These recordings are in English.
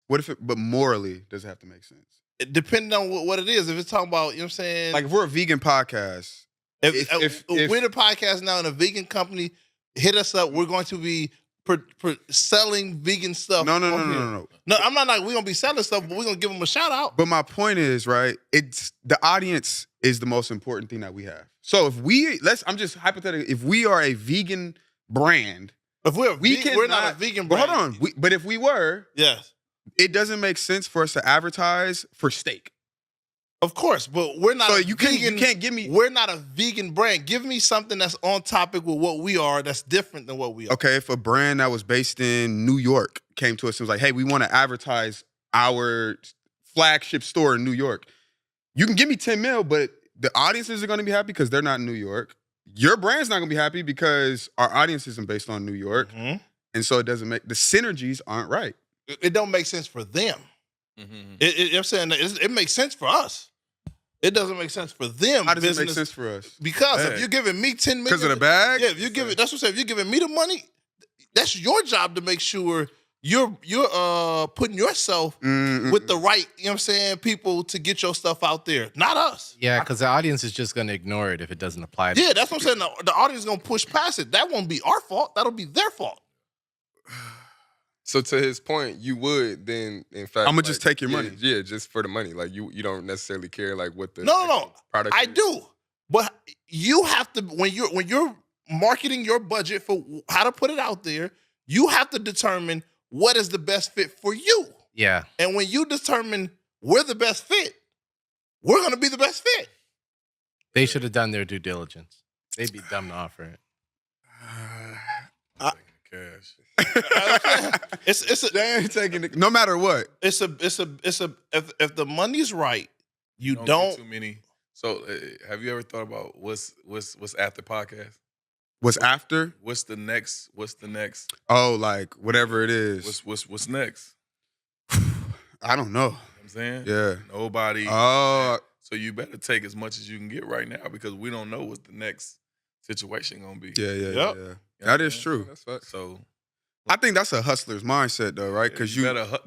What if but morally, does it have to make sense? Depending on what it is. If it's talking about, you know what I'm saying? Like if we're a vegan podcast. If we're the podcast now in a vegan company, hit us up. We're going to be selling vegan stuff. No. No, I'm not like we're going to be selling stuff, but we're going to give them a shout out. But my point is, right, it's the audience is the most important thing that we have. So if I'm just hypothetically, if we are a vegan brand. If we're not a vegan brand. Hold on. But if we were. Yes. It doesn't make sense for us to advertise for steak. Of course, but we're not. So you can't give me. We're not a vegan brand. Give me something that's on topic with what we are. That's different than what we are. Okay, if a brand that was based in New York came to us and was like, "Hey, we want to advertise our flagship store in New York," you can give me 10 mil, but the audiences are going to be happy because they're not in New York. Your brand's not going to be happy because our audience isn't based on New York, and so it doesn't make the synergies aren't right. It don't make sense for them. I'm saying it makes sense for us. It doesn't make sense for them. How does it make sense for us? Because if you're giving me 10 million, because of the bag. Yeah, if you give it, that's what I'm saying. If you're giving me the money, that's your job to make sure you're putting yourself with the right, you know what I'm saying, people to get your stuff out there, not us. Yeah, because the audience is just going to ignore it if it doesn't apply to them. Yeah, that's what I'm saying. The audience is going to push past it. That won't be our fault. That'll be their fault. So to his point, you would then, in fact, I'm gonna just take your money. Yeah, just for the money. Like you don't necessarily care like what the no product. I do, but you have to when you're marketing your budget for how to put it out there, you have to determine what is the best fit for you. Yeah, and when you determine we're the best fit, we're gonna be the best fit. They should have done their due diligence. They'd be dumb to offer it. Cash. No matter what. If the money's right, you don't get too many. So have you ever thought about what's after podcast? What's after? What's the next? Oh, like whatever it is. What's next? I don't know. You know what I'm saying? Yeah. Nobody. So you better take as much as you can get right now because we don't know what the next situation gonna be. Yeah. That is true. So I think that's a hustler's mindset though, right? Because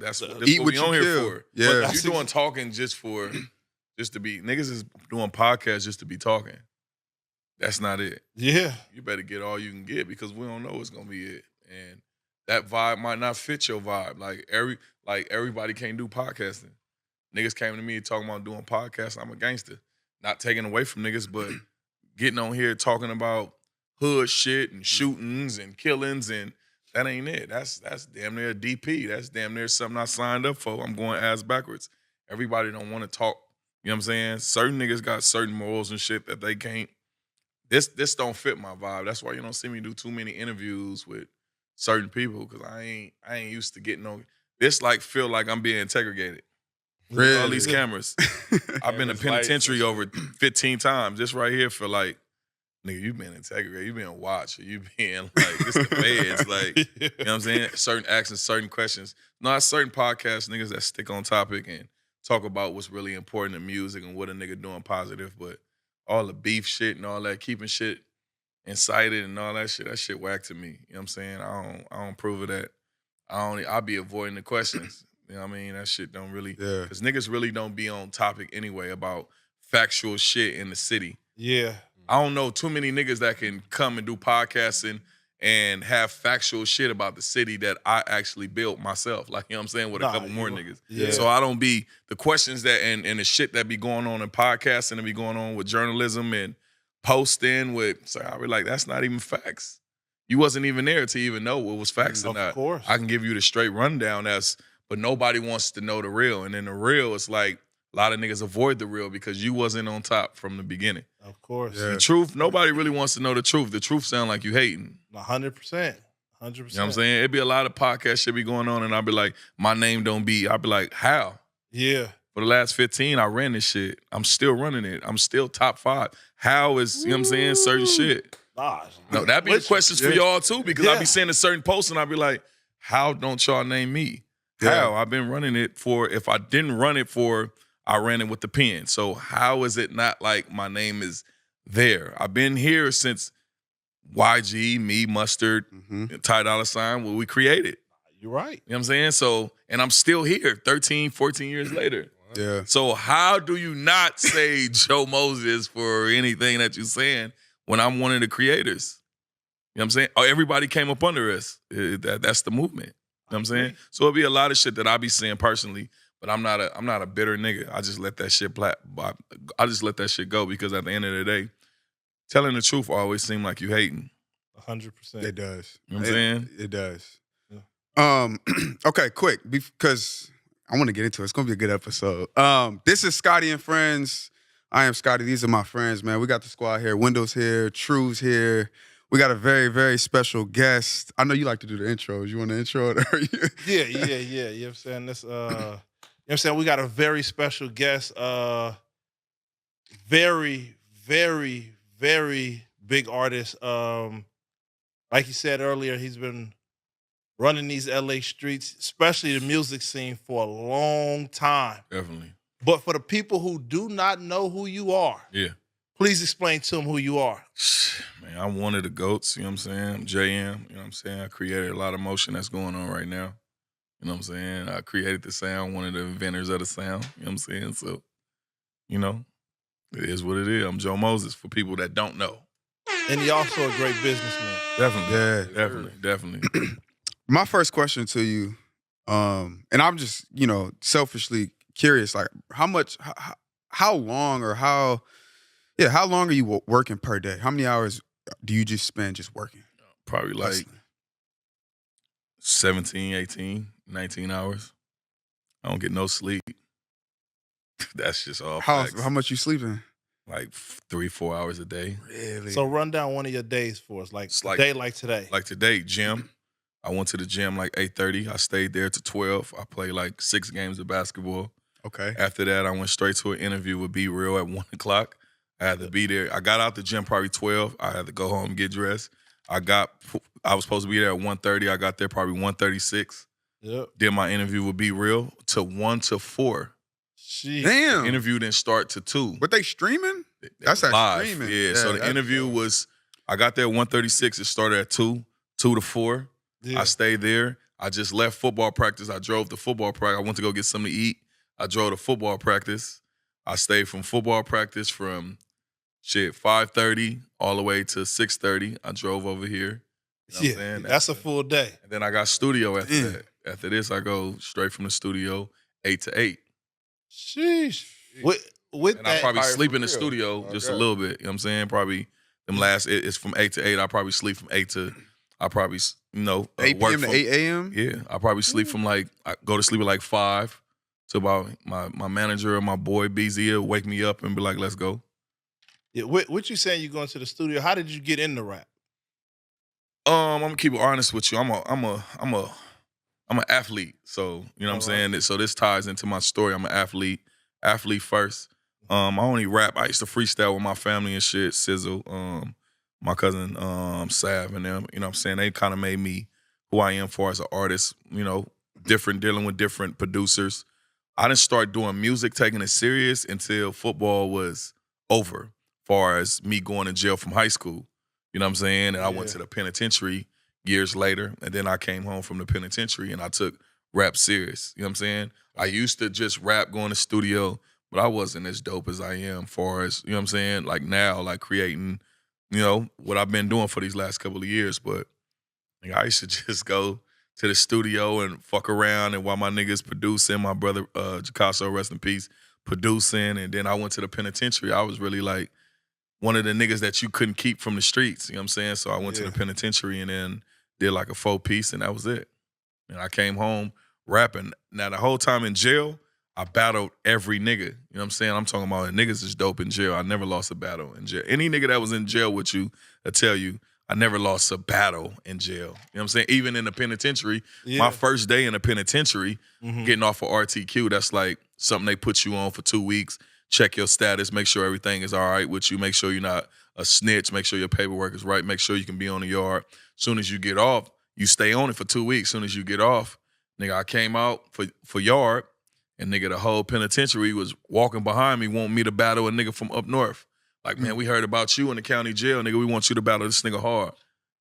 that's eat what what we on you here kill. for. Yeah. But if you're doing talking just to be niggas is doing podcasts just to be talking. That's not it. Yeah. You better get all you can get because we don't know what's gonna be it. And that vibe might not fit your vibe. Like everybody can't do podcasting. Niggas came to me talking about doing podcasts. I'm a gangster. Not taking away from niggas, but getting on here talking about hood shit and shootings and killings, and that ain't it. That's damn near a DP. That's damn near something I signed up for. I'm going ass backwards. Everybody don't want to talk. You know what I'm saying? Certain niggas got certain morals and shit that they can't. This don't fit my vibe. That's why you don't see me do too many interviews with certain people because I ain't used to getting on. This feel like I'm being interrogated. Really? All these cameras. I've been to penitentiary over 15 times. This right here feel like, nigga, you been integrated, you been watched, you been this the feds, you know what I'm saying? Certain actions, certain questions. Not certain podcasts, niggas that stick on topic and talk about what's really important in music and what a nigga doing positive, but all the beef shit and all that, keeping shit incited and all that shit whack to me. You know what I'm saying? I don't approve of that. I'll be avoiding the questions. You know what I mean? That shit don't really, because niggas really don't be on topic anyway about factual shit in the city. Yeah. I don't know too many niggas that can come and do podcasting and have factual shit about the city that I actually built myself. Like, you know what I'm saying? With a couple more niggas. Yeah. So I don't be, the questions that, and the shit that be going on in podcasting and be going on with journalism and posting with, so I be like, that's not even facts. You wasn't even there to even know what was facts or not. Of course. I can give you the straight rundown but nobody wants to know the real. And then the real, it's like, a lot of niggas avoid the real because you wasn't on top from the beginning. Of course. Yeah. The truth, nobody really wants to know the truth. The truth sound like you hating. 100%. 100%. You know what I'm saying? It'd be a lot of podcast shit be going on and I'd be like, my name don't be, I'd be like, how? Yeah. For the last 15, I ran this shit. I'm still running it. I'm still top 5. How is, you know what I'm saying, certain shit? No, that'd be the questions for y'all too because I'd be seeing a certain post and I'd be like, how don't y'all name me? How? I've been running it for, if I didn't run it for, I ran it with the pen. So how is it not like my name is there? I've been here since YG, me, Mustard, Ty Dolla $ign, what we created. You're right. You know what I'm saying? So, and I'm still here 13, 14 years later. Yeah. So how do you not say Joe Moses for anything that you're saying when I'm one of the creators? You know what I'm saying? Oh, everybody came up under us. That's the movement. You know what I'm saying? So it'll be a lot of shit that I be saying personally, but I'm not a bitter nigga. I just let that shit I just let that shit go because at the end of the day, telling the truth always seem like you hating. 100%. It does. You know what I'm saying? It does. Yeah. Okay, quick, because I want to get into it. It's going to be a good episode. This is Scottie and Friends. I am Scottie. These are my friends, man. We got the squad here. Wendell's here. True's here. We got a very, very special guest. I know you like to do the intros. You want to intro it? Yeah. You know what I'm saying? This, you know what I'm saying? We got a very special guest. Very, very, very big artist. Like you said earlier, he's been running these LA streets, especially the music scene, for a long time. Definitely. But for the people who do not know who you are, Yeah. please explain to them who you are. Man, I'm one of the GOATs, you know what I'm saying? I'm JM, you know what I'm saying? I created a lot of motion that's going on right now. You know what I'm saying? I created the sound, one of the inventors of the sound, you know what I'm saying? So, you know, it is what it is. I'm Joe Moses for people that don't know. And you're also a great businessman. Definitely. Yeah. Definitely. My first question to you, and I'm just, selfishly curious, like how long are you working per day? How many hours do you just spend just working? Probably like Hustling? 17, 18, 19 hours. I don't get no sleep. That's just all facts. How much you sleeping? Like 3-4 hours a day. Really? So run down one of your days for us, like It's a like- day like today. Like today, gym. I went to the gym like 8:30. I stayed there to 12. I played like 6 games of basketball. Okay. After that, I went straight to an interview with Be Real at 1 o'clock. I had to be there. I got out the gym probably 12. I had to go home and get dressed. I was supposed to be there at 1:30. I got there probably 1:36. Yep. Did my interview with Be Real to 1 to 4. Jeez. Damn. Interview didn't start to 2. But they streaming? That That's was that live. streaming. Yeah, so the that's interview dope. was, I got there at 1:36. It started at 2 to 4. Yeah. I stayed there. I just left football practice. I drove to football practice. I went to go get something to eat. I drove to football practice. I stayed from football practice from 5:30 all the way to 6:30. I drove over here. You know what I'm saying? That's a full day. And then I got studio after Yeah. that. After this, I go straight from the studio 8 to 8. Sheesh. With And I that, probably Fire sleep for in the real. studio just a Okay. little bit. You know what I'm saying? Probably them last, it's from 8 to 8. I probably sleep from 8 to, I probably, 8 work p.m. to from, 8 a.m.? Yeah, I probably sleep from I go to sleep at like 5 to about my manager or my boy BZ will wake me up and be like, let's go. yeah, what you saying you going to the studio? How did you get into rap? I'm gonna keep it honest with you. I'm an athlete. So, you know what I'm saying? So this ties into my story. I'm an athlete first. I only rap. I used to freestyle with my family and shit, Sizzle, my cousin Sav and them. You know what I'm saying? They kind of made me who I am for as an artist, dealing with different producers. I didn't start doing music, taking it serious until football was over, far as me going to jail from high school. You know what I'm saying? And I went to the penitentiary years later, and then I came home from the penitentiary and I took rap serious. You know what I'm saying? I used to just rap, go in the studio, but I wasn't as dope as I am far as, you know what I'm saying? Like now, like creating, what I've been doing for these last couple of years. But I used to just go to the studio and fuck around, and while my niggas producing, my brother Jacasso, rest in peace, producing, and then I went to the penitentiary. I was really like one of the niggas that you couldn't keep from the streets, you know what I'm saying? So I went to the penitentiary and then did like a 4-piece, and that was it. And I came home rapping. Now, the whole time in jail, I battled every nigga. You know what I'm saying? I'm talking about niggas is dope in jail. I never lost a battle in jail. Any nigga that was in jail with you, I tell you, I never lost a battle in jail. You know what I'm saying? Even in the penitentiary, my first day in the penitentiary, getting off of RTQ, that's like something they put you on for 2 weeks, check your status, make sure everything is all right with you, make sure you're not a snitch, make sure your paperwork is right, make sure you can be on the yard. Soon as you get off, you stay on it for 2 weeks. Soon as you get off, nigga, I came out for yard, and nigga, the whole penitentiary was walking behind me wanting me to battle a nigga from up north. Like, man, we heard about you in the county jail, nigga. We want you to battle this nigga hard.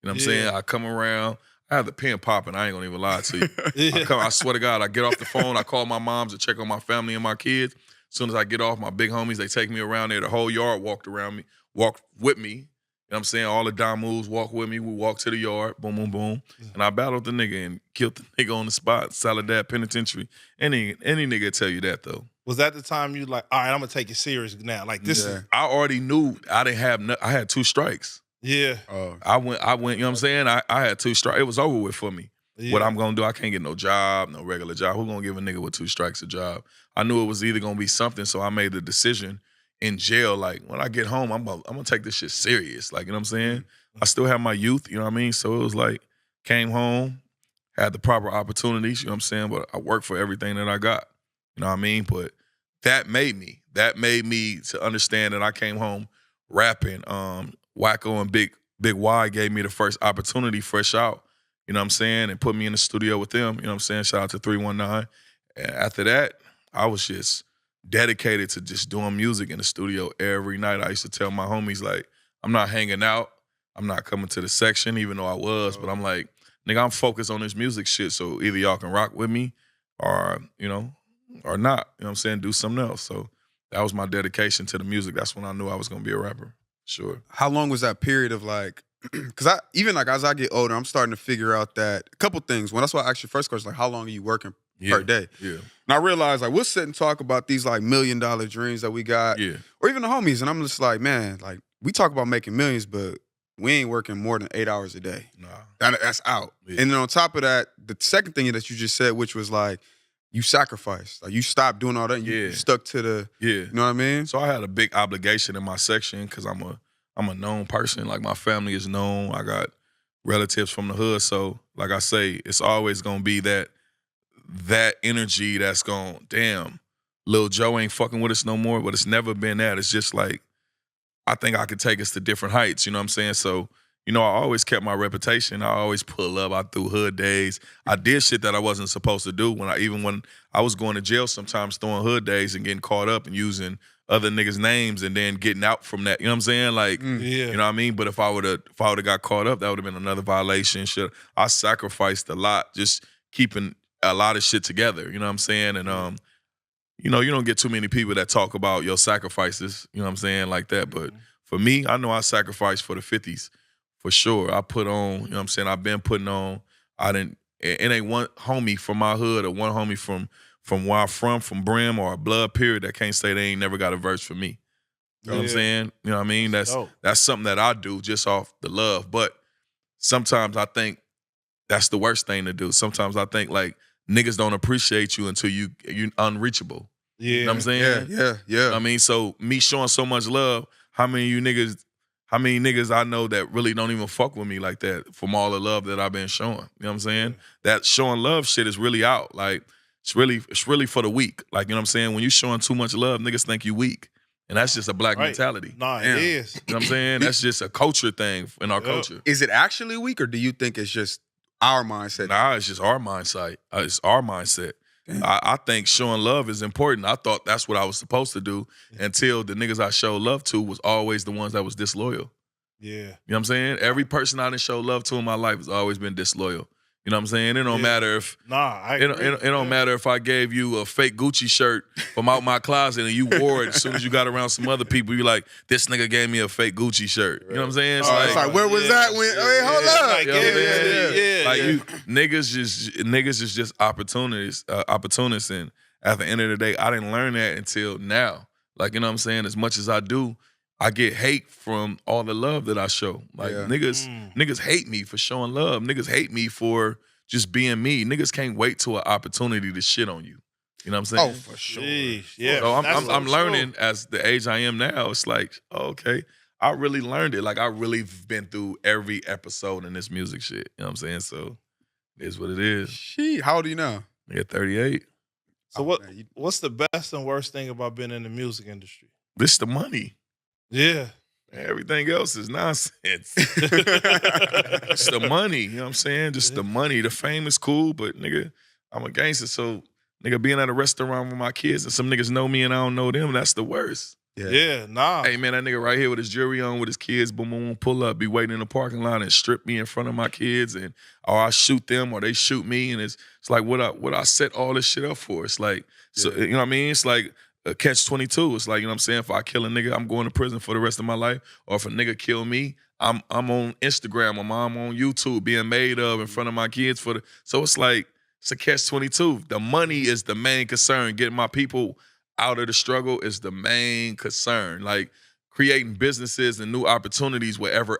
You know what I'm saying? I come around, I had the pen popping. I ain't gonna even lie to you. Yeah. I swear to God, I get off the phone. I call my moms to check on my family and my kids. As soon as I get off, my big homies, they take me around there. The whole yard walked with me. You know what I'm saying? All the Don moves walk with me. We walk to the yard, boom, boom, boom. And I battled the nigga and killed the nigga on the spot. Soledad Penitentiary. Any nigga tell you that, though. Was that the time you like, all right, I'm going to take it serious now? Like, this is... I already knew I didn't have I had 2 strikes. Yeah. I went, you know what I'm saying? I had 2 strikes. It was over with for me. Yeah. What I'm gonna do, I can't get no job, no regular job. Who gonna give a nigga with 2 strikes a job? I knew it was either gonna be something, so I made the decision in jail, like, when I get home, I'm gonna take this shit serious. Like, you know what I'm saying? I still have my youth, you know what I mean? So it was like, came home, had the proper opportunities, you know what I'm saying? But I worked for everything that I got, you know what I mean? But that made me to understand that I came home rapping. Wacko and Big Y gave me the first opportunity fresh out, you know what I'm saying, and put me in the studio with them, you know what I'm saying? Shout out to 319. And after that, I was just dedicated to just doing music in the studio every night. I used to tell my homies, like, I'm not hanging out. I'm not coming to the section, even though I was. But I'm like, nigga, I'm focused on this music shit, so either y'all can rock with me or, you know, or not. You know what I'm saying? Do something else. So that was my dedication to the music. That's when I knew I was going to be a rapper. Sure. How long was that period of like, because even like as I get older, I'm starting to figure out that a couple things. When that's why I asked your first question, like, how long are you working per day? Yeah. And I realized, like, we'll sit and talk about these like $1 million dreams that we got, or even the homies, and I'm just like, man, like, we talk about making millions, but we ain't working more than 8 hours a day. Nah. That's out. Yeah. And then on top of that, the second thing that you just said, which was like, you sacrificed. Like, you stopped doing all that. And you stuck to the, you know what I mean? So I had a big obligation in my section because I'm a known person. Like, my family is known. I got relatives from the hood. So, like I say, it's always going to be that energy that's going, damn, Lil Joe ain't fucking with us no more. But it's never been that. It's just like, I think I could take us to different heights. You know what I'm saying? So, you know, I always kept my reputation. I always pull up. I threw hood days. I did shit that I wasn't supposed to do. When I was going to jail sometimes, throwing hood days and getting caught up and using other niggas' names and then getting out from that. You know what I'm saying? Like, you know what I mean? But if I would have got caught up, that would have been another violation. Shit. I sacrificed a lot just keeping a lot of shit together. You know what I'm saying? And you know, you don't get too many people that talk about your sacrifices. You know what I'm saying? Like that. But for me, I know I sacrificed for the 50s. For sure. I put on, you know what I'm saying? I've been putting on. It ain't one homie from my hood or one homie from where I'm from Brim or a blood period that can't say they ain't never got a verse for me. You know what I'm saying? You know what I mean? That's something that I do just off the love. But sometimes I think that's the worst thing to do. Sometimes I think like niggas don't appreciate you until you're unreachable. Yeah. You know what I'm saying? Yeah. You know what I mean? So me showing so much love, how many niggas I know that really don't even fuck with me like that from all the love that I've been showing. You know what I'm saying? That showing love shit is really out. Like, it's really for the weak. Like, you know what I'm saying? When you showing too much love, niggas think you weak. And that's just a black mentality. Nah, it is. You know what I'm saying? That's just a culture thing in our culture. Is it actually weak, or do you think it's just our mindset? Nah, it's just our mindset. It's our mindset. I think showing love is important. I thought that's what I was supposed to do until the niggas I showed love to was always the ones that was disloyal. Yeah. You know what I'm saying? Every person I done showed love to in my life has always been disloyal. You know what I'm saying? It don't matter if it don't matter if I gave you a fake Gucci shirt from out my closet and you wore it as soon as you got around some other people. You like, this nigga gave me a fake Gucci shirt. You know what I'm saying? It's like, where was that when? Hey, hold up. You know what I'm saying? Like you niggas is just opportunists, and at the end of the day, I didn't learn that until now. Like, you know what I'm saying? As much as I do, I get hate from all the love that I show. Like, niggas hate me for showing love. Niggas hate me for just being me. Niggas can't wait to an opportunity to shit on you. You know what I'm saying? Oh, for sure. Yeah. So I'm learning as the age I am now. It's like, okay, I really learned it. Like, I really been through every episode in this music shit. You know what I'm saying? So it is what it is. How old are you now? Nigga, 38. So what's the best and worst thing about being in the music industry? This the money. Yeah. Everything else is nonsense. It's the money, you know what I'm saying? Just the money. The fame is cool, but nigga, I'm a gangster, so nigga being at a restaurant with my kids and some niggas know me and I don't know them, that's the worst. Yeah, nah. Hey man, that nigga right here with his jewelry on, with his kids, boom, boom, boom, pull up, be waiting in the parking lot and strip me in front of my kids, and or I shoot them or they shoot me, and it's like what I set all this shit up for. It's like so you know what I mean? It's like a catch-22. It's like, you know what I'm saying? If I kill a nigga, I'm going to prison for the rest of my life. Or if a nigga kill me, I'm on Instagram or I'm on YouTube being made of in front of my kids for the. So it's like it's a catch-22. The money is the main concern. Getting my people out of the struggle is the main concern. Like creating businesses and new opportunities where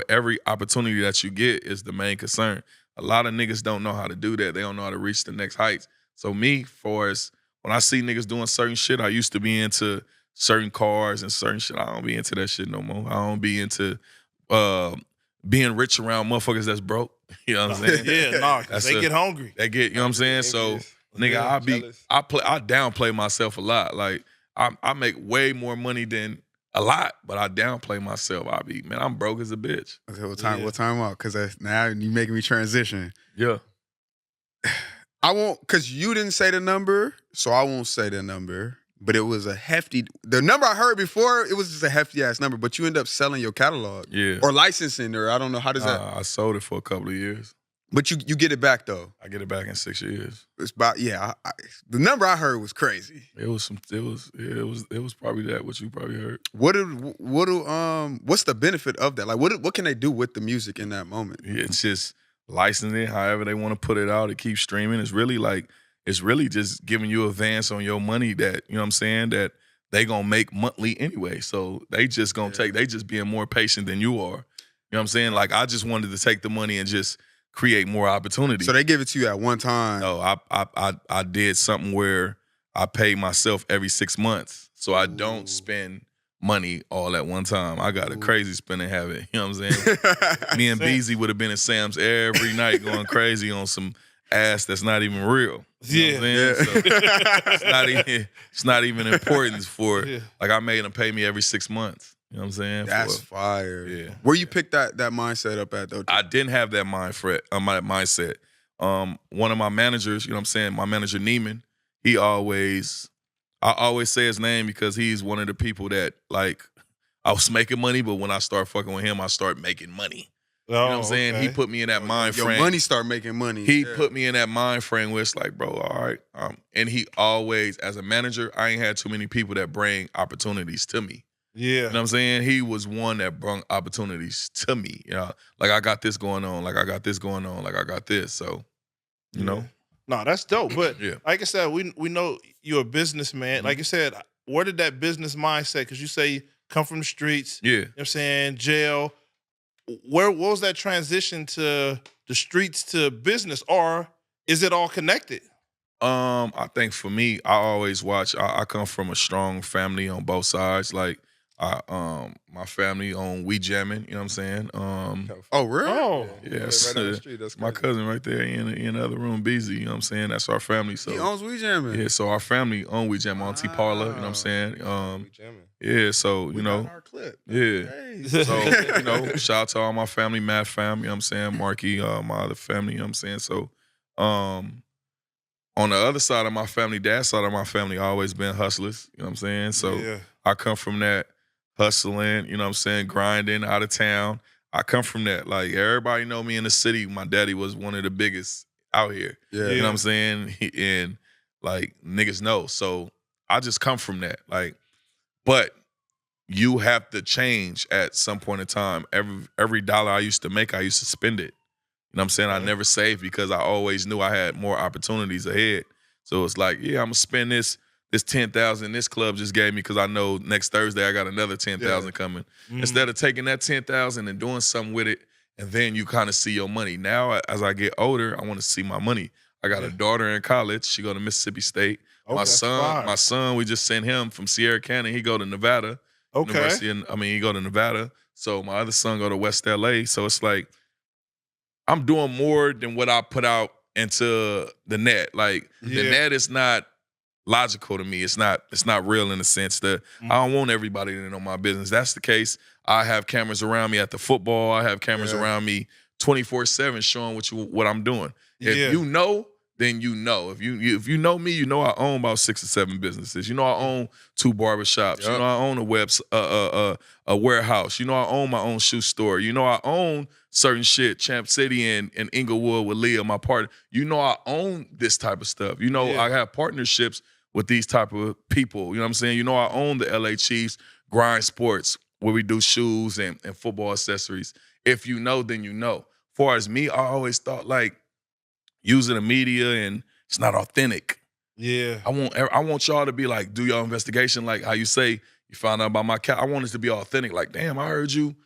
every opportunity that you get is the main concern. A lot of niggas don't know how to do that. They don't know how to reach the next heights. So me, when I see niggas doing certain shit, I used to be into certain cars and certain shit. I don't be into that shit no more. I don't be into being rich around motherfuckers that's broke. You know what I'm saying? Yeah, nah, because they get hungry. They get, you know what I'm saying? So nigga, I downplay myself a lot. Like I make way more money than a lot, but I downplay myself. I'm broke as a bitch. Okay, what time out? Because now you making me transition. Yeah. I won't, because you didn't say the number, so I won't say the number. But it was the number I heard before, it was just a hefty ass number. But you end up selling your catalog, or licensing, or I don't know, how does that? I sold it for a couple of years. But you get it back though. I get it back in 6 years. It's about the number I heard was crazy. It was probably that what you probably heard. What's the benefit of that? Like what can they do with the music in that moment? Yeah, it's just licensing it however they want to put it out. It keeps streaming. It's really just giving you advance on your money that, you know what I'm saying, that they gonna make monthly anyway. So they just gonna they just being more patient than you are. You know what I'm saying? Like I just wanted to take the money and just create more opportunities. So they give it to you at one time. No, I did something where I pay myself every 6 months. So I don't spend money all at one time. I got a crazy spending habit. You know what I'm saying? Me and Beezy would have been at Sam's every night going crazy on some ass that's not even real. You know what I'm saying? So it's not even important for like I made them pay me every 6 months. You know what I'm saying? That's fire. Yeah. Where you picked that mindset up at though? I didn't have that mindset. One of my managers, you know what I'm saying, my manager Neiman, I always say his name because he's one of the people that like I was making money, but when I start fucking with him, I start making money. You know what I'm saying? Okay. He put me in that mind frame. Your money start making money. He put me in that mind frame where it's like, bro, all right. And he always, as a manager, I ain't had too many people that bring opportunities to me. Yeah. You know what I'm saying? He was one that brought opportunities to me. You know, like I got this going on, like I got this going on, like I got this. So, you know. No, that's dope. But like I said, we know you're a businessman. Mm-hmm. Like I said, where did that business mindset, because you say you come from the streets, yeah. You know what I'm saying, jail. What was that transition to the streets to business, or is it all connected? I think for me, I always watch. I come from a strong family on both sides. Like, my family on We Jammin'. You know what I'm saying? Oh, really? Oh, yes. Right down the street. That's my cousin right there in the other room, Beezy. You know what I'm saying? That's our family. So he owns We Jammin'. Yeah. So our family on We Jammin', Auntie Paula. You know what I'm saying? Yeah. So you know. Our clip. Yeah. Hey. So, you know, shout out to all my family, Matt fam, you know what I'm saying, Marky, my other family, you know what I'm saying? So, on the other side of my family, dad's side of my family, always been hustlers, you know what I'm saying? So, I come from that hustling, you know what I'm saying, grinding out of town. I come from that. Like, everybody know me in the city. My daddy was one of the biggest out here. Yeah. You know what I'm saying? And, like, niggas know. So, I just come from that. Like, but you have to change at some point in time. Every dollar I used to make, I used to spend it. You know what I'm saying? I never saved because I always knew I had more opportunities ahead. So it's like, yeah, I'm gonna spend this 10,000 this club just gave me because I know next Thursday I got another 10,000 coming. Instead of taking that 10,000 and doing something with it, and then you kind of see your money. Now, as I get older, I want to see my money. I got a daughter in college. She go to Mississippi State. My son, we just sent him from Sierra Canyon. He go to Nevada. Okay. He go to Nevada. So my other son go to West LA. So it's like I'm doing more than what I put out into the net. Like the net is not logical to me. It's not real in the sense that I don't want everybody to know my business. That's the case. I have cameras around me at the football. I have cameras around me 24/7 showing what I'm doing. If you know, then you know. If you know me, you know I own about 6 or 7 businesses. You know I own 2 barbershops. You know I own a warehouse. You know I own my own shoe store. You know I own certain shit, Champ City and Inglewood with Leah, my partner. You know I own this type of stuff. You know I have partnerships with these type of people. You know what I'm saying? You know I own the LA Chiefs, Grind Sports, where we do shoes and football accessories. If you know, then you know. As far as me, I always thought like using the media and it's not authentic. Yeah. I want y'all to be like, do your investigation, like how you say you found out about my cat. I want it to be authentic. Like, damn, I heard you.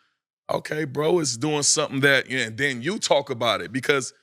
Okay, bro, it's doing something that, and then you talk about it, because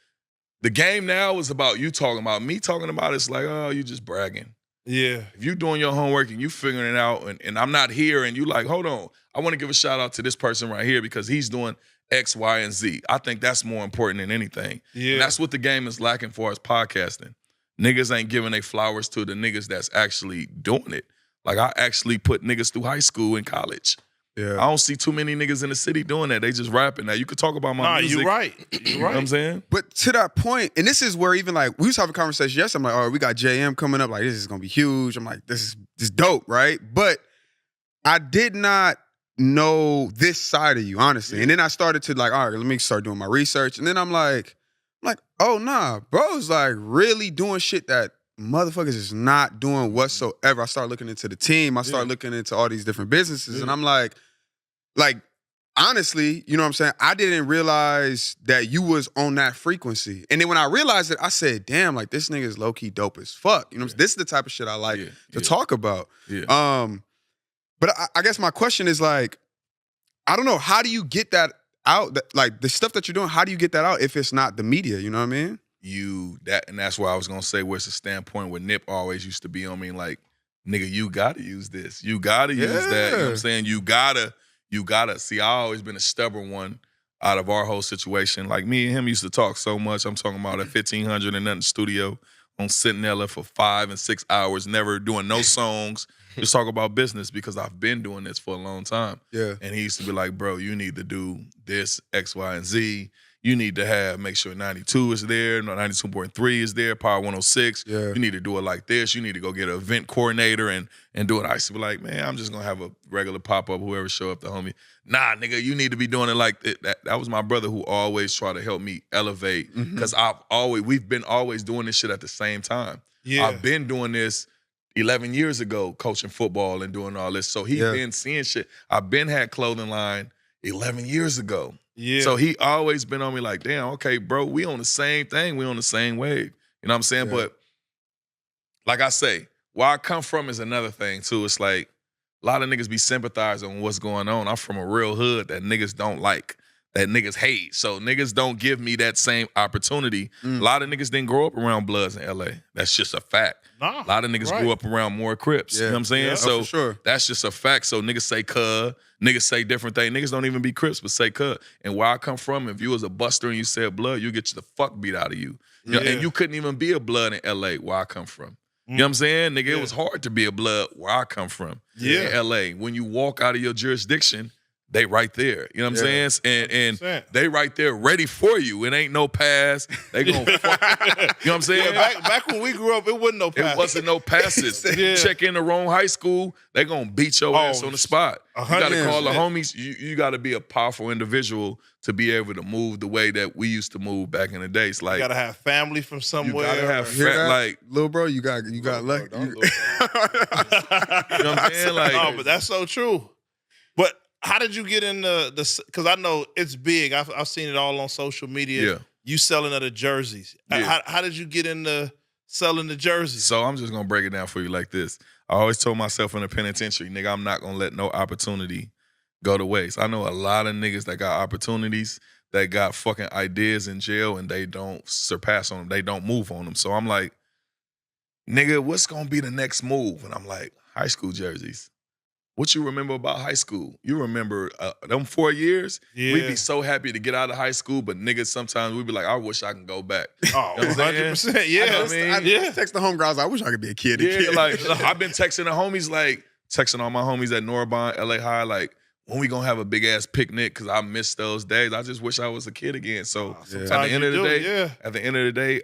the game now is about you talking about. Me talking about it's like, oh, you just bragging. Yeah. If you doing your homework and you figuring it out, and I'm not here, and you like, hold on, I want to give a shout out to this person right here because he's doing X, Y, and Z. I think that's more important than anything. Yeah. And that's what the game is lacking for us podcasting. Niggas ain't giving their flowers to the niggas that's actually doing it. Like, I actually put niggas through high school and college. Yeah. I don't see too many niggas in the city doing that. They just rapping. Now, you could talk about my music. You're right. You're You know right. what I'm saying? But to that point, and this is where even like we was having a conversation yesterday. I'm like, all right, we got JM coming up. Like, this is gonna be huge. I'm like, this is dope, right? But I did not know this side of you, honestly. Yeah. And then I started to like, all right, let me start doing my research. And then I'm like, oh nah, bro's like really doing shit that motherfuckers is not doing whatsoever. I started looking into the team. I started looking into all these different businesses, and I'm like, honestly, you know what I'm saying? I didn't realize that you was on that frequency. And then when I realized it, I said, damn, like this nigga is low-key dope as fuck. You know what I'm saying? This is the type of shit I like to talk about. Yeah. But I guess my question is like, I don't know, how do you get that out? Like the stuff that you're doing, how do you get that out if it's not the media? You know what I mean? And that's why I was gonna say, where's the standpoint where Nip always used to be on me, like, nigga, you gotta use this. You gotta use that. You know what I'm saying? You gotta. See, I always been a stubborn one out of our whole situation. Like, me and him used to talk so much. I'm talking about at 1500 and nothing studio on Centinela for 5 and 6 hours, never doing no songs. Just talk about business because I've been doing this for a long time. Yeah. And he used to be like, bro, you need to do this, X, Y, and Z. You need to make sure 92 is there, 92.3 is there, Power 106. Yeah. You need to do it like this. You need to go get an event coordinator and do it. I used to be like, man, I'm just going to have a regular pop-up, whoever show up, the homie. Nah, nigga, you need to be doing it like that. That was my brother who always tried to help me elevate, because we've been always doing this shit at the same time. Yeah. I've been doing this 11 years ago, coaching football and doing all this. So he been seeing shit. I've been had clothing line 11 years ago. Yeah. So he always been on me like, damn, okay, bro, we on the same thing. We on the same wave. You know what I'm saying? Yeah. But like I say, where I come from is another thing too. It's like a lot of niggas be sympathizing on what's going on. I'm from a real hood that niggas don't like, that niggas hate. So niggas don't give me that same opportunity. A lot of niggas didn't grow up around Bloods in LA. That's just a fact. Nah, A lot of niggas grew up around more Crips. You know what I'm saying? Yeah. So for sure. that's just a fact. So niggas say cuz, niggas say different things. Niggas don't even be Crips, but say cuz. And where I come from, if you was a buster and you said blood, you get the fuck beat out of you. You know, and you couldn't even be a blood in LA where I come from. You know what I'm saying? Nigga, it was hard to be a blood where I come from. Yeah. In LA. When you walk out of your jurisdiction, they right there. You know what I'm saying? And 100%. they right there ready for you. It ain't no pass. They gonna fuck. You know what I'm saying? Yeah, back when we grew up, it wasn't no pass. It wasn't no passes. Yeah. Check in the wrong high school, they gonna beat your ass on the spot. You gotta call the 100%. homies. You gotta be a powerful individual to be able to move the way that we used to move back in the days. You Like, gotta have family from somewhere. gotta have Hear that? like, Little bro, you got luck. you know what I'm saying? Like, No, but that's so true. But how did you get in the? Because I know it's big. I've seen it all on social media. Yeah. You selling of the jerseys. Yeah. How did you get into selling the jerseys? So I'm just gonna break it down for you like this. I always told myself in the penitentiary, nigga, I'm not gonna let no opportunity go to waste. I know a lot of niggas that got opportunities, that got fucking ideas in jail, and they don't surpass on them. They don't move on them. So I'm like, nigga, what's gonna be the next move? And I'm like, high school jerseys. What you remember about high school? You remember them 4 years? Yeah. We'd be so happy to get out of high school, but niggas sometimes we'd be like, I wish I can go back. Oh, You know what I'm saying? 100%. Yeah. I text the homegirls. I wish I could be a kid. Yeah, like I've been texting the homies, like texting all my homies at Norabon, LA High, like, when we gonna have a big ass picnic? Cause I miss those days. I just wish I was a kid again. So at the end of the day,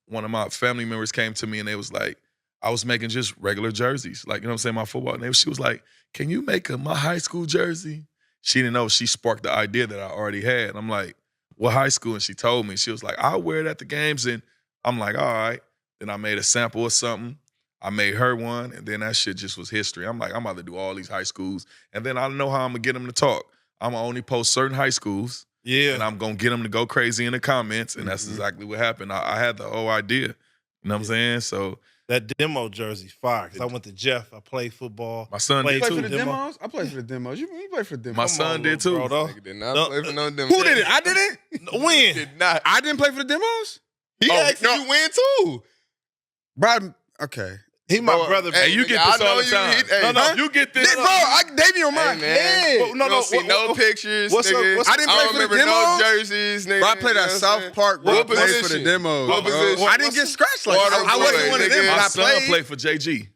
one of my family members came to me and they was like, I was making just regular jerseys, like, you know what I'm saying, my football. And she was like, can you make my high school jersey? She didn't know she sparked the idea that I already had. I'm like, what high school? And she told me. She was like, I'll wear it at the games. And I'm like, all right. Then I made a sample of something. I made her one, and then that shit just was history. I'm like, I'm about to do all these high schools, and then I know how I'm gonna get them to talk. I'm gonna only post certain high schools, and I'm gonna get them to go crazy in the comments, and that's exactly what happened. I had the whole idea, you know what I'm saying? So that demo jersey, fire. Because I went to Jeff. I played football. My son played did You too. play for the demos? I played for the demos. You play for the demos. My son did too. Nigga did not play for no demos. Who did it? I didn't. When? Did not. I didn't play for the demos. He asked no. if you win too. Bro, okay. He my Bro, brother. Hey, you nigga, get I this all know the you- time. hey, No, huh? you get this. Bro, they be on my Hey, man. head. Well, no, You don't see no pictures. what's up- nigga. what's I didn't play I don't for the remember no demos. jerseys, nigga. Bro, I played You know at what I'm South saying? Park. Bro, I What played for the position? demos. What bro. position? I didn't get scratched like Water that. I wasn't boy, one of them, nigga. but My I son played. played for JG.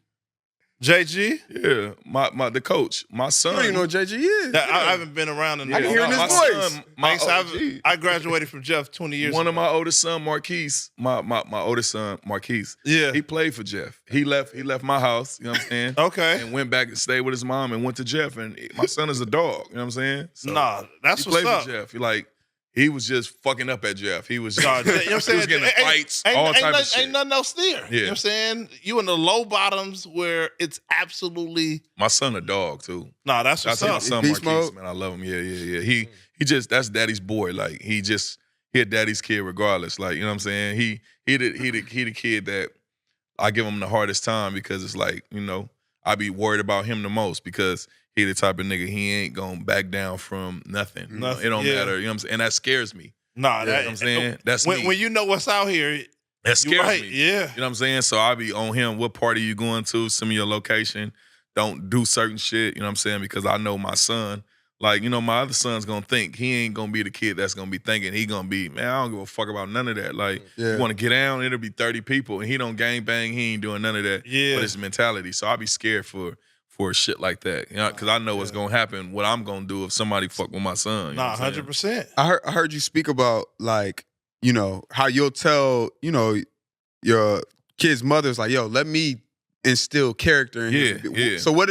JG? Yeah, the coach. My I son. don't even know what JG is. I haven't been around in I can hear his my voice. son, my Thanks, I graduated from Jeff 20 years one ago. of my oldest son, Marquise, my oldest son, Marquise, Yeah. he played for Jeff. He left my house, you know what I'm saying? Okay. And went back and stayed with his mom and went to Jeff. And my son is a dog, you know what I'm saying? So Nah, that's he what's played up. for Jeff. He was just fucking up at Jeff. He was just, Nah, you know what I'm he saying? was getting in Ain't- fights, ain't- all ain't type nothing- of shit. Ain't nothing else there. You know what I'm saying? You in the low bottoms where it's absolutely, My son a dog too. nah, that's what's That's my up. son Beast Marquise, mode? man. I love him. Yeah. He that's daddy's boy. Like he a daddy's kid regardless. Like, you know what I'm saying? He the kid that I give him the hardest time because it's like, you know, I be worried about him the most because he the type of nigga he ain't gonna back down from nothing. You know, Nothing, it don't yeah. matter. You know what I'm saying? And that scares me. Nah, You know what I'm saying? That's when, me. when you know what's out here, That you scares right. me. Yeah. You know what I'm saying? So I be on him. What party you going to? Send me your location. Don't do certain shit. You know what I'm saying? Because I know my son. Like, you know, my other son's gonna think. He ain't gonna be the kid that's gonna be thinking. He gonna be, man, I don't give a fuck about none of that. Like, Yeah. you wanna get down, it'll be 30 people. And he don't gang bang, he ain't doing none of that. Yeah. But it's mentality. So I be scared for shit like that. You know, because I know what's gonna happen, what I'm gonna do if somebody fuck with my son. You know Nah, what I'm saying? 100%. I heard you speak about, like, you know, how you'll tell, you know, your kids' mothers, like, yo, let me instill character in him. Yeah. So what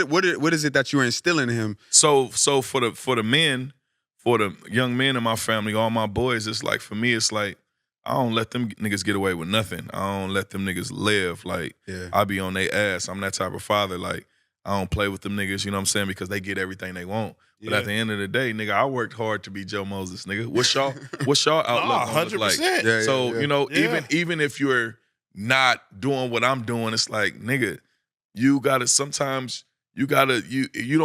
is it that you're instilling in him? So for the men, for the young men in my family, all my boys, it's like, for me, it's like, I don't let them niggas get away with nothing. I don't let them niggas live. Like, Yeah. I be on their ass. I'm that type of father. Like, I don't play with them niggas, you know what I'm saying? Because they get everything they want. But Yeah. at the end of the day, nigga, I worked hard to be Joe Moses, nigga. What's y'all outlook Nah, gonna look like? 100%. Yeah, So, you know, Yeah. even if you're not doing what I'm doing, it's like, nigga, you gotta sometimes you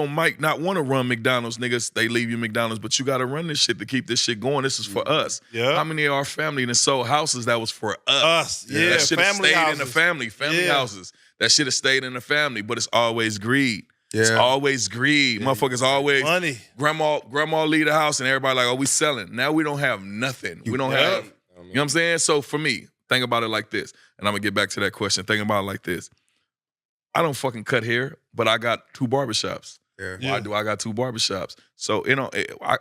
might not want to run McDonald's, niggas. They leave you McDonald's, but you gotta run this shit to keep this shit going. This is for us. Yeah. How many of our family that sold houses that was for us? Us. Yeah. That should have Family stayed houses. in the family Yeah. houses. That should have stayed in the family, but it's always greed. It's Yeah. always greed. Motherfuckers always Money. grandma leave the house and everybody like, oh, we selling. Now we don't have nothing. We don't have, you know what I'm saying? So for me, think about it like this. And I'm gonna get back to that question. Think about it like this. I don't fucking cut hair, but I got 2 barbershops. Yeah. Why do I got 2 barbershops? So, you know,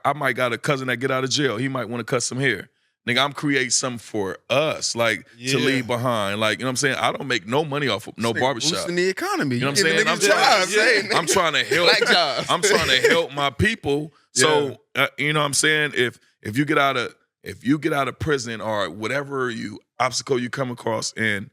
I might got a cousin that get out of jail. He might want to cut some hair. Nigga, I'm creating something for us, like, to Yeah. leave behind. Like, you know what I'm saying? I don't make no money off of no barbershop. Boosting the economy. You know what I'm giving saying? niggas jobs. saying. I'm trying to help. Black jobs. I'm trying to help my people. So you know what I'm saying? If you get out of prison or whatever obstacle you come across, and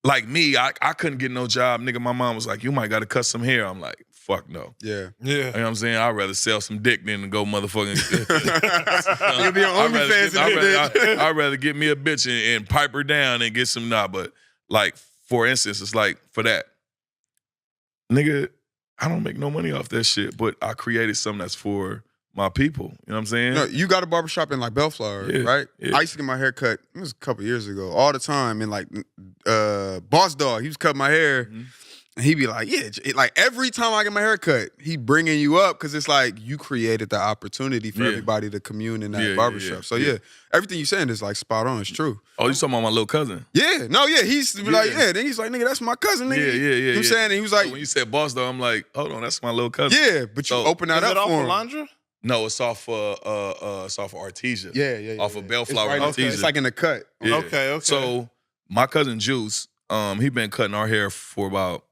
like me, I couldn't get no job. Nigga, my mom was like, you might gotta cut some hair. I'm like, fuck no. Yeah. Yeah. You know what I'm saying? I'd rather sell some dick than go motherfucking. You'll be on OnlyFans in this bitch. I'd rather get me a bitch and pipe her down and get some But like, for instance, it's like, for that, nigga, I don't make no money off that shit, but I created something that's for my people. You know what I'm saying? No, you got a barbershop in like Bellflower, Yeah, right? yeah. I used to get my hair cut, it was a couple years ago, all the time. And like Boss Dog, he was cutting my hair. Mhm. And he'd be like, yeah, like every time I get my hair cut, he bringing you up because it's like you created the opportunity for Yeah. everybody to commune in that Yeah, barbershop. yeah. So yeah, everything you're saying is like spot on. It's true. Oh, you talking about my little cousin? Yeah, no, yeah. He used to be like, Yeah. yeah. Then he's like, nigga, that's my cousin, nigga. Yeah. You know what I'm saying? And he was So like, when you said boss though, I'm like, hold on, that's my little cousin. yeah, but you So- open that Is up it off for him. Alondra? No, it's off Artesia. Yeah. Off of It's Bellflower and okay. Artesia. It's like in the cut. Yeah. Okay. So my cousin Juice, he been cutting our hair for about,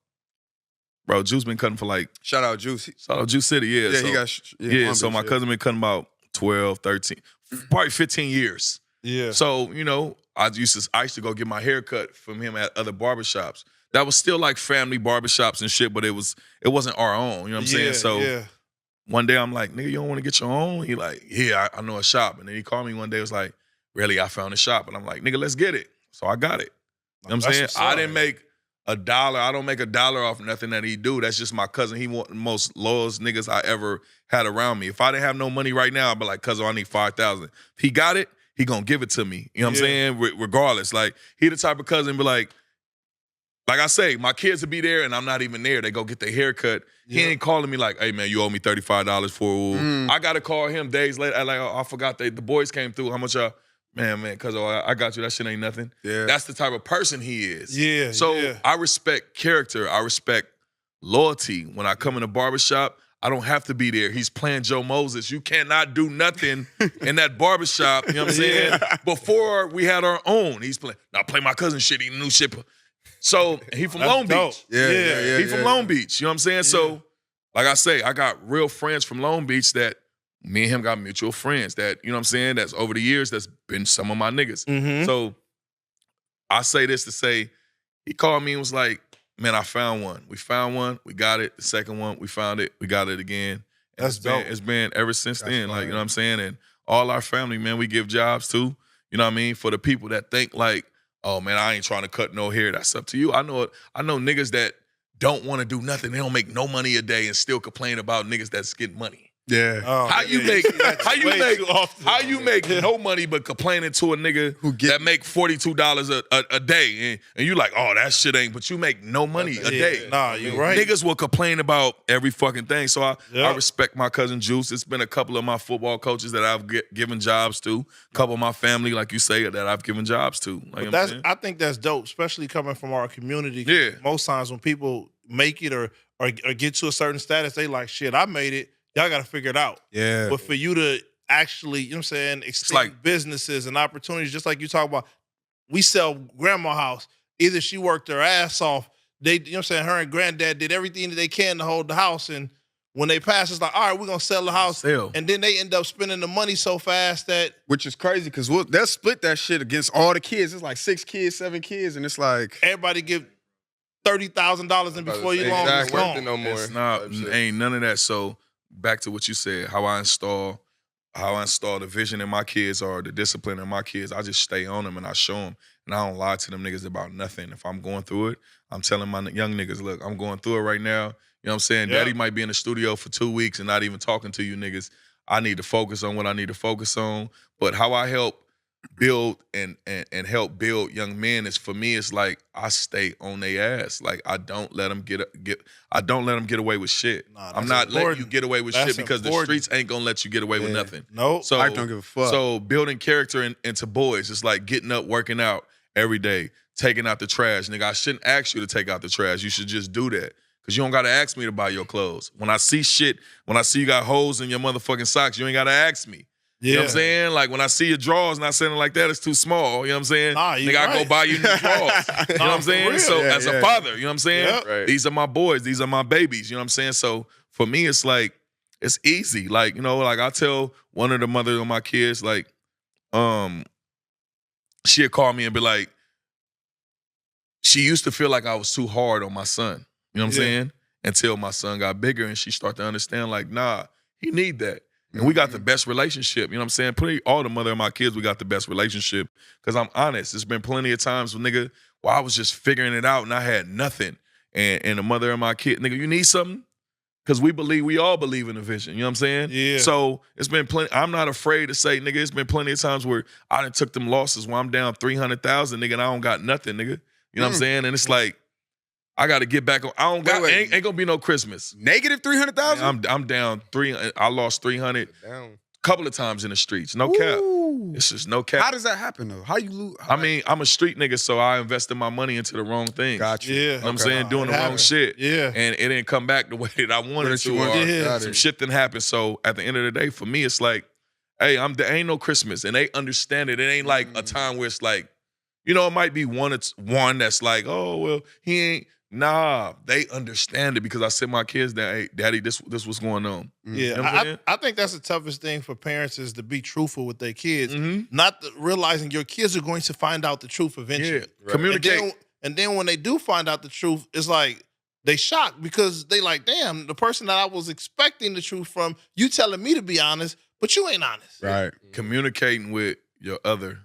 bro, Juice been cutting for like, Shout out Juice. shout out Juice City, yeah. Yeah, so, he got. so Long my Beach, cousin been cutting about 12, 13, probably 15 years. Yeah. So, you know, I used to go get my hair cut from him at other barbershops. That was still like family barbershops and shit, but it wasn't our own. You know what I'm saying? So one day I'm like, nigga, you don't want to get your own? He like, yeah, I know a shop. And then he called me one day, was like, really, I found a shop. And I'm like, nigga, let's get it. So I got it. You know what I'm saying? I didn't make $1. I don't make $1 off nothing that he do. That's just my cousin. He one of the most loyalest niggas I ever had around me. If I didn't have no money right now, I'd be like, cousin, I need 5,000. If he got it, he gonna give it to me. You know what I'm saying? Regardless. Like, he the type of cousin be like I say, my kids will be there and I'm not even there. They go get their hair cut. He ain't calling me like, hey man, you owe me $35 for I gotta call him days later. Like, oh, I forgot the boys came through. How much y'all? Man, cuz I got you. That shit ain't nothing. Yeah. That's the type of person he is. Yeah. So I respect character. I respect loyalty. When I come in a barbershop, I don't have to be there. He's playing Joe Moses. You cannot do nothing in that barbershop, you know what I'm saying? Before we had our own. He's playing, now play my cousin shit, he new shit. So he from Long Beach. Yeah. He from Long Beach, you know what I'm saying? So, like I say, I got real friends from Long Beach that me and him got mutual friends that, you know what I'm saying, that's over the years, that's been some of my niggas. Mm-hmm. So I say this to say, he called me and was like, man, I found one. We found one, we got it. The second one, we found it, we got it again. And That's dope. It's been ever since then, like, fire. you know what I'm saying? And all our family, man, we give jobs to, you know what I mean? For the people that think like, oh man, I ain't trying to cut no hair. That's up to you. I know niggas that don't want to do nothing. They don't make no money a day and still complain about niggas that's getting money. Yeah. How you make no money but complaining to a nigga that make $42 a day and you like, oh, that shit ain't, but you make no money a day. Nah, you right. Niggas will complain about every fucking thing. So I respect my cousin Juice. It's been a couple of my football coaches that I've given jobs to, a couple of my family, like you say, that I've given jobs to. Like, I think that's dope, especially coming from our community. Yeah. Most times when people make it or get to a certain status, they like, shit, I made it. Y'all got to figure it out. Yeah. But for you to actually, you know what I'm saying, extend businesses and opportunities, just like you talk about, we sell grandma house. Either she worked her ass off, you know what I'm saying, her and granddad did everything that they can to hold the house, and when they pass, it's like, all right, we're going to sell the house. And then they end up spending the money so fast that... Which is crazy, because they'll split that shit against all the kids. It's like 6 kids, 7 kids, and it's like... Everybody give $30,000 and before you long, it's gone. No more. It's not, ain't none of that. So back to what you said, how I install the vision in my kids or the discipline in my kids, I just stay on them and I show them. And I don't lie to them niggas about nothing. If I'm going through it, I'm telling my young niggas, look, I'm going through it right now. You know what I'm saying? Daddy might be in the studio for 2 weeks and not even talking to you niggas. I need to focus on what I need to focus on. But how I help build and help build young men is, for me, it's like I stay on their ass. Like I don't let them get away with shit. I'm not letting you get away with shit because the streets ain't gonna let you get away with nothing. Nope. So I don't give a fuck. So building character into boys, it's like getting up, working out every day, taking out the trash. Nigga, I shouldn't ask you to take out the trash. You should just do that. Cause you don't gotta ask me to buy your clothes. When I see you got holes in your motherfucking socks, you ain't gotta ask me. You know what I'm saying? Like when I see your drawers not saying it like that, it's too small. You know what I'm saying? Nigga, I go buy you new drawers. You know what I'm saying? So as a father, you know what I'm saying? These are my boys, these are my babies, you know what I'm saying? So for me, it's like, it's easy. Like, you know, like I tell one of the mothers of my kids, like, she'd call me and be like, she used to feel like I was too hard on my son. You know what I'm saying? Until my son got bigger and she started to understand, like, nah, he need that. And we got the best relationship, you know what I'm saying? Pretty all the mother of my kids, we got the best relationship. Because I'm honest, there's been plenty of times when nigga, well, I was just figuring it out and I had nothing. And the mother of my kid, nigga, you need something? Because we all believe in the vision, you know what I'm saying? Yeah. So it's been plenty, I'm not afraid to say, nigga, it's been plenty of times where I done took them losses where I'm down 300,000, nigga, and I don't got nothing, nigga. You know what I'm saying? And it's like, I got to get back on. I don't got. Ain't gonna be no Christmas. Negative 300,000. I'm down I lost 300. Down. couple of times in the streets. No cap. Ooh. It's just no cap. How does that happen though? How you lose? I mean, I'm a street nigga, so I invested my money into the wrong things. Got you. Yeah. You know what I'm saying? Doing the wrong happened. shit. Yeah. And it didn't come back the way that I wanted What to. you Or wanted. Yeah. Got some it. shit didn't happen. So at the end of the day, for me, it's like, hey, there ain't no Christmas. And they understand it. It ain't like a time where it's like, you know, it might be one that's like, oh, well, he ain't. Nah, they understand it because I said my kids that, hey, daddy, this what's going on. Yeah, You know what I'm saying? I think that's the toughest thing for parents is to be truthful with their kids, Mm-hmm. not realizing your kids are going to find out the truth eventually. Yeah, communicate. And then when they do find out the truth, it's like they shocked because they like, damn, the person that I was expecting the truth from, you telling me to be honest, but you ain't honest. Right. Communicating with your other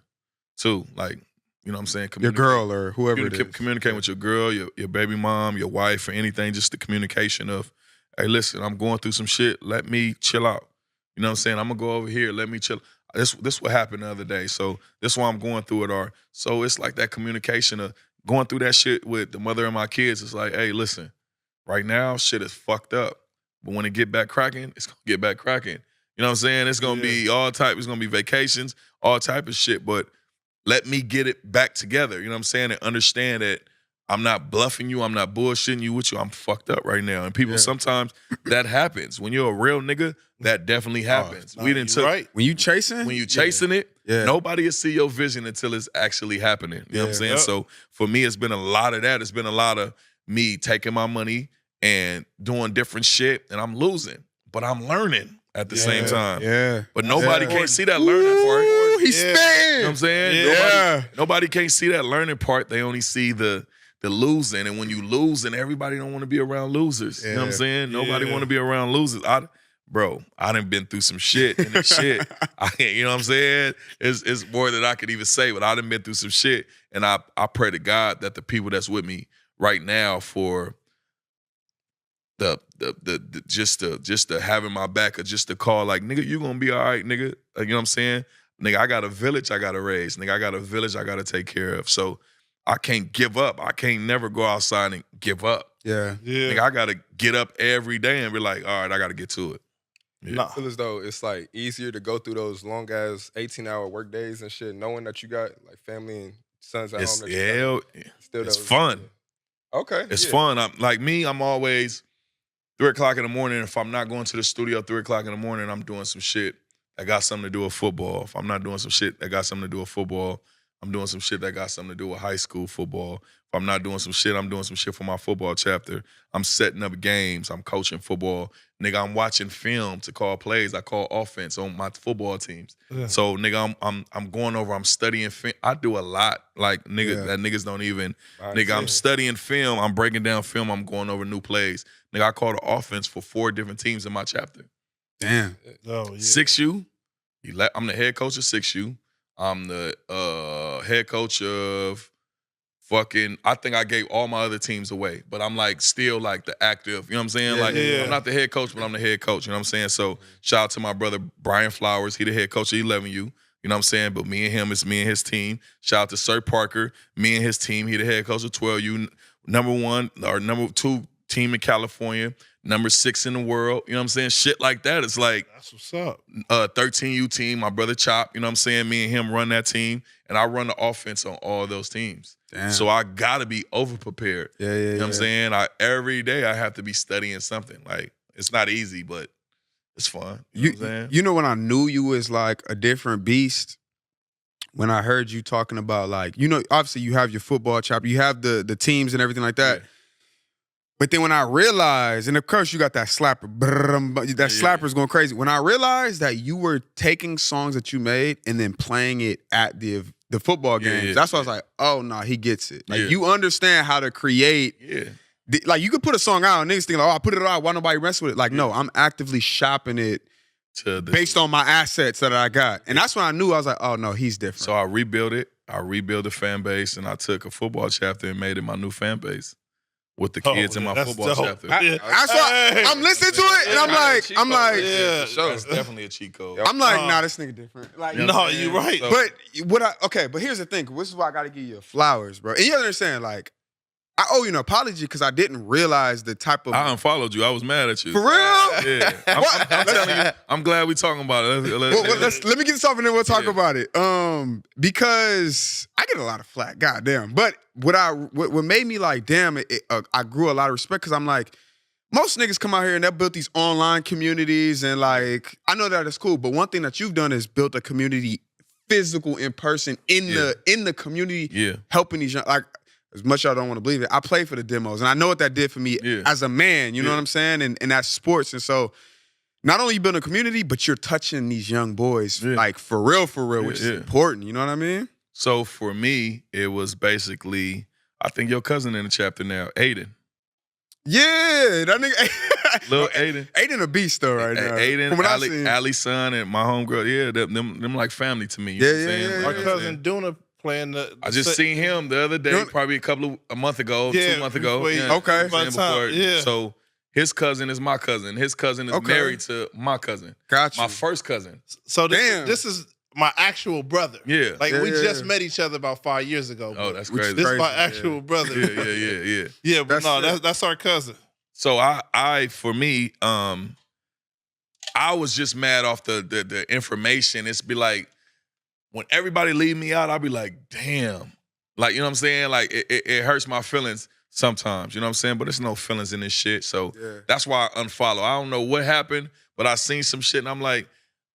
too, like, you know what I'm saying? Your girl or whoever it is. Communicating with your girl, your baby mom, your wife, or anything, just the communication of, hey, listen, I'm going through some shit. Let me chill out. You know what I'm saying? I'm going to go over here. Let me chill. This what happened the other day. So this why I'm going through it. Or so it's like that communication of going through that shit with the mother of my kids. It's like, hey, listen, right now, shit is fucked up. But when it get back cracking, it's going to get back cracking. You know what I'm saying? It's going to be all type. It's going to be vacations, all type of shit. But let me get it back together. You know what I'm saying? And understand that I'm not bluffing you. I'm not bullshitting you with you. I'm fucked up right now. And people, sometimes that happens. When you're a real nigga, that definitely happens. We didn't took right. When you chasing? when you chasing it, nobody will see your vision until it's actually happening. You know what I'm saying? Yep. So for me, it's been a lot of that. It's been a lot of me taking my money and doing different shit, and I'm losing. But I'm learning at the same time. Yeah. But nobody can't see that learning part. Ooh, he's Yeah. spitting. You know what I'm saying? Yeah. Nobody can't see that learning part. They only see the losing. And when you lose, and everybody don't want to be around losers. You know what I'm saying? Nobody want to be around losers. I done been through some shit and the shit. You know what I'm saying? It's more than I could even say, but I done been through some shit. And I pray to God that the people that's with me right now for the just to having my back or just to call like, nigga, you gonna be all right, nigga. Like, you know what I'm saying? Nigga, I got a village I gotta raise. Nigga, I got a village I gotta take care of. So I can't give up. I can't never go outside and give up. Yeah. Nigga, I gotta get up every day and be like, all right, I gotta get to it. Yeah. I feel as though it's like easier to go through those long ass 18-hour work days and shit, knowing that you got like family and sons at It's home. That you got. Still it's those- fun. Okay. It's yeah. fun. I'm always 3 o'clock in the morning. If I'm not going to the studio 3 o'clock in the morning, I'm doing some shit that got something to do with football. If I'm not doing some shit that got something to do with football, I'm doing some shit that got something to do with high school football. If I'm not doing some shit, I'm doing some shit for my football chapter. I'm setting up games. I'm coaching football. Nigga, I'm watching film to call plays. I call offense on my football teams. Yeah. So nigga, I'm going over, I'm studying film. I do a lot. Like nigga, that niggas don't even, nigga, I'm studying film, I'm breaking down film, I'm going over new plays. Nigga, I call the offense for 4 different teams in my chapter. Damn. Oh, yeah. 6U, I'm the head coach of 6U. I'm the head coach of I think I gave all my other teams away, but I'm like still like the active, you know what I'm saying? I'm not the head coach, but I'm the head coach, you know what I'm saying? So shout out to my brother, Brian Flowers. He the head coach of 11U, you know what I'm saying? But me and him, it's me and his team. Shout out to Sir Parker, me and his team. He the head coach of 12U, number 1 or number 2 team in California, number 6 in the world, you know what I'm saying? Shit like that. It's like, That's what's up. 13U team, my brother Chop, you know what I'm saying? Me and him run that team, and I run the offense on all those teams. Damn. So I gotta be over prepared. Yeah. You know what I'm saying? Every day I have to be studying something. Like, it's not easy, but it's fun. You know what I'm saying? You know when I knew you was like a different beast? When I heard you talking about like, you know, obviously you have your football chapter, you have the teams and everything like that. Yeah. But then when I realized, and of course you got that slapper, that slapper's going crazy. When I realized that you were taking songs that you made and then playing it at the football games, that's why I was like, oh no, he gets it. Like you understand how to create. Yeah. Like you could put a song out and niggas think like, oh, I put it out, why nobody mess with it? Like, no, I'm actively shopping it based on my assets that I got. And that's when I knew, I was like, oh no, he's different. So I rebuilt it. I rebuilt the fan base, and I took a football chapter and made it my new fan base with the kids in my that's football dope. chapter. That's why I'm listening to it and I'm like, That's definitely a cheat code. I'm like, nah, this nigga different. Like, You know what I'm saying? you're right. So- but but here's the thing. This is why I gotta give you flowers, bro. And you understand, like, I owe you an apology because I didn't realize the type of. I unfollowed you. I was mad at you. For real? Yeah. I'm telling you. I'm glad we talking about it. Let me get this off and then we'll talk about it. Because I get a lot of flack, goddamn. But what made me like, damn, I grew a lot of respect because I'm like, most niggas come out here and they built these online communities and like, I know that it's cool, but one thing that you've done is built a community, physical, in person, in the community, helping these young, like, as much as I don't want to believe it, I played for the demos, and I know what that did for me as a man, you know what I'm saying? And that's sports. And so not only you build a community, but you're touching these young boys, like for real, which is important, you know what I mean? So for me, it was basically, I think your cousin in the chapter now, Aiden. Yeah, that nigga. Little Aiden. Aiden a beast though right now. Aiden, Ali's son, and my homegirl, them like family to me. You know what I'm saying? Our cousin Duna playing the I just seen him the other day, probably a month ago, 2 months ago. Okay. So his cousin is my cousin. His cousin is married to my cousin. Gotcha. My first cousin. So this is my actual brother. Yeah. Like we just met each other about 5 years ago. Oh, that's crazy. This is my actual brother. Yeah. Yeah, but that's our cousin. So for me, I was just mad off the information. It's be like, when everybody leave me out, I'll be like, damn. Like, you know what I'm saying? Like, it hurts my feelings sometimes, you know what I'm saying? But there's no feelings in this shit. So that's why I unfollow. I don't know what happened, but I seen some shit and I'm like,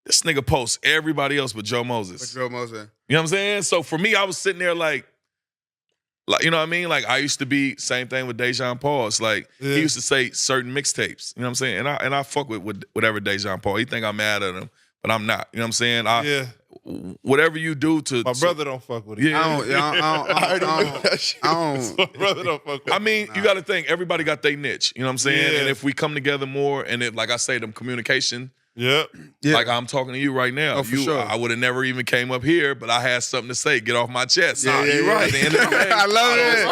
this nigga posts everybody else but Joe Moses. You know what I'm saying? So for me, I was sitting there like, you know what I mean? Like, I used to be, same thing with Dejan Paul. It's like, he used to say certain mixtapes, you know what I'm saying? And I fuck with whatever Dejan Paul. He think I'm mad at him, but I'm not. You know what I'm saying? Whatever you do to my brother don't fuck with it. I don't. My brother don't fuck with it. I mean, you got to think everybody got their niche. You know what I'm saying? Yeah. And if we come together more, and it, like I say, them communication. Like I'm talking to you right now. Oh, for sure. I would have never even came up here, but I had something to say. Get off my chest. You're right. At the end of the day, I love it.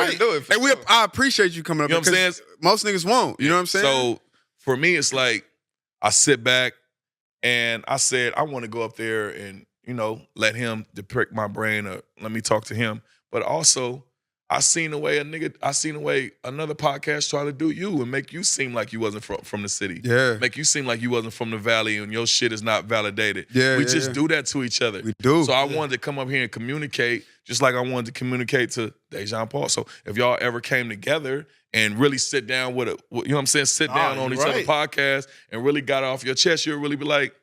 Right. And I appreciate you coming up. You know what I'm saying? Most niggas won't. You know what I'm saying? So for me, it's like I sit back and I said I want to go up there and, you know, let him prick my brain or let me talk to him. But also, I seen the way another podcast try to do you and make you seem like you wasn't from the city. Yeah. Make you seem like you wasn't from the valley and your shit is not validated. Yeah. We just do that to each other. We do. So I wanted to come up here and communicate just like I wanted to communicate to Dejan Paul. So if y'all ever came together and really sit down with you know what I'm saying, sit down on each other podcast and really got off your chest, you'll really be like,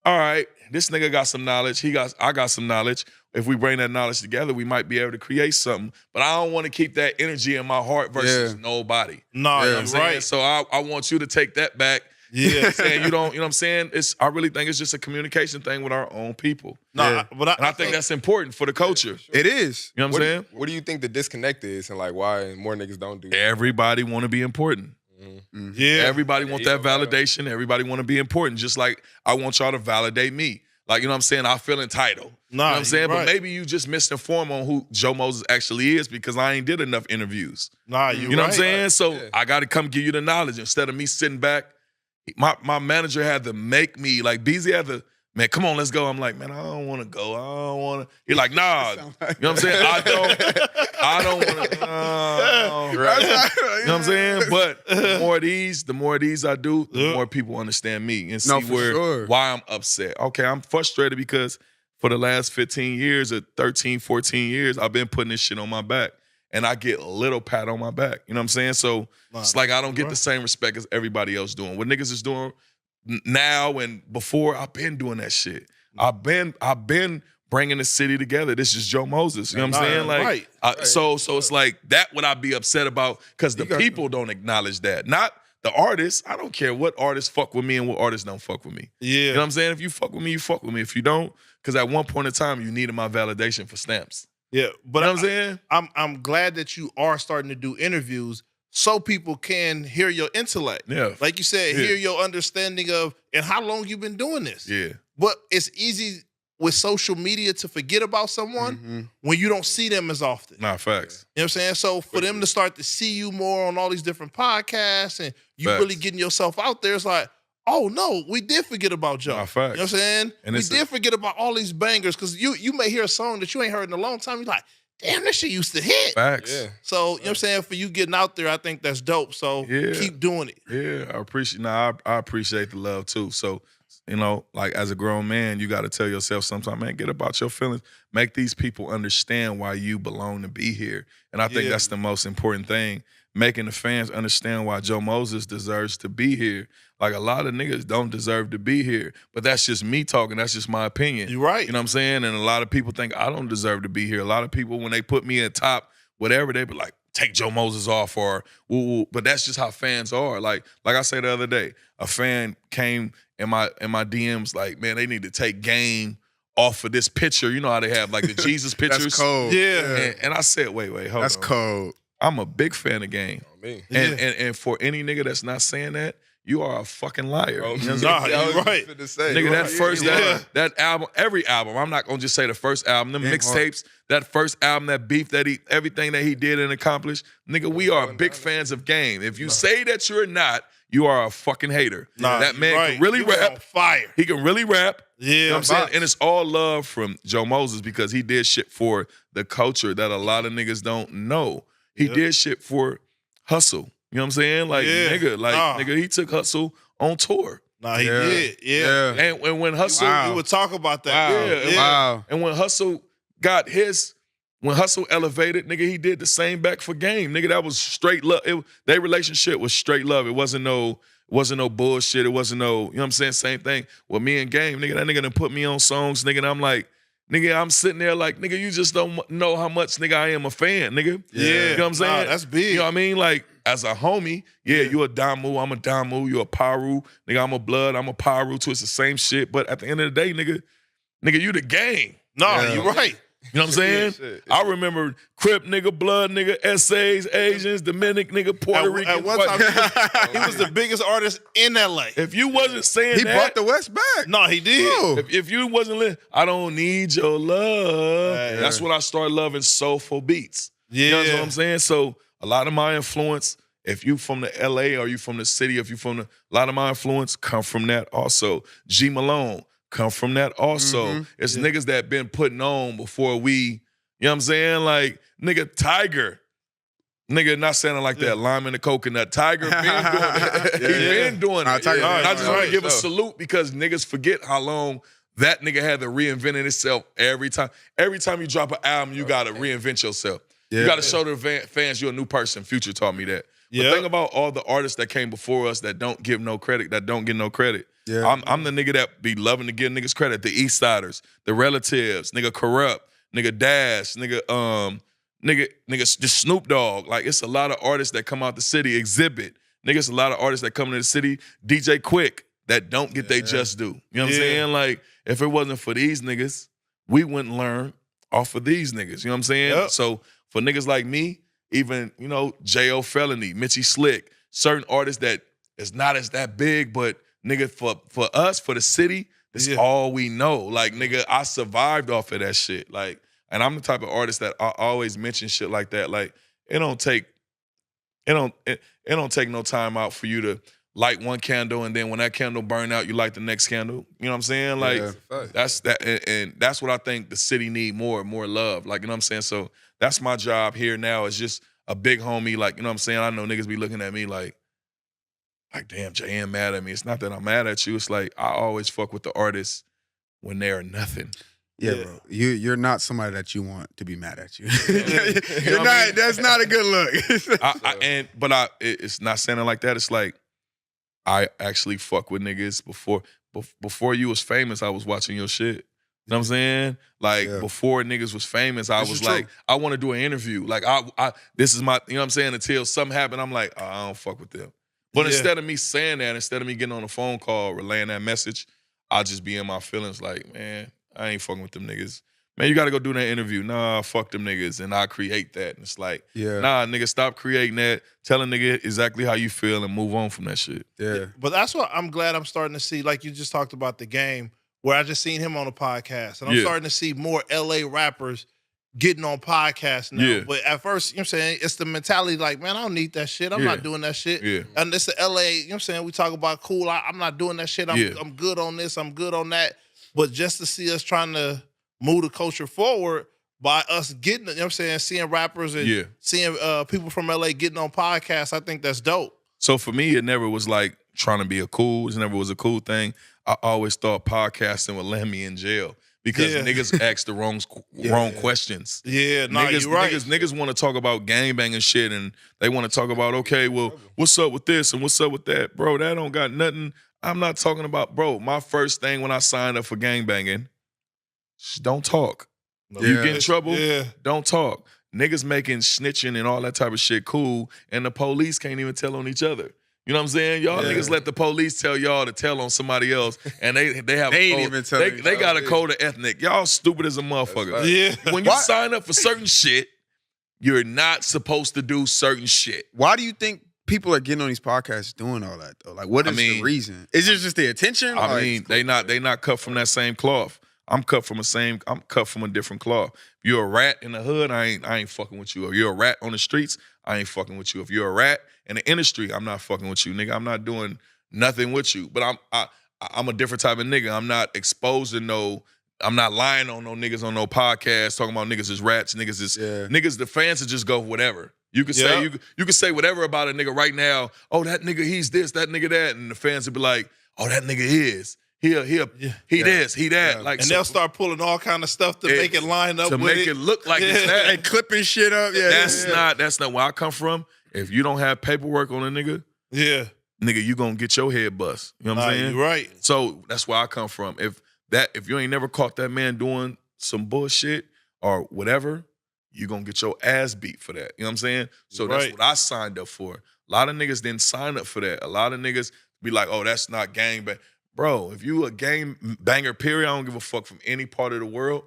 all right, this nigga got some knowledge. I got some knowledge. If we bring that knowledge together, we might be able to create something. But I don't want to keep that energy in my heart versus nobody. No, you know what I'm right. So I want you to take that back. Yeah. Saying you don't, you know what I'm saying? I really think it's just a communication thing with our own people. No, but I think that's important for the culture. Sure. It is. You know what I'm saying? What do you think the disconnect is and like why more niggas don't do that? Everybody want to be important. Mm-hmm. Yeah. Everybody want that validation. Everybody want to be important. Just like I want y'all to validate me. Like, you know what I'm saying? I feel entitled. You know what I'm saying? Right. But maybe you just misinformed on who Joe Moses actually is because I ain't did enough interviews. You know what I'm saying? So I got to come give you the knowledge instead of me sitting back. My manager had to make me, like, BZ had to, man, come on, let's go. I'm like, man, I don't want to go. I don't want to. He's like, nah. You know what I'm saying? I don't want to. You know what I'm saying? But the more of these I do, the more people understand me and see why I'm upset. Okay, I'm frustrated because for the last 15 years or 13, 14 years, I've been putting this shit on my back. And I get a little pat on my back. You know what I'm saying? So it's like I don't get the same respect as everybody else doing. What niggas is doing now and before, I've been doing that shit. I've been bringing the city together. This is Joe Moses. You know what I'm saying? Like, so it's like that what I be upset about because the people don't acknowledge that. Not the artists. I don't care what artists fuck with me and what artists don't fuck with me. Yeah. You know what I'm saying? If you fuck with me, you fuck with me. If you don't, because at one point in time, you needed my validation for stamps. Yeah, but you know what I'm saying? I'm glad that you are starting to do interviews so people can hear your intellect. Yeah. Like you said, hear your understanding of and how long you've been doing this. Yeah. But it's easy with social media to forget about someone when you don't see them as often. Nah, facts. You know what I'm saying? So for them to start to see you more on all these different podcasts and you really getting yourself out there, it's like, oh no, we did forget about Joe. Nah, facts. You know what I'm saying? And we did forget about all these bangers because you may hear a song that you ain't heard in a long time. You're like, damn, that shit used to hit. Facts. Yeah. So, you know what I'm saying? For you getting out there, I think that's dope. So Yeah. keep doing it. Yeah, I appreciate. Nah, I appreciate the love too. So, you know, like as a grown man, you got to tell yourself sometimes, man, get about your feelings. Make these people understand why you belong to be here. And I think Yeah. that's the most important thing. Making the fans understand why Joe Moses deserves to be here. Like a lot of niggas don't deserve to be here, but that's just me talking. That's just my opinion. You're right. You know what I'm saying? And a lot of people think I don't deserve to be here. A lot of people, when they put me at top, whatever, they be like, take Joe Moses off or woo. But that's just how fans are. Like I said the other day, a fan came in my DMs like, man, they need to take Game off of this picture. You know how they have like the Jesus pictures? That's cold. Yeah. And I said, wait, hold That's on. cold. I'm a big fan of Game. Me. And for any nigga that's not saying that, you are a fucking liar. Bro, You know what I'm saying? Nah, you're right. Nigga, that first that album, every album. I'm not gonna just say the first album. Them Game mixtapes, that first album, that beef, everything that he did and accomplished. Nigga, we are big fans of Game. If you say that you're not, you are a fucking hater. Nah, that man right. can really You was rap. on fire. He can really rap. Yeah. You know what I'm saying? And it's all love from Joe Moses because he did shit for the culture that a lot of niggas don't know. He did shit for Hustle. You know what I'm saying? Like, nigga, he took Hustle on tour. Nah, he did. Yeah. And when Hustle, We would talk about that. Yeah. Wow. and when Hustle when Hustle elevated, nigga, he did the same back for Game. Nigga, that was straight love. Their relationship was straight love. It wasn't no bullshit. It wasn't no, you know what I'm saying? Same thing with me and Game. Nigga, that nigga done put me on songs, nigga, and I'm like, nigga, I'm sitting there like, nigga, you just don't know how much, nigga, I am a fan, nigga. Yeah. You know what I'm saying? Nah, that's big. You know what I mean? Like, as a homie, you a Damu, I'm a Damu, you a Paru. Nigga, I'm a Blood, I'm a Paru too. It's the same shit. But at the end of the day, nigga, you the gang. Nah, you're right. You know what I'm saying? Shit. I remember Crip nigga, Blood nigga, Essays, Asians, Dominic nigga, Puerto Rican. At one time, he was the biggest artist in LA. If you wasn't saying He that, brought the West back. No, he did. Oh. if you wasn't listening, I don't need your love. That's when I started loving soulful beats. Yeah. You know what I'm saying? So a lot of my influence, if you from the LA or you from the city, a lot of my influence come from that also. G Malone come from that also. It's niggas that been putting on before we, you know what I'm saying? Like, nigga, Tiger. Nigga, not sounding like that. Lime in the coconut. Tiger been doing it. He been doing Nah, it. Tiger And I been just doing want it. to give a salute because niggas forget how long that nigga had to reinvent itself every time. Every time you drop an album, you got to reinvent yourself. You got to show the fans you're a new person. Future taught me that. But think about all the artists that came before us that don't give no credit, that don't get no credit. Yeah. I'm the nigga that be loving to give niggas credit. The East Siders, the Relatives, nigga Corrupt, nigga Dash, nigga just Snoop Dogg. Like, it's a lot of artists that come out the city. Exhibit. Nigga, it's a lot of artists that come into the city. DJ Quick that don't get they just due. You know what I'm saying? Like, if it wasn't for these niggas, we wouldn't learn off of these niggas. You know what I'm saying? Yep. So for niggas like me, even, you know, J.O. Felony, Mitchie Slick, certain artists that is not as that big, but nigga, for us, for the city, it's all we know. Like, nigga, I survived off of that shit. Like, and I'm the type of artist that I always mention shit like that. Like, it don't take no time out for you to light one candle and then when that candle burn out, you light the next candle. You know what I'm saying? Like, that's that, and that's what I think the city need more love. Like, you know what I'm saying? So that's my job here now is just a big homie. Like, you know what I'm saying? I know niggas be looking at me like damn, JM mad at me. It's not that I'm mad at you. It's like I always fuck with the artists when they are nothing. Yeah, bro. You're not somebody that you want to be mad at you. You You're know what not. I mean? That's not a good look. But it's not sounding like that. It's like I actually fuck with niggas before you was famous. I was watching your shit. You know what I'm saying? Like before niggas was famous, I was like, I want to do an interview. Like this is my, you know what I'm saying? Until something happened, I'm like, oh, I don't fuck with them. But instead of me saying that, instead of me getting on a phone call, relaying that message, I'll just be in my feelings like, man, I ain't fucking with them niggas. Man, you got to go do that interview. Nah, fuck them niggas. And I create that. And it's like, nah, nigga, stop creating that. Tell a nigga exactly how you feel and move on from that shit. Yeah. But that's what I'm glad I'm starting to see. Like you just talked about the game, where I just seen him on a podcast. And I'm starting to see more LA rappers getting on podcasts now. Yeah. But at first, you know what I'm saying, it's the mentality like, man, I don't need that shit. I'm not doing that shit. Yeah. And it's the LA, you know what I'm saying, we talk about cool. I'm not doing that shit. I'm good on this. I'm good on that. But just to see us trying to move the culture forward, by us getting, you know what I'm saying, seeing rappers and seeing people from LA getting on podcasts. I think that's dope. So for me, it never was like trying to be it never was a cool thing. I always thought podcasting would land me in jail because niggas ask the wrong questions. Yeah, no, niggas, you're right. Niggas want to talk about gangbanging shit, and they want to talk about, okay, well, what's up with this and what's up with that? Bro, that don't got nothing. I'm not talking about, bro, my first thing when I signed up for gangbanging, don't talk. You get in trouble, don't talk. Niggas making snitching and all that type of shit cool, and the police can't even tell on each other. You know what I'm saying? Y'all niggas let the police tell y'all to tell on somebody else, and they have They a ain't code. even telling They got a code of ethnic. Y'all stupid as a motherfucker. right. Yeah. When you sign up for certain shit, you're not supposed to do certain shit. Why do you think people are getting on these podcasts doing all that though? Like, what is the reason? Is it just the attention? I mean, they not cut from that same cloth. I'm cut from a different cloth. If you're a rat in the hood, I ain't fucking with you. If you're a rat on the streets, I ain't fucking with you. If you're a rat in the industry, I'm not fucking with you, nigga. I'm not doing nothing with you. But I'm a different type of nigga. I'm not exposing I'm not lying on no niggas on no podcast talking about niggas is rats, niggas is niggas. The fans will just go whatever. You could say you could say whatever about a nigga right now. Oh, that nigga, he's this, that nigga that, and the fans will be like, oh, that nigga is. He this, he that. Like, and they'll start pulling all kind of stuff to make it line up to with make it look like it's that. And clipping shit up. That's not where I come from. If you don't have paperwork on a nigga, nigga, you gonna get your head bust. You know what I'm saying? You're right. So that's where I come from. If you ain't never caught that man doing some bullshit or whatever, you gonna get your ass beat for that. You know what I'm saying? So that's what I signed up for. A lot of niggas didn't sign up for that. A lot of niggas be like, oh, that's not gangbang. Bro, if you a game banger, period, I don't give a fuck from any part of the world.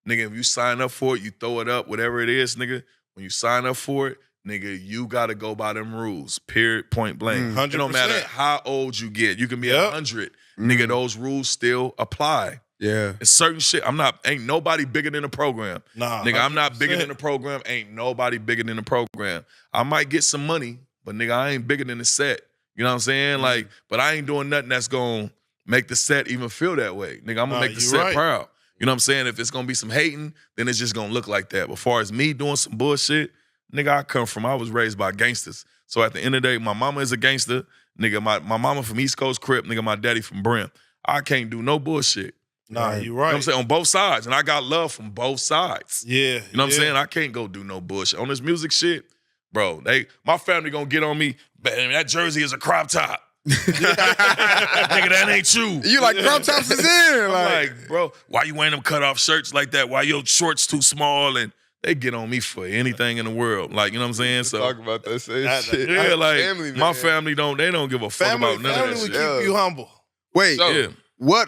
Nigga, if you sign up for it, you throw it up, whatever it is, nigga. When you sign up for it, nigga, you got to go by them rules, period, point blank. 100%. It don't matter how old you get. You can be 100. Nigga, those rules still apply. Yeah. It's certain shit. Ain't nobody bigger than the program. Nah, nigga, 100%. I'm not bigger than the program. Ain't nobody bigger than the program. I might get some money, but nigga, I ain't bigger than the set. You know what I'm saying? Like, but I ain't doing nothing that's going to make the set even feel that way. Nigga, I'm going to make the set proud. You know what I'm saying? If it's going to be some hating, then it's just going to look like that. But as far as me doing some bullshit, nigga, I was raised by gangsters. So at the end of the day, my mama is a gangster. Nigga, my mama from East Coast Crip. Nigga, my daddy from Brim. I can't do no bullshit. Nah, you're right. You know what I'm saying? On both sides. And I got love from both sides. Yeah. You know what I'm saying? I can't go do no bullshit. On this music shit, bro, my family gonna get on me, man, that jersey is a crop top. Nigga, that ain't you. You like crop tops is in. I'm like, bro, why you wearing them cut off shirts like that? Why your shorts too small? And they get on me for anything in the world. Like, you know what I'm saying? So talk about that same shit. Yeah, like family, my family don't give a fuck about none of that Family shit. will keep you humble. Wait, Yeah. what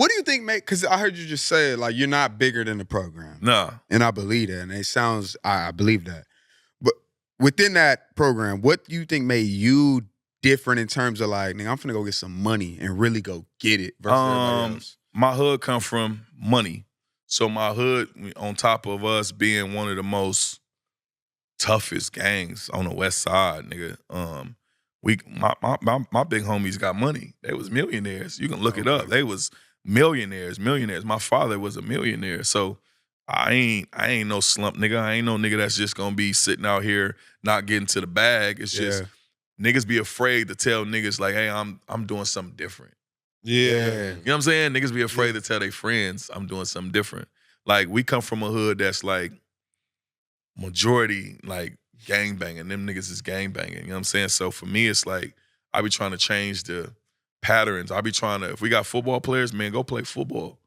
do you think because I heard you just say like you're not bigger than the program. Nah. And I believe that. And it sounds I believe that. But within that program, what do you think made you different in terms of like, nigga, I'm finna go get some money and really go get it versus everybody else? My hood come from money. So my hood, on top of us being one of the most toughest gangs on the west side, nigga, my big homies got money. They was millionaires. You can look it up. They was millionaires. My father was a millionaire. So I ain't no slump nigga. I ain't no nigga that's just gonna be sitting out here not getting to the bag. It's just niggas be afraid to tell niggas like, hey, I'm doing something different. Yeah. You know what I'm saying? Niggas be afraid to tell their friends I'm doing something different. Like, we come from a hood that's like majority like gangbanging. Them niggas is gangbanging. You know what I'm saying? So for me, it's like I be trying to change the patterns. I be trying to, if we got football players, man, go play football.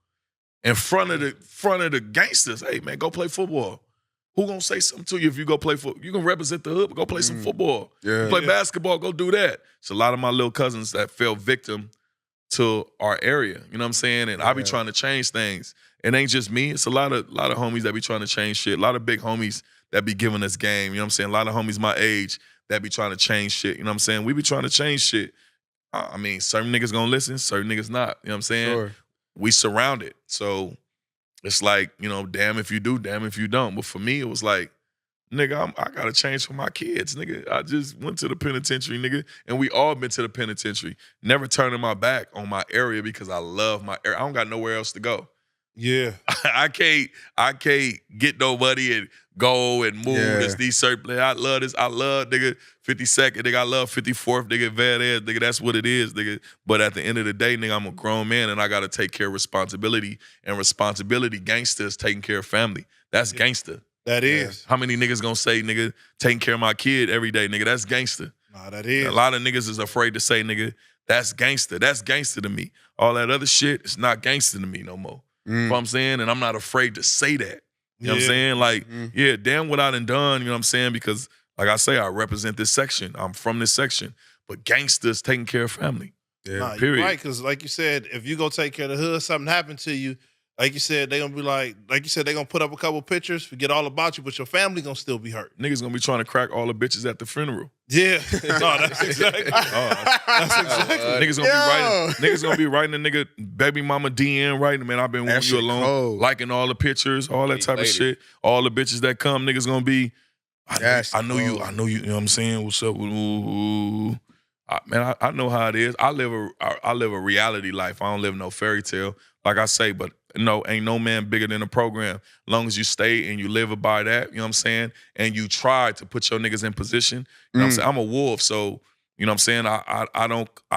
In front of the gangsters, hey man, go play football. Who gonna say something to you if you go play football? You can represent the hood, but go play some football. Yeah. You play basketball, go do that. It's a lot of my little cousins that fell victim to our area. You know what I'm saying? And I be trying to change things. It ain't just me. It's a lot of homies that be trying to change shit. A lot of big homies that be giving us game. You know what I'm saying? A lot of homies my age that be trying to change shit. You know what I'm saying? We be trying to change shit. I mean, certain niggas gonna listen, certain niggas not. You know what I'm saying? Sure. We surrounded. So it's like, you know, damn if you do, damn if you don't. But for me, it was like, nigga, I gotta change for my kids, nigga. I just went to the penitentiary, nigga, and we all been to the penitentiary. Never turning my back on my area because I love my area. I don't got nowhere else to go. Yeah. I can't get no money and go and move Yeah. these certain players. I love this. I love nigga 52nd, nigga. I love 54th, nigga. Badass, nigga. That's what it is, nigga. But at the end of the day, nigga, I'm a grown man and I gotta take care of responsibility. And responsibility, gangster, is taking care of family. That's gangster. That is. How many niggas gonna say, nigga, taking care of my kid every day, nigga? That's gangster. Nah, that is. A lot of niggas is afraid to say, nigga, that's gangster. That's gangster to me. All that other shit is not gangster to me no more. You know what I'm saying? And I'm not afraid to say that. You know what I'm saying? Like, yeah, damn what I done, you know what I'm saying? Because, like I say, I represent this section. I'm from this section. But gangsters taking care of family. Yeah. Nah, period. you're right, because like you said, if you go take care of the hood, something happened to you, like you said, they're gonna be like you said, they're gonna put up a couple pictures, forget all about you, but your family gonna still be hurt. Niggas gonna be trying to crack all the bitches at the funeral. Yeah. No, that's exactly. That's exactly. Niggas gonna be writing a nigga baby mama DM writing, man, I've been That wanting you shit alone, cold. liking all the pictures, all that type of Lady. shit. All the bitches that come, niggas gonna be, That's I know you, cold. you know what I'm saying? What's up? Ooh. I know how it is. I live a reality life. I don't live no fairy tale. Like I say, but no, ain't no man bigger than the program. As long as you stay and you live by that, you know what I'm saying? And you try to put your niggas in position. You know what I'm saying? I'm a wolf, so you know what I'm saying? I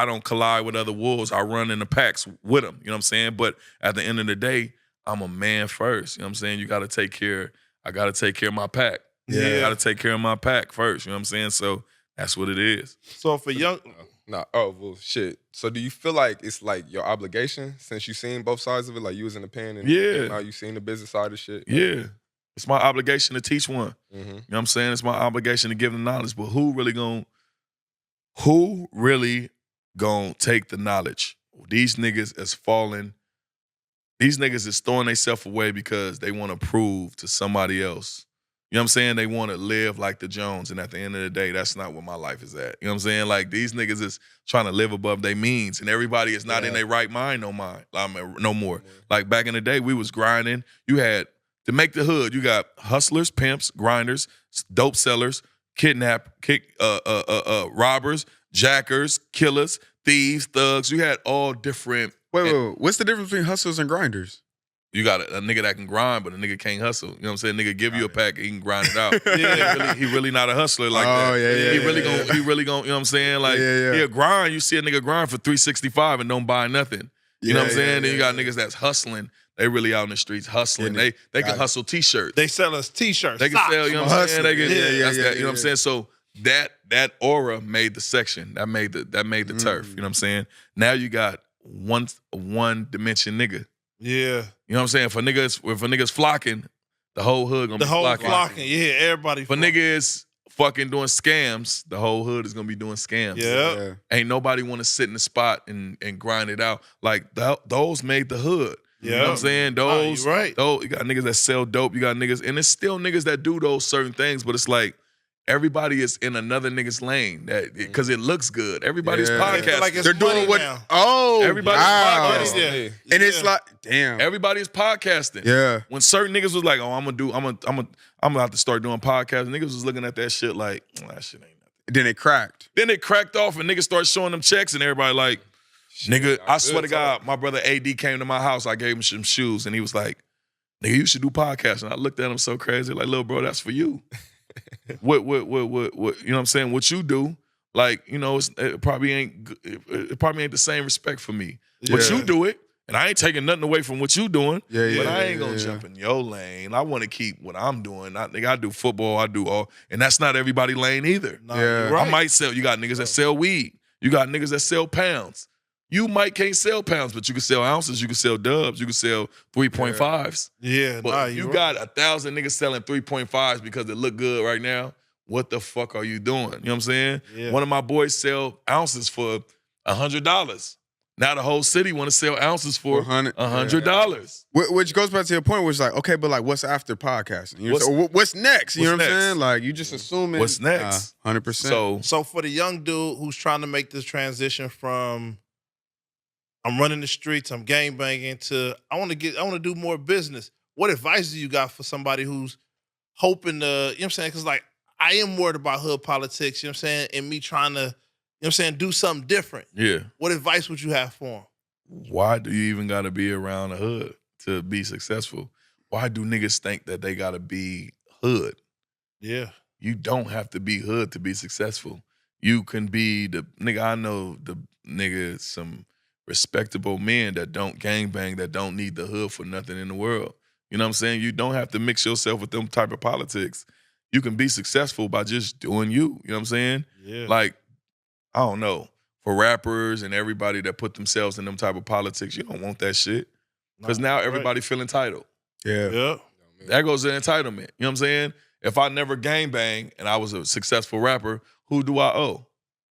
don't collide with other wolves. I run in the packs with them. You know what I'm saying? But at the end of the day, I'm a man first. You know what I'm saying? I gotta take care of my pack. Yeah. I gotta take care of my pack first. You know what I'm saying? So that's what it is. So for young, Nah, oh, well, shit. So do you feel like it's like your obligation since you seen both sides of it? Like you was in the pen and Yeah. now you seen the business side of shit? Yeah. It's my obligation to teach one. Mm-hmm. You know what I'm saying? It's my obligation to give them knowledge. But who really gonna take the knowledge? These niggas is falling. These niggas is throwing themselves away because they want to prove to somebody else. You know what I'm saying? They want to live like the Jones. And at the end of the day, that's not where my life is at. You know what I'm saying? Like these niggas is trying to live above their means. And everybody is not in their right mind no more. Like back in the day, we was grinding. You had to make the hood. You got hustlers, pimps, grinders, dope sellers, robbers, jackers, killers, thieves, thugs. You had all different. Wait. What's the difference between hustlers and grinders? You got a nigga that can grind, but a nigga can't hustle. You know what I'm saying? Nigga give you a pack, he can grind it out. He really not a hustler like that. He really gonna, you know what I'm saying? Like he'll grind. You see a nigga grind for $365 and don't buy nothing. You know what I'm saying? Then you got niggas that's hustling. They really out in the streets hustling. They can hustle t-shirts. they sell us t-shirts. They can socks. sell, you know what I'm saying? They can, Yeah, that's that, you know what I'm yeah. saying? So that aura made the section. That made the turf. You know what I'm saying? Now you got one dimension nigga. Yeah. You know what I'm saying? If a nigga's flocking, the whole hood gonna The be whole flocking. flocking. Yeah, everybody. If a nigga is fucking doing scams, the whole hood is gonna be doing scams. Yeah. Ain't nobody want to sit in the spot and grind it out. Like those made the hood. You know what I'm saying? Those, you're right. Those, you got niggas that sell dope. You got niggas, and it's still niggas that do those certain things. But it's like everybody is in another nigga's lane because it looks good. Everybody's Yeah. They feel podcasting. like it's They're doing money what? now. Oh, Everybody's wow. podcasting. And it's like, damn. Everybody's podcasting. Yeah. When certain niggas was like, "Oh, I'm gonna have to start doing podcasts," niggas was looking at that shit like, "That shit ain't nothing." Then it cracked. Then it cracked off, and niggas started showing them checks, and everybody like, "Nigga, I swear to God, my brother AD came to my house. I gave him some shoes, and he was like, nigga, you should do podcasts." And I looked at him so crazy, like, "Little bro, that's for you." What? You know what I'm saying? What you do, like, you know, it probably ain't the same respect for me. But Yeah. you do it, and I ain't taking nothing away from what you doing. Yeah, But yeah, I ain't gonna yeah. jump in your lane. I want to keep what I'm doing. I do football. I do all, and that's not everybody lane either. Nah, Yeah. you're right. I might sell. You got niggas that sell weed. You got niggas that sell pounds. You can't sell pounds, but you can sell ounces. You can sell dubs. You can sell 3.5s. Yeah, But nah, you you're got 1,000 niggas selling 3.5s because it look good right now. What the fuck are you doing? You know what I'm saying? Yeah. One of my boys sell ounces for $100. Now the whole city want to sell ounces for $100. Which goes back to your point, which is like, okay, but like, what's after podcasting? You know, what's next? You know what I'm next? saying? Like, you just assuming. What's next? 100%. So for the young dude who's trying to make this transition from I'm running the streets, I'm gangbanging to I want to do more business. What advice do you got for somebody who's hoping to, you know what I'm saying? Because like I am worried about hood politics, you know what I'm saying, and me trying to, you know what I'm saying, do something different. Yeah. What advice would you have for him? Why do you even got to be around the hood? to be successful. Why do niggas think that they gotta be hood? Yeah. You don't have to be hood to be successful. You can be the nigga. I know the nigga, some respectable men that don't gangbang, that don't need the hood for nothing in the world. You know what I'm saying? You don't have to mix yourself with them type of politics. You can be successful by just doing you. You know what I'm saying? Yeah. Like, I don't know. For rappers and everybody that put themselves in them type of politics, you don't want that shit. Because now everybody feel entitled. Yeah. Yeah. That goes to entitlement. You know what I'm saying? If I never gangbang and I was a successful rapper, who do I owe?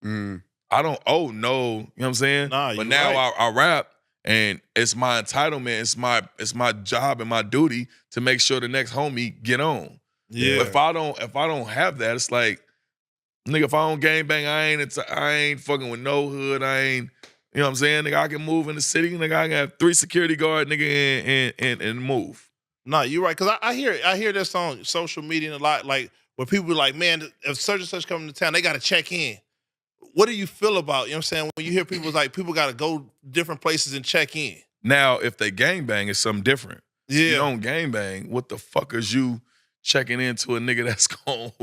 I don't owe no, you know what I'm saying? Nah, but you now right. I rap and it's my entitlement, it's my job and my duty to make sure the next homie get on. Yeah. If I don't have that, it's like, nigga, if I don't gangbang, I ain't fucking with no hood. I ain't, you know what I'm saying? Nigga, I can move in the city, nigga, I can have 3 security guard, nigga, and move. No, you're right. Cause I hear this on social media a lot, like where people be like, man, if such and such come to town, they gotta check in. What do you feel about, you know what I'm saying, when you hear people like people gotta go different places and check in? Now, if they gangbang, it's something different. Yeah. You don't gangbang, what the fuck is you checking into a nigga that's gone?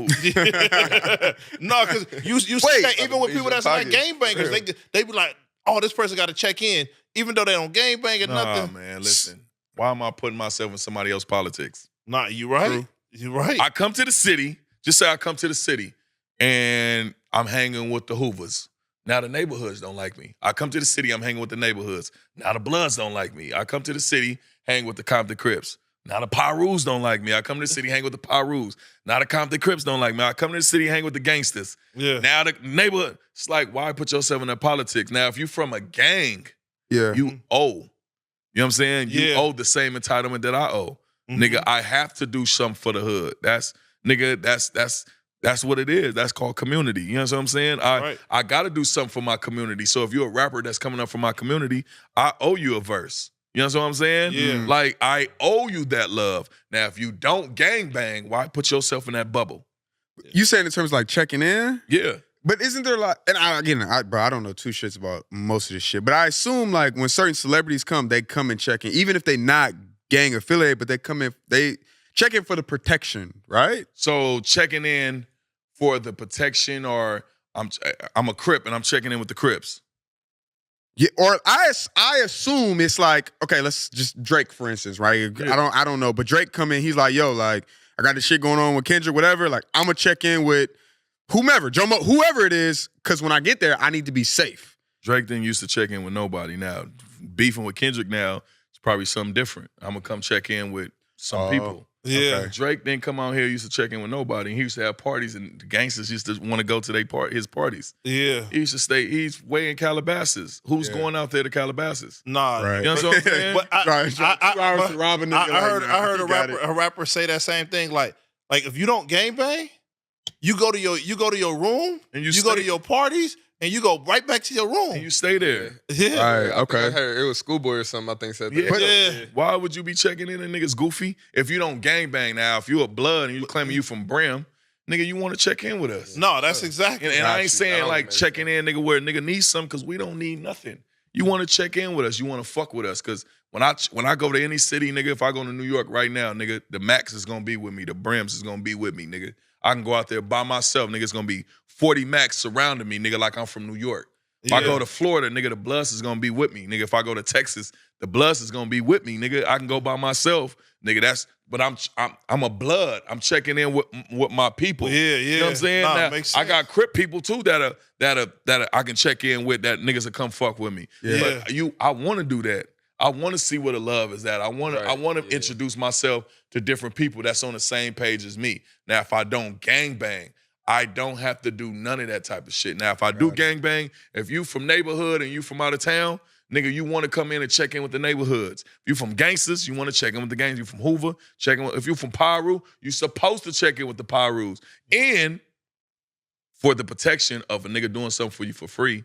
No, because you see that even with people that's not gangbangers, they be like, oh, this person got to check in, even though they don't gangbang or nothing. Nah, man, listen. Why am I putting myself in somebody else's politics? Nah, you right. True. You right. I come to the city, just say I come to the city, and I'm hanging with the Hoovers. Now the neighborhoods don't like me. I come to the city, I'm hanging with the neighborhoods. Now the Bloods don't like me. I come to the city, hang with the Compton Crips. Now the Pyrus don't like me. I come to the city, hang with the Pyrus. Now the Compton Crips don't like me. I come to the city, hang with the gangsters. Yeah. Now the neighborhood, it's like, why put yourself in that politics? Now, if you from a gang, Yeah. you owe. You know what I'm saying? You Yeah. owe the same entitlement that I owe. Nigga, I have to do something for the hood. That's what it is. That's called community. You know what I'm saying? I gotta do something for my community. So if you're a rapper that's coming up from my community, I owe you a verse. You know what I'm saying? Yeah. Like, I owe you that love. Now, if you don't gangbang, why put yourself in that bubble? You saying in terms of like checking in? Yeah. But isn't there like, and bro, I don't know two shits about most of this shit, but I assume like when certain celebrities come, they come and check in, even if they not gang affiliated, but they come in, they check in for the protection, right? So checking in for the protection, or I'm a Crip and I'm checking in with the Crips. Yeah, or I assume it's like, okay, let's just Drake, for instance, right? Yeah. I don't know, but Drake come in, he's like, yo, like, I got this shit going on with Kendrick, whatever. Like, I'm gonna check in with whomever, Jomo, whoever it is, because when I get there, I need to be safe. Drake didn't used to check in with nobody. Now, beefing with Kendrick now, it's probably something different. I'm gonna come check in with some people. Yeah. Okay. Drake didn't come out here, used to check in with nobody. He used to have parties, and the gangsters used to want to go to his parties. Yeah. He used to stay, he's way in Calabasas. Who's going out there to Calabasas? Nah. Right. You know what I'm saying? But Right, 2 hours to rob a nigga, I heard like, a rapper say that same thing. Like if you don't gangbang, you go to your room And you you go stay- to your parties and you go right back to your room. And you stay there. Yeah. Right, I think I okay. heard it was Schoolboy or something. I think said that. Yeah. Yeah. Why would you be checking in and niggas goofy? If you don't gangbang now, if you a blood and you claiming you from Brim, nigga, you want to check in with us. No, that's exactly. And I ain't That saying don't like make checking in, nigga, where a nigga needs something, because we don't need nothing. You want to check in with us. You want to fuck with us. Because when I go to any city, nigga, if I go to New York right now, nigga, the Max is going to be with me. The Brims is going to be with me, nigga. I can go out there by myself, nigga. It's going to be 40 Max surrounding me, nigga, like I'm from New York. If I go to Florida, nigga, the Bloods is going to be with me. Nigga, if I go to Texas, the Bloods is going to be with me, nigga. I can go by myself, nigga. But I'm a blood. I'm checking in with my people. Yeah, yeah. You know what I'm saying? Nah, Now, makes I sense. got Crip people too that I can check in with, that niggas will come fuck with me. Yeah. But I want to do that. I want to see where the love is at. I want to introduce myself to different people that's on the same page as me. Now, if I don't gangbang, I don't have to do none of that type of shit. Now, if I do gangbang, if you from neighborhood and you from out of town, nigga, you want to come in and check in with the neighborhoods. If you from gangsters, you want to check in with the gangs. You from Hoover, check in with, if you from Pyru, you supposed to check in with the Pyrus. And for the protection of a nigga doing something for you for free,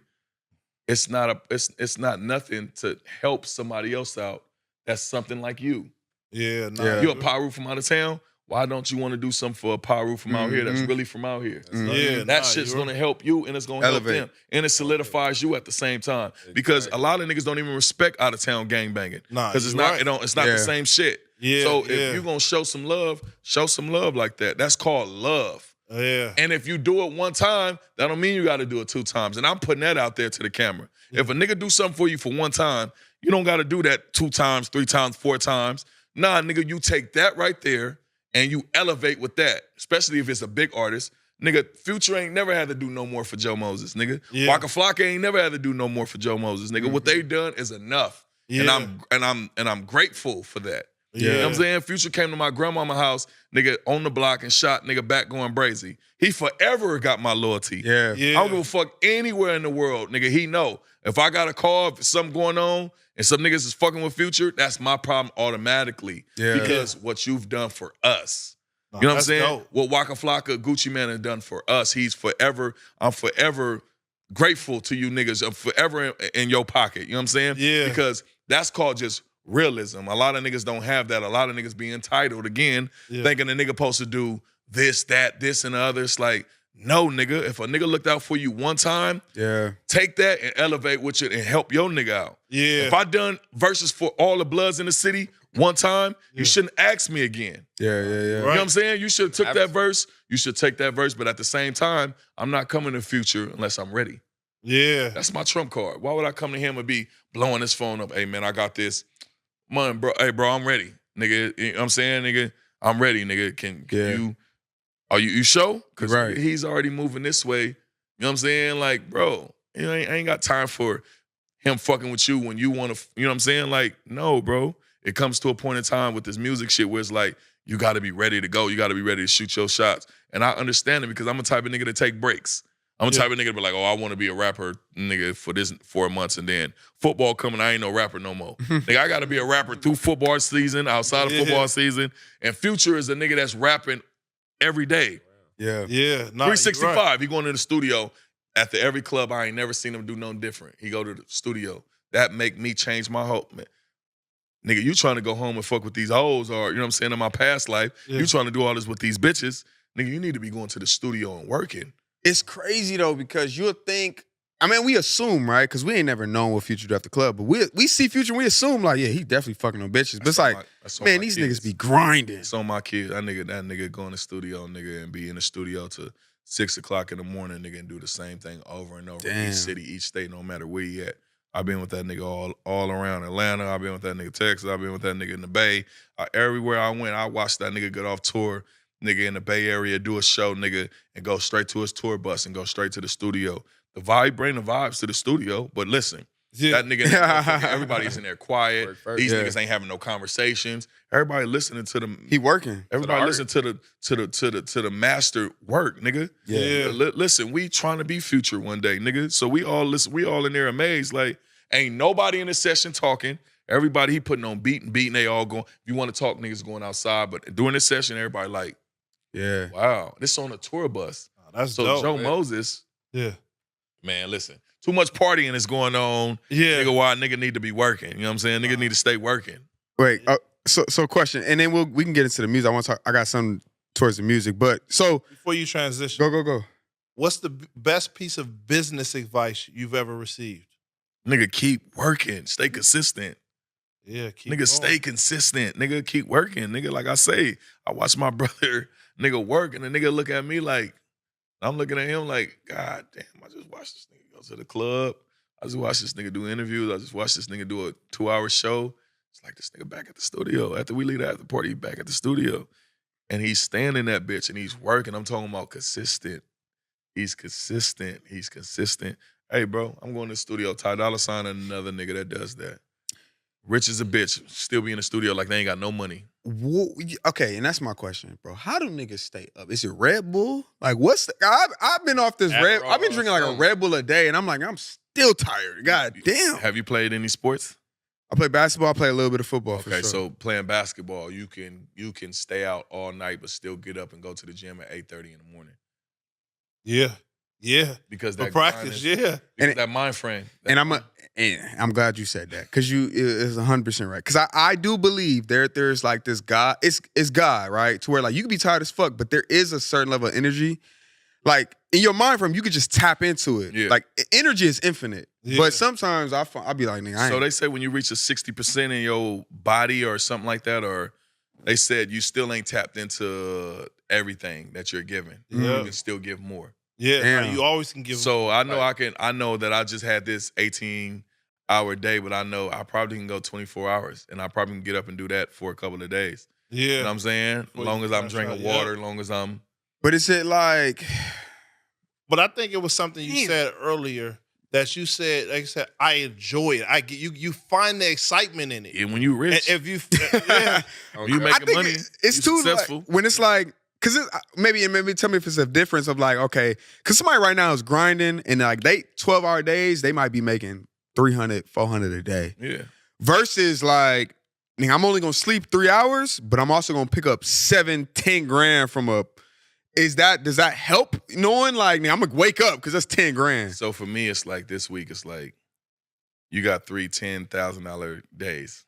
it's not nothing to help somebody else out that's something like you. Yeah, nah. Yeah. You a Pyru from out of town? Why don't you want to do something for a Paru from out here that's really from out here? Yeah, That shit's gonna help you and it's gonna help Elevate. them. And it solidifies you at the same time. Because a lot of niggas don't even respect out of town gangbanging. Nah, Because it's you're not right. it's not the same shit. Yeah, So yeah. if you're gonna show some love like that. That's called love. Yeah. And if you do it one time, that don't mean you gotta do it 2 times. And I'm putting that out there to the camera. If a nigga do something for you for one time, you don't gotta do that 2 times, 3 times, 4 times. Nah, nigga, you take that right there and you elevate with that, especially if it's a big artist. Nigga, Future ain't never had to do no more for Joe Moses, nigga. Yeah. Waka Flocka ain't never had to do no more for Joe Moses, nigga. What they done is enough. Yeah. And I'm grateful for that. Yeah. You know what I'm saying? Future came to my grandmama house, nigga, on the block and shot nigga back going brazy. He forever got my loyalty. Yeah. Yeah. I don't give a fuck anywhere in the world, nigga. He know. If I got a call, if something going on, and some niggas is fucking with Future, that's my problem automatically. Yeah. Because what you've done for us. Nah, You know what I'm that's saying? dope. What Waka Flocka, Gucci Man has done for us. I'm forever grateful to you niggas. I'm forever in your pocket. You know what I'm saying? Yeah. Because that's called just realism. A lot of niggas don't have that. A lot of niggas be entitled again, thinking a nigga supposed to do this, that, this, and the other. It's like, no, nigga. If a nigga looked out for you one time, take that and elevate with it and help your nigga out. Yeah. If I done verses for all the Bloods in the city one time, you shouldn't ask me again. Yeah. You know what I'm saying? You should have took that verse. You should take that verse, but at the same time, I'm not coming to Future unless I'm ready. Yeah. That's my trump card. Why would I come to him and be blowing his phone up? Hey, man, I got this. Man, bro, hey, bro, I'm ready. Nigga, you know what I'm saying, nigga? I'm ready, nigga. Can you, are you sure? Because he's already moving this way. You know what I'm saying? Like, bro, you know, I ain't got time for him fucking with you when you want to, you know what I'm saying? Like, no, bro. It comes to a point in time with this music shit where it's like, you got to be ready to go. You got to be ready to shoot your shots. And I understand it because I'm the type of nigga to take breaks. I'm the type of nigga to be like, oh, I want to be a rapper, nigga, for this 4 months, and then football coming, I ain't no rapper no more. Nigga, I got to be a rapper through football season, outside of football season. And Future is a nigga that's rapping every day. Yeah. Yeah. Nah, 365. right. He going to the studio. After every club, I ain't never seen him do nothing different. He go to the studio. That make me change my whole, man. Nigga, you trying to go home and fuck with these hoes, or, you know what I'm saying, in my past life, you trying to do all this with these bitches. Nigga, you need to be going to the studio and working. It's crazy though, because you'll think, I mean, we assume, right? Because we ain't never known what Future do after club, but we see Future and we assume like, yeah, he definitely fucking on bitches. But it's like, man, these niggas be grinding. It's on my kids. That nigga go in the studio, nigga, and be in the studio till 6 o'clock in the morning, nigga, and do the same thing over and over. Damn. Each city, each state, no matter where he at. I've been with that nigga all around Atlanta. I've been with that nigga Texas. I've been with that nigga in the Bay. Everywhere I went, I watched that nigga get off tour, nigga in the Bay Area, do a show, nigga, and go straight to his tour bus and go straight to the studio. The vibe, bring the vibes to the studio, but listen, that nigga, everybody's in there quiet. These niggas ain't having no conversations. Everybody listening to them. He working. Everybody listen to the master work, nigga. Yeah. Listen, we trying to be Future one day, nigga. So we all listen. We all in there amazed. Like, ain't nobody in the session talking. Everybody he putting on beat and beating. They all going. If you want to talk, niggas going outside. But during this session, everybody like, wow, this on a tour bus. That's so dope, Joe man. Moses, man, listen. Too much partying is going on. Yeah. Nigga, why nigga need to be working? You know what I'm saying? Nigga need to stay working. Wait, so question, and then we can get into the music. I want to talk. I got something towards the music, but so Before you transition, go. what's the best piece of business advice you've ever received? Nigga, keep working. Stay consistent. Yeah, keep Nigga, going. stay consistent. Nigga, keep working. Nigga, like I say, I watch my brother, nigga, work, and the nigga look at me like, I'm looking at him like, God damn, I just watched this nigga go to the club. I just watched this nigga do interviews. I just watched this nigga do a 2-hour show. It's like this nigga back at the studio. After we leave the after party, he back at the studio. And he's standing that bitch and he's working. I'm talking about consistent. He's consistent. He's consistent. Hey, bro, I'm going to the studio. Ty Dolla $ign and another nigga that does that. Rich as a bitch, still be in the studio like they ain't got no money. Okay, and that's my question, bro. How do niggas stay up? Is it Red Bull? Like, what's the? I've been off this Red. I've been drinking like a Red Bull a day, and I'm like, I'm still tired. God damn. Have you played any sports? I play basketball. I play a little bit of football. For Okay, sure. so playing basketball, you can stay out all night but still get up and go to the gym at 8:30 in the morning. Yeah. Because that For practice, grind is- yeah. because that mind frame. And I'm And I'm glad you said that because you is 100% right. Because I do believe there's like this God, it's God, right? To where like you can be tired as fuck, but there is a certain level of energy. Like in your mind frame, you could just tap into it. Yeah. Like energy is infinite. Yeah. But sometimes I'll be like, nigga, I So ain't. they say when you reach a 60% in your body or something like that, or they said you still ain't tapped into everything that you're giving. Yeah. You can still give more. Yeah, Damn. you always can give. So I know I know that I just had this 18-hour day, but I know I probably can go 24 hours, and I probably can get up and do that for a couple of days. Yeah, You know what I'm saying? As Before long you as I'm crash drinking out, water, as long as I'm. But is it like, but I think it was something you Damn. said earlier that you said. Like I said, I enjoy it. I get you. You find the excitement in it. And when you And rich, if you, yeah, you I making think money, it's you too successful. like, when it's like, cause maybe tell me if it's a difference of like, okay, cause somebody right now is grinding and like they 12-hour days, they might be making 300, 400 a day. Yeah. Versus like, nigga, I'm only gonna sleep 3 hours, but I'm also gonna pick up 7-10 grand from a. Does that help? Knowing like, nigga, I'm gonna wake up because that's 10 grand. So for me, it's like this week, it's like you got 3 $10,000 days.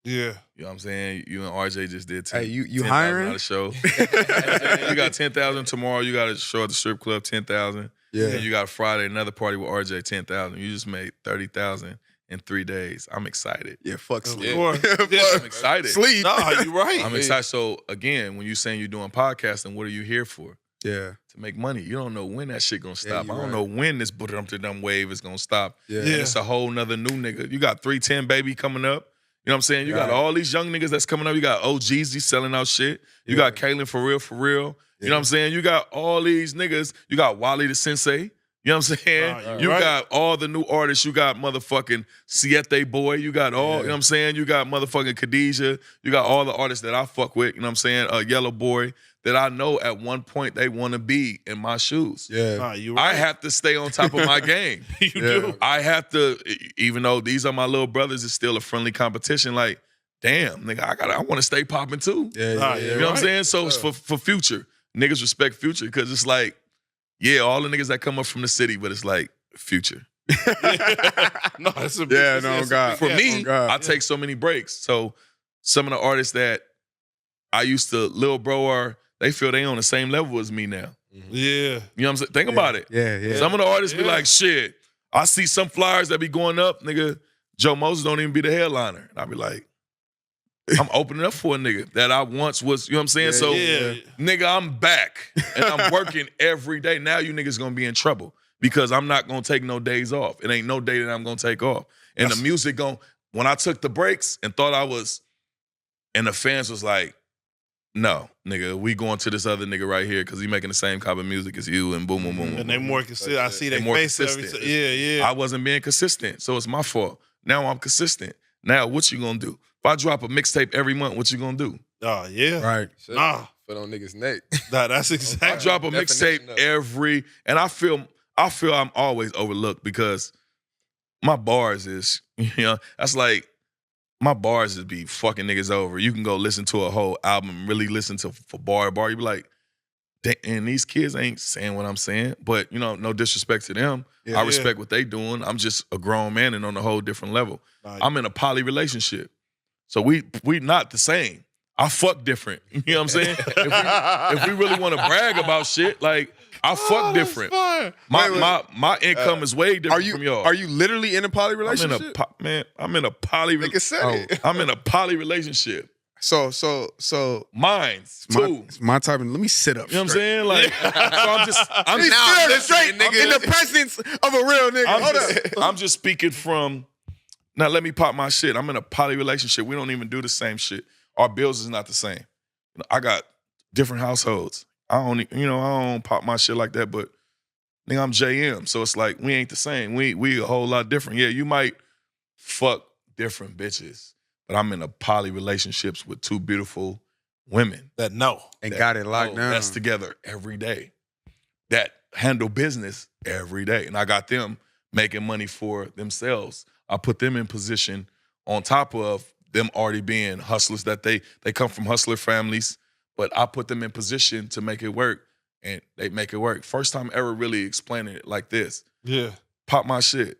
yeah. You know what I'm saying? You and RJ just did 10. Hey, you $10,000 hiring? show. You know what I'm saying? You got 10,000 tomorrow. You got a show at the strip club, 10,000. Yeah. And you got Friday another party with RJ, 10,000. You just made 30,000 in 3 days. I'm excited. Yeah, fuck sleep. Sure. I'm excited. Sleep. No, you're right. I'm excited. So again, when you saying you're doing podcasting, what are you here for? Yeah. To make money. You don't know when that shit gonna stop. you're I don't right. know when this dum wave is gonna stop. Yeah. And it's a whole nother new nigga. You got 310 baby coming up. You know what I'm saying? You got Right. all these young niggas that's coming up. You got OGs selling out shit. You got Kalen for real. You know what I'm saying? You got all these niggas. You got Wally the Sensei. You know what I'm saying? You're You right. got all the new artists. You got motherfucking Siete Boy. You got all, you know what I'm saying? You got motherfucking Khadijah. You got all the artists that I fuck with. You know what I'm saying? Yellow Boy that I know at one point they want to be in my shoes. Yeah. Nah, you're right. I have to stay on top of my game. You do. I have to, even though these are my little brothers, it's still a friendly competition. Like, damn, nigga, I want to stay popping too. Yeah. Nah, Yeah. You know what I'm saying? So it's for future. Niggas respect future because it's like, yeah, all the niggas that come up from the city, but it's like future. No, it's a big, Yeah, it's- no, it's a God. big- For yeah. me, Oh, God. I take so many breaks. So some of the artists that I used to, Lil Bro, are, they feel they on the same level as me now. Yeah. You know what I'm saying? Think about it. Yeah. Yeah. Some of the artists be Yeah. like, shit, I see some flyers that be going up, nigga, Joe Moses don't even be the headliner. And I be like, I'm opening up for a nigga that I once was, you know what I'm saying? So, Yeah. nigga, I'm back and I'm working every day. Now you niggas gonna be in trouble because I'm not gonna take no days off. It ain't no day that I'm gonna take off. And the music when I took the breaks and thought I was, and the fans was like, no, nigga, we going to this other nigga right here because he making the same kind of music as you and boom, boom, boom, boom. And they more consistent. I see They their more face every consistent. time. Yeah, yeah. I wasn't being consistent, so it's my fault. Now I'm consistent. Now what you gonna do? If I drop a mixtape every month, what you gonna do? Oh, yeah. Right. Shit. Nah. Foot on niggas' neck. Nah, that's I exactly. drop a Definition mixtape of it. and I feel I'm always overlooked because my bars is, you know, that's like my bars is be fucking niggas over. You can go listen to a whole album, really listen to for bar to bar. You be like, and these kids ain't saying what I'm saying, but you know, no disrespect to them. Yeah. I respect what they doing. I'm just a grown man and on a whole different level. Nah, I'm in a poly relationship. So we not the same. I fuck different. You know what I'm saying? if we really want to brag about shit, like I fuck different. Fine. My income is way different Are you from y'all. are you literally in a poly I'm in relationship? I'm in a poly Nigga said it. I'm in a poly relationship. So Mine's too. it's my type of. Let me sit up. You know what I'm saying? Like, so I'm just Now, listen, straight nigga. in the presence of a real nigga. Hold up. I'm just speaking from. Now let me pop my shit. I'm in a poly relationship. We don't even do the same shit. Our bills is not the same. You know, I got different households. I don't pop my shit like that. But nigga, I'm JM, so it's like we ain't the same. We a whole lot different. Yeah, you might fuck different bitches, but I'm in a poly relationships with two beautiful women That no. And got it locked down. that's together every day, that handle business every day. And I got them making money for themselves. I put them in position on top of them already being hustlers, that they come from hustler families, but I put them in position to make it work, and they make it work. First time ever really explaining it like this. Yeah. Pop my shit.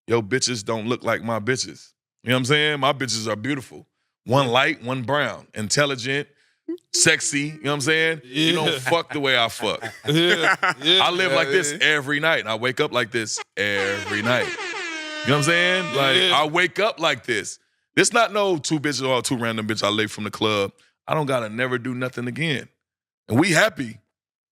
your bitches don't look like my bitches. You know what I'm saying? My bitches are beautiful. One light, one brown. Intelligent, sexy. You know what I'm saying? You don't fuck the way I fuck. I live like this every night. And I wake up like this every night. You know what I'm saying? Like, I wake up like this. This not no two bitches or two random bitches I lay from the club. I don't gotta never do nothing again. And we happy.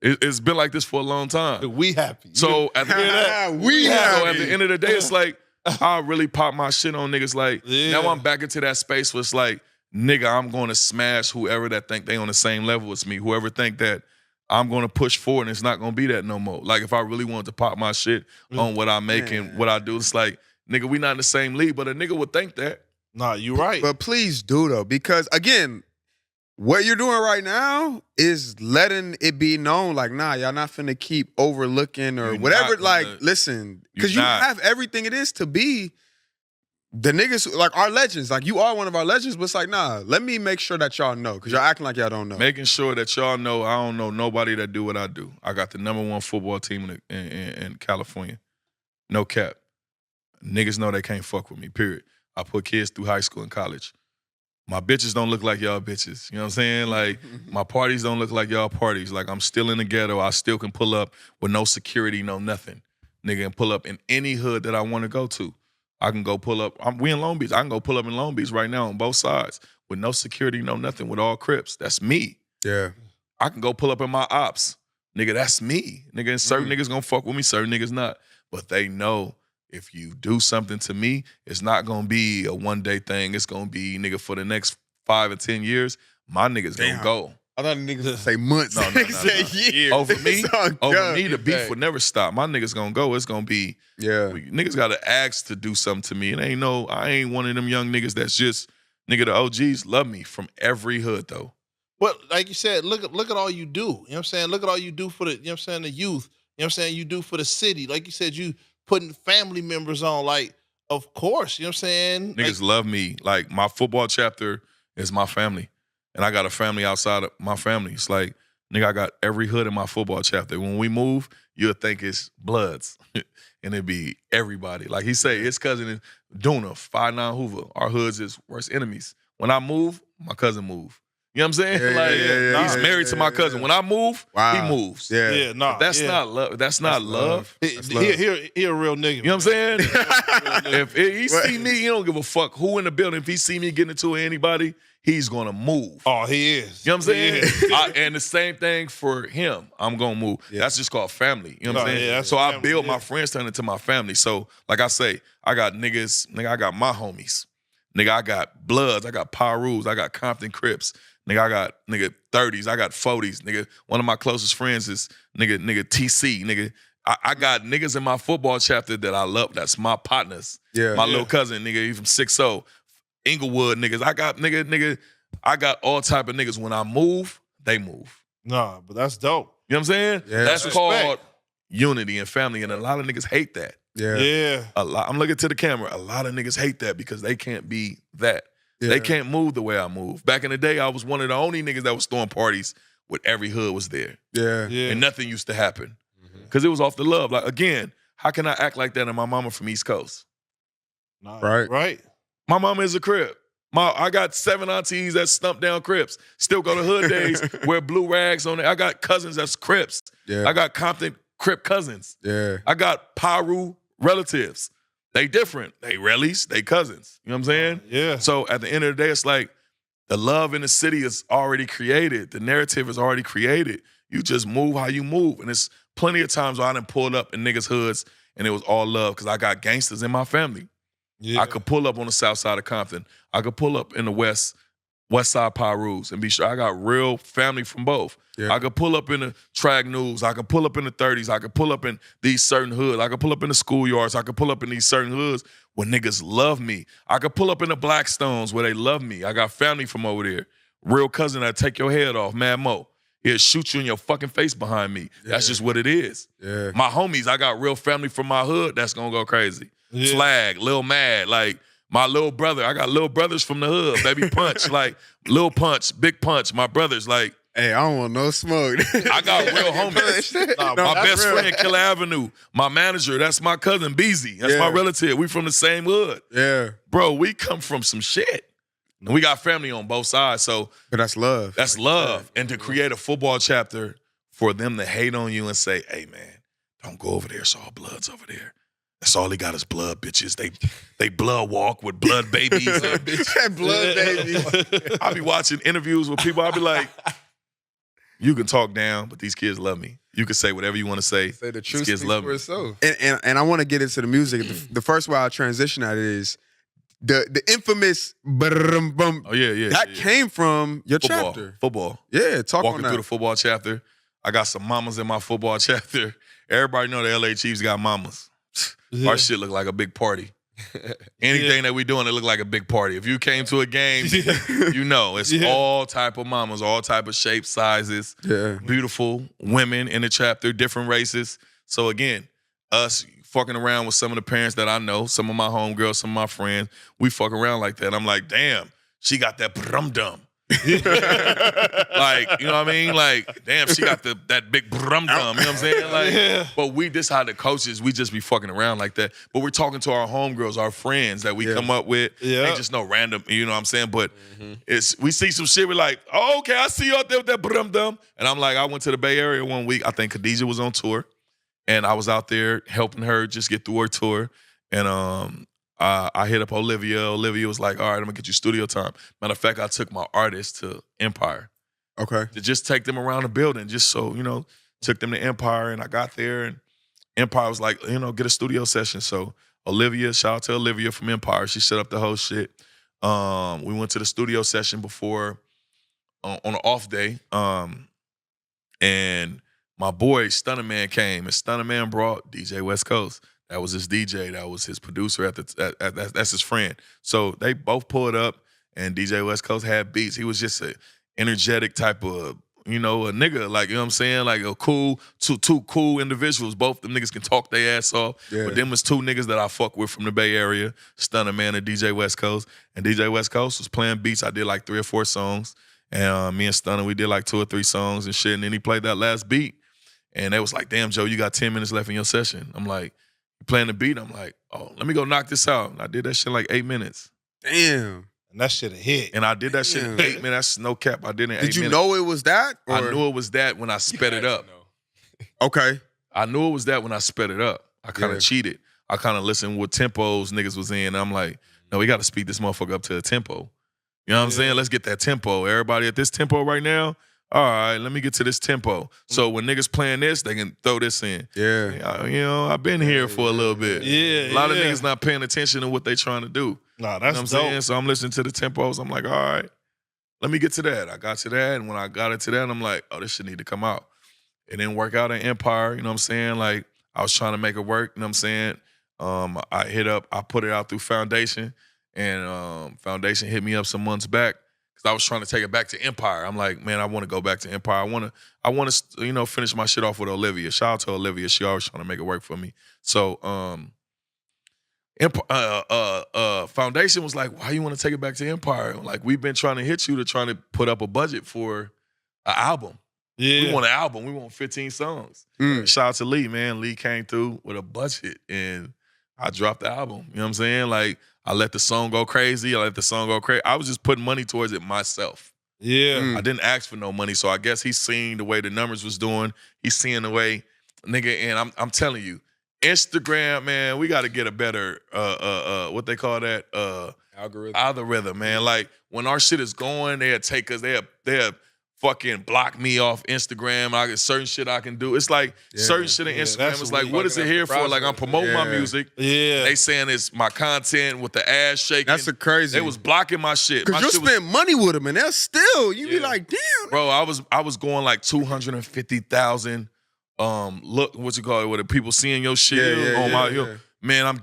It's been like this for a long time. We happy. So at the end of that, so at the end of the day, it's like, I really pop my shit on niggas. Like, now I'm back into that space where it's like, nigga, I'm going to smash whoever that think they on the same level as me. Whoever think that I'm going to push forward and it's not going to be that no more. Like, if I really wanted to pop my shit on what I make and what I do, it's like, nigga, we not in the same league, but a nigga would think that. Nah, you right. But please do, though, because, again, what you're doing right now is letting it be known, like, nah, y'all not finna keep overlooking or whatever. Like, listen, because you have everything it is to be the niggas, like, our legends. Like, you are one of our legends, but it's like, nah, let me make sure that y'all know, because y'all acting like y'all don't know. Making sure that y'all know I don't know nobody that do what I do. I got the #1 football team in California. No cap. Niggas know they can't fuck with me, period. I put kids through high school and college. My bitches don't look like y'all bitches. You know what I'm saying? Like, my parties don't look like y'all parties. Like, I'm still in the ghetto. I still can pull up with no security, no nothing. Nigga, and pull up in any hood that I want to go to. I can go pull up. We in Long Beach. I can go pull up in Long Beach right now on both sides with no security, no nothing, with all Crips. That's me. Yeah. I can go pull up in my ops. Nigga, that's me. Nigga, and certain niggas gonna fuck with me, certain niggas not. But they know if you do something to me, it's not gonna be a one-day thing. It's gonna be, nigga, for the next 5 or 10 years, my niggas gonna go. I thought niggas would say months. No. Years. Over me, the beef would never stop. My niggas gonna go. It's gonna be, niggas gotta ask to do something to me. I ain't one of them young niggas that's just, nigga, the OGs love me from every hood, though. Well, like you said, look at all you do. You know what I'm saying? Look at all you do for the, you know what I'm saying, the youth. You know what I'm saying? You do for the city. Like you said, you putting family members on. Like, of course, you know what I'm saying? Niggas love me. Like, my football chapter is my family. And I got a family outside of my family. It's like, nigga, I got every hood in my football chapter. When we move, you'll think it's Bloods. And it'd be everybody. Like he say, his cousin is Duna, 5'9" Hoover. Our hoods is worst enemies. When I move, my cousin move. You know what I'm saying? He's married to my cousin. When I move, he moves. That's not love. That's not love. He a real nigga. You know what I'm saying? If he see me, he don't give a fuck who in the building. If he see me getting into anybody, he's gonna move. Oh, he is. You know what I'm saying? And the same thing for him. I'm gonna move. That's just called family. You know what I'm saying? So I build my friends turn into my family. So like I say, I got niggas, nigga, I got my homies. Nigga, I got Bloods, I got Pyrus, I got Compton Crips. Nigga, I got 30s, I got 40s. Nigga, one of my closest friends is nigga TC. Nigga, I got niggas in my football chapter that I love. That's my partners. My little cousin, nigga, he from 6'0". Inglewood niggas. I got all type of niggas. When I move, they move. Nah, but that's dope. You know what I'm saying? Yeah. That's called unity and family, and a lot of niggas hate that. Yeah. A lot. I'm looking to the camera. A lot of niggas hate that because they can't be that. They can't move the way I move. Back in the day, I was one of the only niggas that was throwing parties with every hood was there. And nothing used to happen. Because it was off the love. Like, again, how can I act like that and my mama from East Coast? Nah, right. My mama is a Crip. I got 7 aunties that stump down Crips. Still go to hood days, wear blue rags on it. I got cousins that's Crips. I got Compton Crip cousins. I got Paru relatives. They different. They Rellies, they cousins. You know what I'm saying? So at the end of the day, it's like the love in the city is already created. The narrative is already created. You just move how you move. And it's plenty of times where I done pulled up in niggas' hoods and it was all love because I got gangsters in my family. I could pull up on the south side of Compton. I could pull up in the west side Pyrus and be sure I got real family from both. I could pull up in the track news. I could pull up in the 30s. I could pull up in these certain hoods. I could pull up in the schoolyards. I could pull up in these certain hoods where niggas love me. I could pull up in the Blackstones where they love me. I got family from over there. Real cousin that take your head off, Mad Mo. He'll shoot you in your fucking face behind me. That's just what it is. My homies, I got real family from my hood that's gonna go crazy. Flag, Lil Mad, like my little brother. I got little brothers from the hood, Baby Punch, like Lil Punch, Big Punch, my brothers, like Hey, I don't want no smoke. I got real homies. Nah, My that's best real. friend, Killer Avenue. My manager, that's my cousin, Beezy. That's my Yeah. relative. We from the same hood. Yeah, Bro, we come from some shit. And we got family on both sides. So but that's love. that's love. And to create a football chapter for them to hate on you and say, hey, man, don't go over there. It's all bloods over there. That's all they got is blood, bitches. They blood walk with blood babies. Blood baby. I be watching interviews with people. I be like, you can talk down, but these kids love me. You can say whatever you want to say. Say the These truth kids speaks love for me. itself. And I want to get into the music. The first way I transition at it is the infamous brum bum. Oh, yeah. That came from your football. chapter. Football. Yeah, talk Walking on that. through the football chapter. I got some mamas in my football chapter. Everybody know the LA Chiefs got mamas. Our shit look like a big party. Anything that we doing, it look like a big party. If you came to a game, you know it's all type of mamas, all type of shapes, sizes, Yeah. beautiful women in the chapter, different races. So again, us fucking around with some of the parents that I know, some of my homegirls, some of my friends, we fuck around like that. I'm like, damn, she got that brum dum. Like, you know what I mean? Like, damn, she got that big brum dum. You know what I'm saying? Like, but this how the coaches, we just be fucking around like that. But we're talking to our homegirls, our friends that we come up with. Yeah. Ain't just no random, you know what I'm saying? But we see some shit, we're like, oh, okay, I see you out there with that brum dum. And I'm like, I went to the Bay Area one week. I think Khadijah was on tour. And I was out there helping her just get through her tour. And I hit up Olivia. Olivia was like, all right, I'm gonna get you studio time. Matter of fact, I took my artists to Empire Okay. to just take them around the building, just so, took them to Empire. And I got there and Empire was like, get a studio session. So Olivia, shout out to Olivia from Empire. She set up the whole shit. We went to the studio session before on an off day. And my boy Stunner Man came, and Stunner Man brought DJ West Coast. That was his DJ. That was his producer. That's his friend. So they both pulled up, and DJ West Coast had beats. He was just a energetic type of, a nigga. Like, you know what I'm saying? Like a cool, two cool individuals. Both them niggas can talk their ass off. Yeah. But them was two niggas that I fuck with from the Bay Area, Stunner Man and DJ West Coast. And DJ West Coast was playing beats. I did like 3 or 4 songs. And me and Stunner, we did like 2 or 3 songs and shit. And then he played that last beat. And they was like, damn, Joe, you got 10 minutes left in your session. I'm like, you playing the beat? I'm like, oh, let me go knock this out. And I did that shit in like 8 minutes. Damn. And that shit a hit. And I did that shit in 8 minutes. That's no cap. I did it in 8 minutes. Did you know it was that? Or? I knew it was that when I sped it up. Okay. I knew it was that when I sped it up. I kind of Yeah. cheated. I kind of listened what tempos niggas was in. And I'm like, no, we got to speed this motherfucker up to a tempo. You know what I'm saying? Let's get that tempo. Everybody at this tempo right now, all right, let me get to this tempo. So when niggas playing this, they can throw this in. Yeah. I've been here for a little bit. Yeah, A lot of yeah. niggas not paying attention to what they trying to do. Nah, You know that's what I'm dope. saying? So I'm listening to the tempos. I'm like, all right, let me get to that. I got to that. And when I got it to that, I'm like, oh, this shit need to come out. It didn't work out in Empire. You know what I'm saying? Like, I was trying to make it work. You know what I'm saying? I put it out through Foundation. And Foundation hit me up some months back. I was trying to take it back to Empire. I'm like, man, I want to go back to Empire. I want to, finish my shit off with Olivia. Shout out to Olivia. She always trying to make it work for me. So, Foundation was like, why you want to take it back to Empire? Like, we've been trying to hit you to trying to put up a budget for an album. Yeah. We want an album. We want 15 songs. Shout out to Lee, man. Lee came through with a budget, and I dropped the album. You know what I'm saying? Like, I let the song go crazy. I was just putting money towards it myself. Yeah. I didn't ask for no money, so I guess he's seeing the way the numbers was doing. He's seeing the way, nigga, and I'm telling you, Instagram, man, we got to get a better, what they call that? Algorithm, man. Like, when our shit is going, they'll take us, they'll fucking block me off Instagram. I get certain shit I can do. It's like certain shit on Instagram. that's It's like, weird. what is it here for? Like, I'm promoting my music. Yeah. They saying it's my content with the ass shaking. That's a crazy. They was blocking my shit. Because My you shit was- spend money with them, and they're still, you be like, damn. Bro, I was going like 250,000. Look, what you call it? With the people seeing your shit on my man. I'm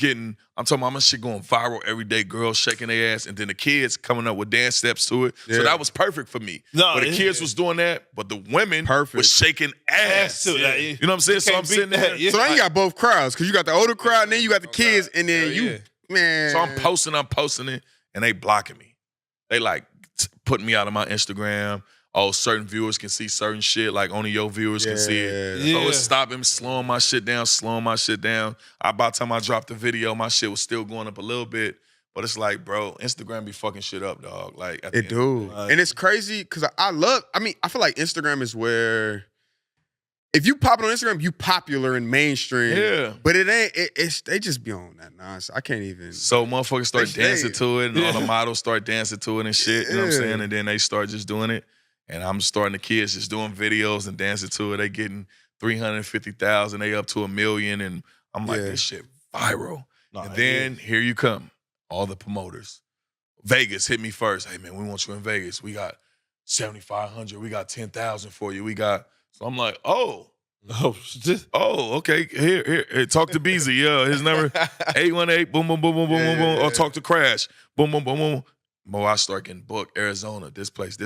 talking about my shit going viral every day. Girls shaking their ass, and then the kids coming up with dance steps to it. So that was perfect for me. No, but the kids was doing that, but the women was shaking ass. too. Like, You know what I'm saying? So I'm can't beat sitting there. that. Yeah. So now you got both crowds, because you got the older crowd, and then you got the kids, and then man. So I'm posting it, and they blocking me. They like putting me out of my Instagram. oh, certain viewers can see certain shit, like only your viewers can see it. Yeah. So it's stopping, slowing my shit down. By the time I dropped the video, my shit was still going up a little bit. But it's like, bro, Instagram be fucking shit up, dog. Like, at the It end do. of And it's crazy because I feel like Instagram is where if you pop it on Instagram, you popular and mainstream. Yeah. But it ain't, they just be on that nonsense. I can't even. So motherfuckers start They dancing say- to it, and all the models start dancing to it and shit. You know what I'm Yeah. saying? And then they start just doing it. And I'm starting the kids just doing videos and dancing to it. They getting 350,000, they up to 1 million. And I'm like, Yeah. this shit viral. Nah, and it then here you come, all the promoters. Vegas hit me first. Hey man, we want you in Vegas. We got 7,500. We got 10,000 for you. So I'm like, oh, okay. Here. Talk to Beezy. Yeah, his number 818. Boom, boom, boom, boom, boom, boom, boom. Or talk to Crash. Boom, boom, boom, boom. Mo, I start getting booked. Arizona. This place.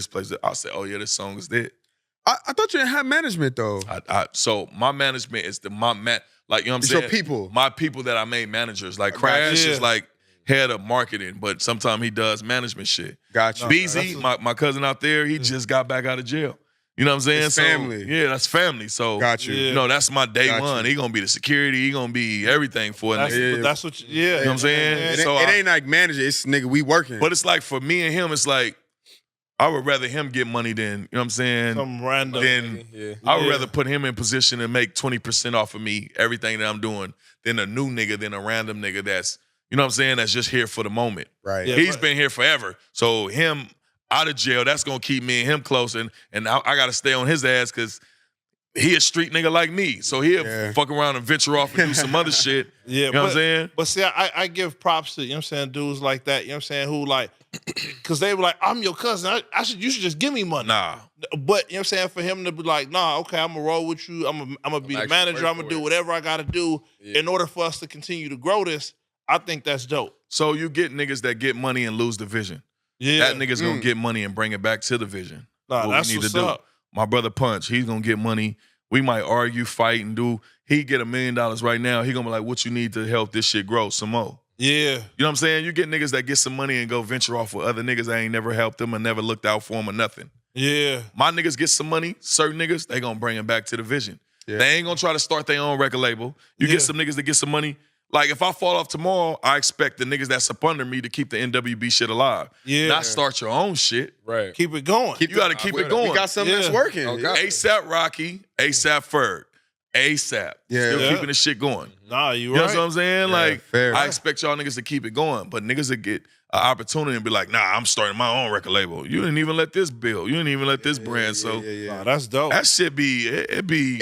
I said, oh yeah, this song is it. I thought you didn't have management though. So my management is like, you know what I'm It's saying? your people. My people that I made managers. Like Got Crash you. is like head of marketing, but sometimes he does management shit. Got you. Beezy, my cousin out there, he just got back out of jail. You know what I'm saying? It's So, family. yeah, that's family. So Got you. Yeah. you know, that's my day Got one. you. He gonna be the security. He gonna be everything for a That's, nigga. but that's what you, You know what I'm saying? It, So it ain't like manager. It's nigga, we working. But it's like for me and him, it's like I would rather him get money than, you know what I'm saying? some random. Then Yeah. I would Yeah. rather put him in position to make 20% off of me, everything that I'm doing, than a new nigga, than a random nigga that's, you know what I'm saying, that's just here for the moment. right. Yeah. He's been here forever. So him out of jail, that's gonna keep me and him close. And I gotta stay on his ass because he a street nigga like me. So he'll Yeah. fuck around and venture off and do some other shit. Yeah, You know what I'm saying? But see, I give props to, you know what I'm saying, dudes like that, you know what I'm saying, who like, because they were like, I'm your cousin. You should just give me money. Nah. But, you know what I'm saying, for him to be like, nah, okay, I'm going to roll with you. I'm going to be the actually manager. work I'm going for to do it. whatever I got to do Yeah. in order for us to continue to grow this. I think that's dope. So you get niggas that get money and lose the vision. Yeah. That nigga's gonna get money and bring it back to the vision. Nah, What we that's need to what's do. up. My brother Punch, he's gonna get money. We might argue, fight, and do. He get $1 million right now. He gonna be like, what you need to help this shit grow some more. Yeah. You know what I'm saying? You get niggas that get some money and go venture off with other niggas that ain't never helped them or never looked out for them or nothing. Yeah. My niggas get some money, certain niggas, they gonna bring it back to the vision. Yeah. They ain't gonna try to start their own record label. You Yeah. get some niggas that get some money. Like, if I fall off tomorrow, I expect the niggas that's up under me to keep the NWB shit alive. Yeah. Not start your own shit. Right. Keep it going. You gotta keep it going. We got something that's Yeah. working. Oh, God. ASAP Rocky, ASAP Ferg, ASAP. Yeah. Still Yeah. keeping the shit going. Nah, you You know right. what I'm saying? Yeah, Like, fair. I expect y'all niggas to keep it going, but niggas that get an opportunity and be like, nah, I'm starting my own record label. You didn't even let this build. You didn't even let this brand. So Nah, that's dope. that shit be, it be.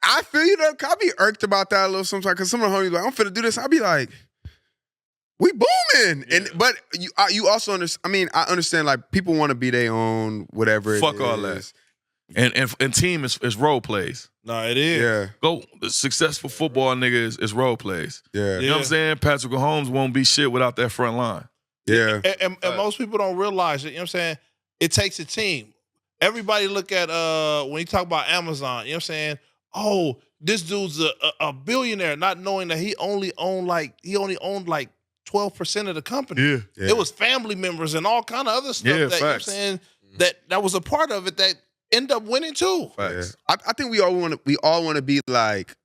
I feel you though. 'Cause I be irked about that a little sometimes. Cause some of the homies like, I'm finna do this. I be like, we booming. Yeah. But you also understand. I mean, I understand like people want to be their own whatever. Fuck all that. And team is role plays. Nah, it is. Yeah, Go, the successful football nigga is role plays. yeah, You know what I'm saying? Patrick Mahomes won't be shit without that front line. yeah. And most people don't realize it. You know what I'm saying? It takes a team. Everybody look at when you talk about Amazon, you know what I'm saying? Oh, this dude's a billionaire, not knowing that he only owned like 12% of the company. Yeah. Yeah. It was family members and all kind of other stuff Yeah, that you know what I'm facts. saying that was a part of it that end up winning too. Facts. Yeah. I think we all want to be like,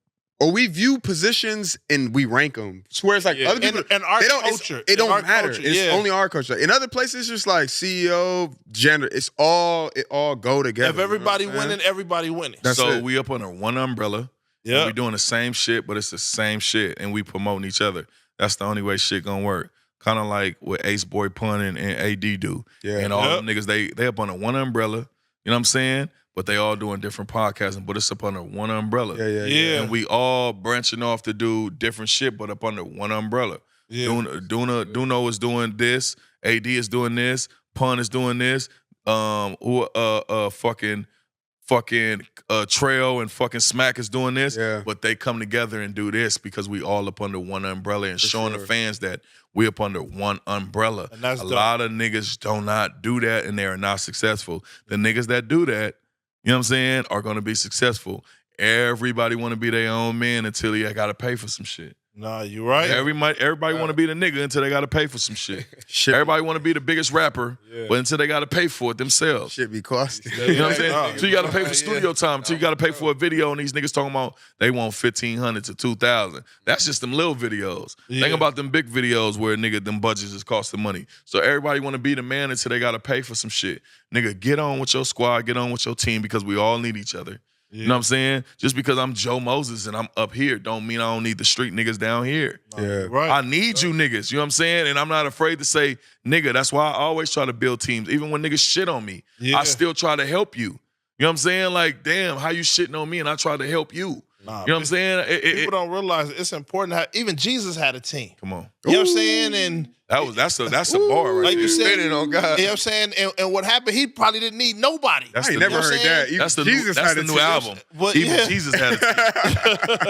or we view positions and we rank them. Where it's like Yeah. other people, And our they don't. culture. It in our don't matter. culture, It's yeah. only our culture. In other places, it's just like CEO, gender. It all go together. If everybody you know what I'm saying? winning, everybody winning. That's so it. we up under one umbrella. Yeah. We doing the same shit, but it's the same shit, and we promoting each other. That's the only way shit gonna work. Kind of like what Ace Boy Pun and AD do. Yeah. And all Yep. them niggas, they up under one umbrella. You know what I'm saying? But they all doing different podcasting, but it's up under one umbrella. Yeah. Yeah. And we all branching off to do different shit, but up under one umbrella. Yeah. Duno is doing this. AD is doing this. Pun is doing this. Fucking Trail and fucking Smack is doing this. Yeah. But they come together and do this because we all up under one umbrella and For showing the sure. fans that we up under one umbrella. And that's a dope. lot of niggas do not do that and they are not successful. The niggas that do that, you know what I'm saying, are gonna be successful. Everybody wanna be their own man until you gotta pay for some shit. Nah, you right. Everybody want to be the nigga until they got to pay for some shit. Everybody want to be the biggest rapper, but until they got to pay for it themselves. Shit be costing. You know what I'm saying? So you got to pay for studio time. So you got to pay for a video, and these niggas talking about they want $1,500 to $2,000. That's just them little videos. Think about them big videos where nigga them budgets is costing money. So everybody want to be the man until they got to pay for some shit. Nigga, get on with your squad, get on with your team because we all need each other. You know what I'm saying? Just because I'm Joe Moses and I'm up here don't mean I don't need the street niggas down here. Right. I need you niggas. You know what I'm saying? And I'm not afraid to say nigga. That's why I always try to build teams. Even when niggas shit on me, I still try to help you. You know what I'm saying? Like, damn, how you shitting on me and I try to help you. Nah, you know what I'm saying? People don't realize it's important to have, even Jesus had a team. Come on. You know what I'm saying? And that's a bar right like there. you said, on God. You know what I'm saying? And what hapaped, he probably didn't need nobody. I ain't never heard that. Even That's the Jesus new, that's had the a new team. album. But, Even Jesus had a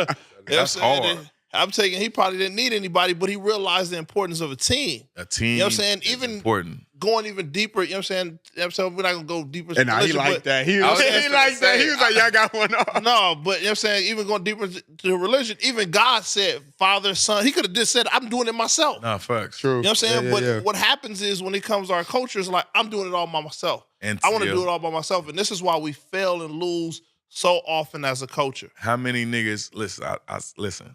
team. That's hard. I'm taking, he probably didn't need anybody, but he realized the importance of a team. A team. You know what I'm saying? is Even important. going even deeper, you know what I'm saying? We're not going to go deeper. And now he religion, like but- that. He I was like just gonna that. say, He was like, y'all got one off. No, but you know what I'm saying? Even going deeper to religion, even God said, Father, Son. He could have just said, I'm doing it myself. Nah, facts. True. You know what I'm saying? Yeah, But yeah. what happens is when it comes to our culture, it's like, I'm doing it all by myself. And I want to do it all by myself. And this is why we fail and lose so often as a culture. How many niggas, listen, listen.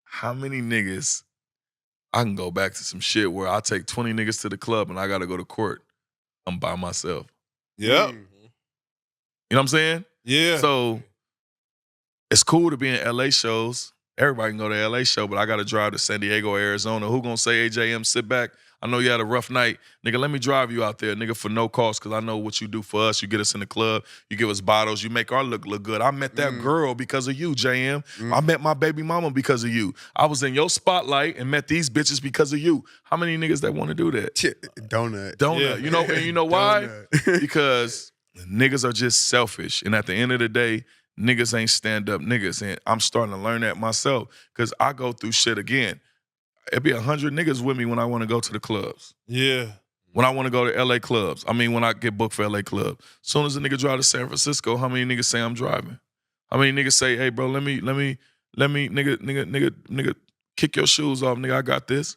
How many niggas, I can go back to some shit where I take 20 niggas to the club and I got to go to court. I'm by myself. Yep. You know what I'm saying? Yeah. So it's cool to be in LA shows. Everybody can go to LA show, but I got to drive to San Diego, Arizona. Who gonna say, AJM, sit back? I know you had a rough night. Nigga, let me drive you out there, nigga, for no cost, because I know what you do for us. You get us in the club. You give us bottles. You make our look good. I met that girl because of you, JM. I met my baby mama because of you. I was in your spotlight and met these bitches because of you. How many niggas that want to do that? Donut. Donut. Yeah. You know, and you know why? Donut. Because niggas are just selfish. And at the end of the day, niggas ain't stand-up niggas. And I'm starting to learn that myself because I go through shit again. It'd be 100 niggas with me when I want to go to the clubs. Yeah. When I want to go to LA clubs. I mean, when I get booked for LA club. As soon as a nigga drive to San Francisco, how many niggas say I'm driving? How many niggas say, hey, bro, let me, nigga, kick your shoes off, nigga, I got this.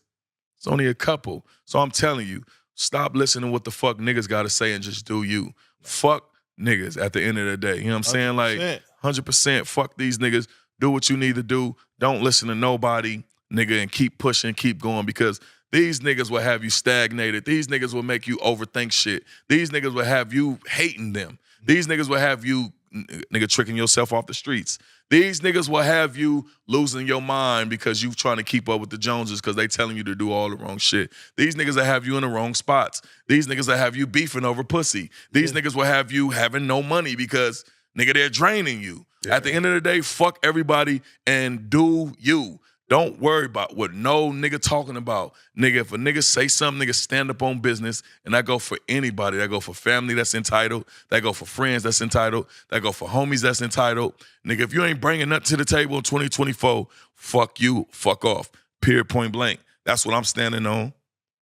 It's only a couple. So I'm telling you, stop listening to what the fuck niggas got to say and just do you. Fuck niggas at the end of the day. You know what I'm saying? Like, 100%, fuck these niggas. Do what you need to do. Don't listen to nobody, nigga, and keep pushing, keep going, because these niggas will have you stagnated. These niggas will make you overthink shit. These niggas will have you hating them. These niggas will have you, nigga, tricking yourself off the streets. These niggas will have you losing your mind because you trying to keep up with the Joneses because they telling you to do all the wrong shit. These niggas will have you in the wrong spots. These niggas will have you beefing over pussy. These niggas will have you having no money because, nigga, they're draining you. At the end of the day, fuck everybody and do you. Don't worry about what no nigga talking about. Nigga, if a nigga say something, nigga stand up on business, and that go for anybody. That go for family that's entitled. That go for friends that's entitled. That go for homies that's entitled. Nigga, if you ain't bringing nothing to the table in 2024, fuck you, fuck off. Period, point blank. That's what I'm standing on.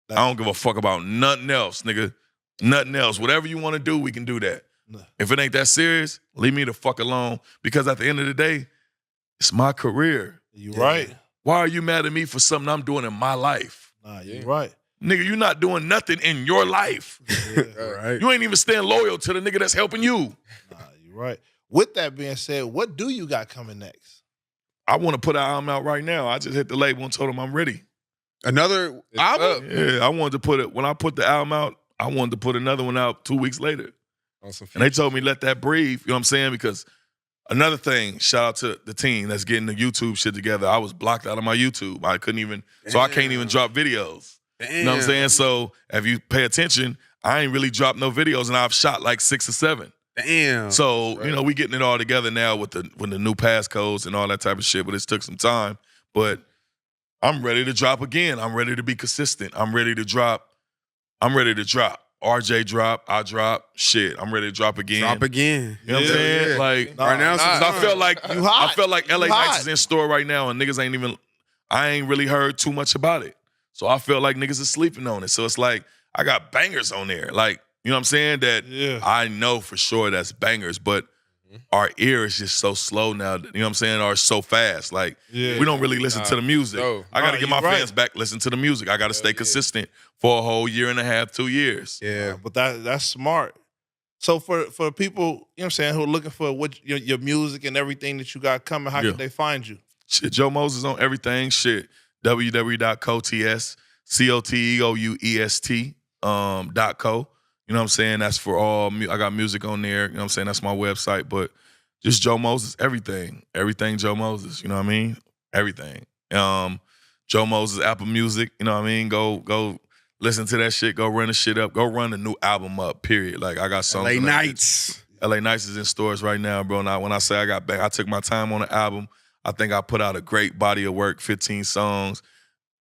I don't give a fuck about nothing else, nigga. Nothing else. Whatever you want to do, we can do that. If it ain't that serious, leave me the fuck alone, because at the end of the day, it's my career. You right. Why are you mad at me for something I'm doing in my life? Nah, you right. Nigga, you not doing nothing in your life. Right. You ain't even staying loyal to the nigga that's helping you. Nah, you right. With that being said, what do you got coming next? I want to put an album out right now. I just hit the label and told them I'm ready. Another album? Yeah, I wanted to put it, when I put the album out, I wanted to put another one out 2 weeks later. On some And they told me let that breathe, you know what I'm saying? Because another thing, shout out to the team that's getting the YouTube shit together. I was blocked out of my YouTube. I couldn't even, so I can't even drop videos. You know what I'm saying? So if you pay attention, I ain't really dropped no videos, and I've shot like 6 or 7. Damn. So, you know, we getting it all together now with the new passcodes and all that type of shit, but it took some time. But I'm ready to drop again. I'm ready to be consistent. I'm ready to drop. RJ drop, I drop, shit. I'm ready to drop again. Drop again. You know what I'm saying? Yeah. Like Right now, I felt like You hot. I felt like LA You Nights hot. is in store right now, and niggas ain't even. I ain't really heard too much about it, so I feel like niggas are sleeping on it. So it's like I got bangers on there, like, you know what I'm saying, that Yeah. I know for sure that's bangers. But our ear is just so slow now. You know what I'm saying? Or so fast. Like Yeah. we don't really listen to the music. No. I got to Nah, get my you right. fans back. Listen to the music. I got to stay consistent for a whole year and a half, 2 years. Yeah. But that's smart. So for people, you know what I'm saying, who are looking for what your music and everything that you got coming, how Yeah. can they find you? Shit, Joe Moses on everything. Shit, www.cotes.co. You know what I'm saying? That's for all. I got music on there. You know what I'm saying? That's my website. But just Joe Moses, everything, Joe Moses. You know what I mean? Everything. Joe Moses, Apple Music. You know what I mean? Go listen to that shit. Go run the shit up. Go run the new album up. Period. Like I got songs. LA on that bitch. Nights. LA Nights is in stores right now, bro. Now, when I say I got back, I took my time on the album. I think I put out a great body of work, 15 songs.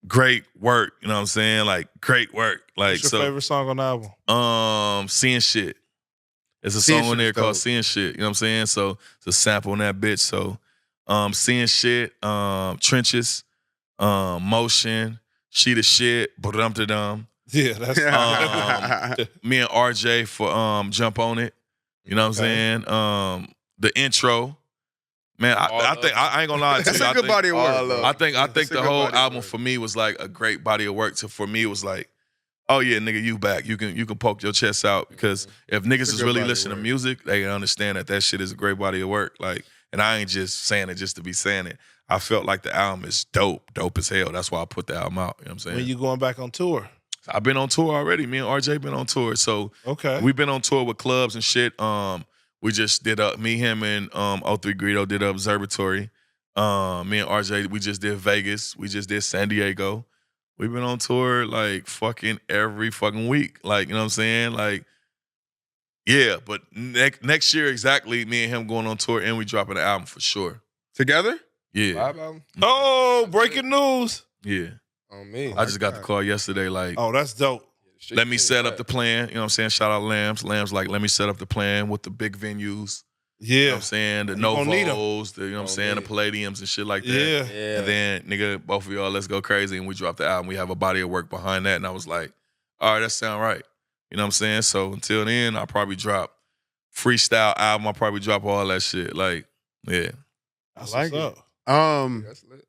Great work, you know what I'm saying? Like, great work. Like, What's your favorite song on the album? Seeing Shit. There's a Seeing song on Shit there is called dope. Seeing Shit, you know what I'm saying? So, it's a sample on that bitch. So, Seeing Shit, Trenches, Motion, She the Shit, Ba-dum-da-dum. Yeah, that's Me and RJ for Jump On It. You know what I'm saying? The intro. Man, I think I ain't gonna lie to That's you. a good body of work. all bro. of I think That's a the good whole body of album work. for me was like a great body of work. For me, it was like, oh yeah, nigga, you back. You can poke your chest out because if niggas It's a is good really body of listening to work. music, they can understand that shit is a great body of work. Like, and I ain't just saying it just to be saying it. I felt like the album is dope as hell. That's why I put the album out. You know what I'm saying? when you going back on tour. I've been on tour already. Me and RJ been on tour. So Okay. we've been on tour with clubs and shit. We just did me, him, and 03 Greedo did Observatory. Me and RJ, we just did Vegas. We just did San Diego. We've been on tour like fucking every fucking week. Like, you know what I'm saying? Like, yeah, but next year exactly, me and him going on tour and we dropping an album for sure. Together? Yeah. Vibe album? Oh, breaking news. Yeah. On me. I just got the call yesterday, like, Oh, that's dope. let me set up the plan. You know what I'm saying? Shout out Lambs. Lambs like, let me set up the plan with the big venues. You know Yeah. what I'm saying? The You gonna need 'em. Novos, the, you know what I'm saying? The Palladiums and shit like that. Yeah. Yeah. And then, nigga, both of y'all, let's go crazy. And we dropped the album. We have a body of work behind that. And I was like, all right, that sound right. You know what I'm saying? So until then, I'll probably drop freestyle album. I'll probably drop all that shit. Like, yeah. That's like what's it. up. That's lit.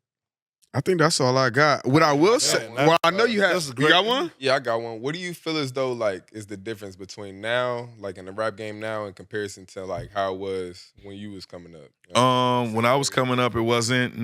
I think that's all I got. What I will say, that's- well, I know you have. that's a You great- got one? Yeah, I got one. What do you feel as though like is the difference between now, like in the rap game now, in comparison to like how it was when you was coming up? You know? When I was coming up, it wasn't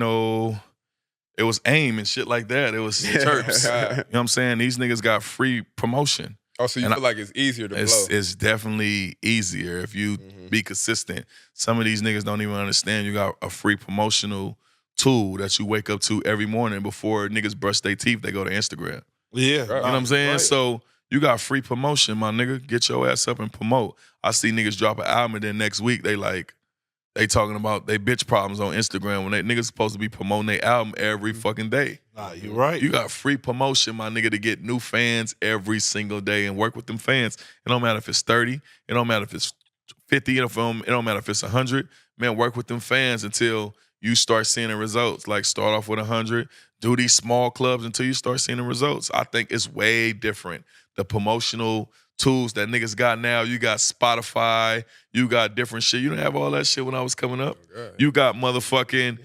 it was AIM and shit like that. It was chirps. You know what I'm saying? These niggas got free promotion. Oh, so you And feel like it's easier to blow? It's definitely easier if you be consistent. Some of these niggas don't even understand you got a free promotional tool that you wake up to every morning before niggas brush their teeth, they go to Instagram. Yeah. Right. You know what I'm saying? Right. So you got free promotion, my nigga. Get your ass up and promote. I see niggas drop an album and then next week they talking about they bitch problems on Instagram when they niggas supposed to be promoting their album every fucking day. Nah, you right. You got free promotion, my nigga, to get new fans every single day and work with them fans. It don't matter if it's 30. It don't matter if it's 50. It don't matter if it's 100. Man, work with them fans until you start seeing the results. Like, start off with 100. Do these small clubs until you start seeing the results. I think it's way different. The promotional tools that niggas got now. You got Spotify. You got different shit. You didn't have all that shit when I was coming up. You got motherfucking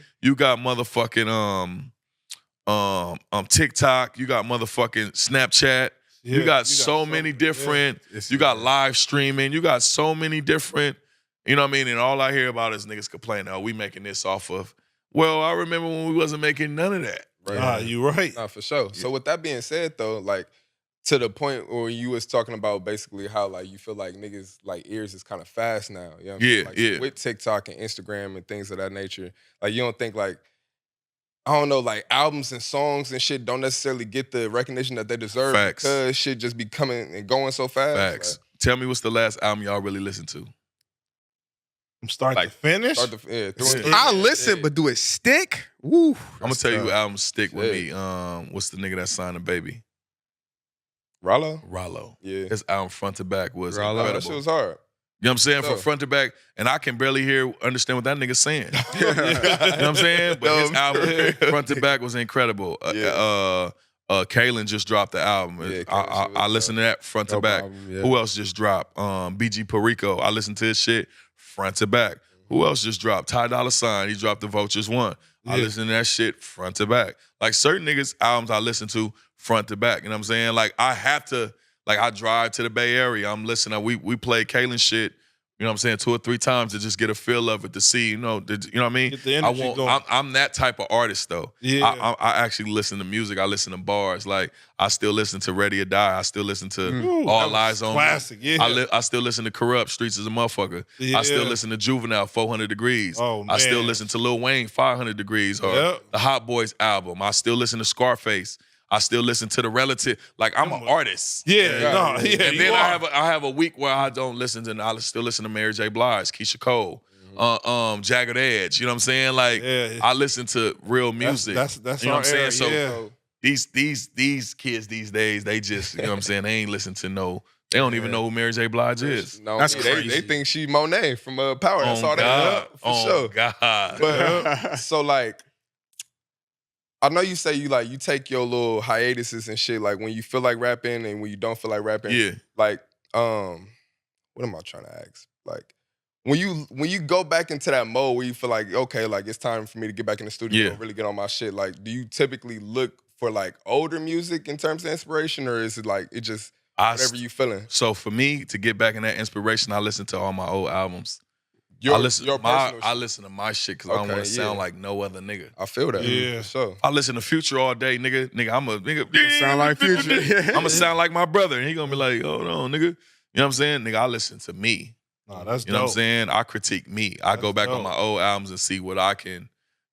TikTok. You got motherfucking Snapchat. Yeah, You got so many different. You got live streaming. You got so many different. You know what I mean? And all I hear about is niggas complaining, oh, we making this off of. Well, I remember when we wasn't making none of that. Right. Nah, you right. Nah, for sure. So with that being said, though, like to the point where you was talking about basically how like you feel like niggas like ears is kind of fast now. You know what I'm saying? Yeah, Like, yeah. with TikTok and Instagram and things of that nature, like you don't think like I don't know, like albums and songs and shit don't necessarily get the recognition that they deserve Facts. because shit just be coming and going so fast. Facts. Tell me what's the last album y'all really listened to? From start Like, to finish. Like, I listen, but do it stick? Woo. I'm gonna tell you what albums stick with Shit. me. What's the nigga that signed a baby? Rollo? Rollo. Yeah. His album front to back was Rollo. Oh, that incredible. shit was hard. You know what I'm saying? So- From front to back, and I can barely understand what that nigga's saying. You know what I'm saying? But his album front to back was incredible. Kalen just dropped the album. Yeah, Kalen I shit was listened to that front to Dope back. album, yeah. Who else just dropped? BG Perico. I listened to his shit front to back. Who else just dropped? Ty Dolla $ign. He dropped The Vultures 1. I Yeah. listen to that shit front to back. Like certain niggas' albums I listen to front to back. You know what I'm saying? Like I have to, like I drive to the Bay Area. I'm listening. We play Kalen shit, you know what I'm saying, 2 or 3 times to just get a feel of it, to see, you know what I mean? Get the energy going. I'm that type of artist though. Yeah. I actually listen to music. I listen to bars. Like I still listen to Ready or Die. I still listen to Ooh, All that was Lies on Me. classic, yeah. I still listen to Corrupt, Streets is a Motherfucker. I still Yeah. listen to Juvenile, 400 Degrees. Oh, I still man. listen to Lil Wayne, 500 Degrees, or Yep. the Hot Boys album. I still listen to Scarface. I still listen to The Relative. Like I'm an artist. Yeah, And you then are. I have a week where I don't listen to, I still listen to Mary J. Blige, Keisha Cole, Jagged Edge. You know what I'm saying? Like Yeah. I listen to real music. That's you know our what I'm saying? era, So these kids these days, they just, you know what I'm saying, they ain't listen to no, they don't even know who Mary J. Blige is. No, That's they crazy. think she Monet from Power. That's all they God. know, for sure. God. But so like, I know you say you take your little hiatuses and shit, like when you feel like rapping and when you don't feel like rapping. Yeah. Like, what am I trying to ask? Like, when you go back into that mode where you feel like, okay, like it's time for me to get back in the studio and really get on my shit, like, do you typically look for like older music in terms of inspiration, or is it like it just whatever you feeling? So for me to get back in that inspiration, I listen to all my old albums. Your I listen to my shit because I don't Okay, want to sound yeah. like no other nigga. I feel that. Yeah. For sure. I listen to Future all day, nigga. I'm a nigga. Sound like Future. I'm gonna sound like my brother, and he gonna be like, hold on, nigga. You know what I'm saying? Nigga, I listen to me. Nah, that's You know what I'm dope. saying? I critique me. I go back on my old albums and see what I can, you know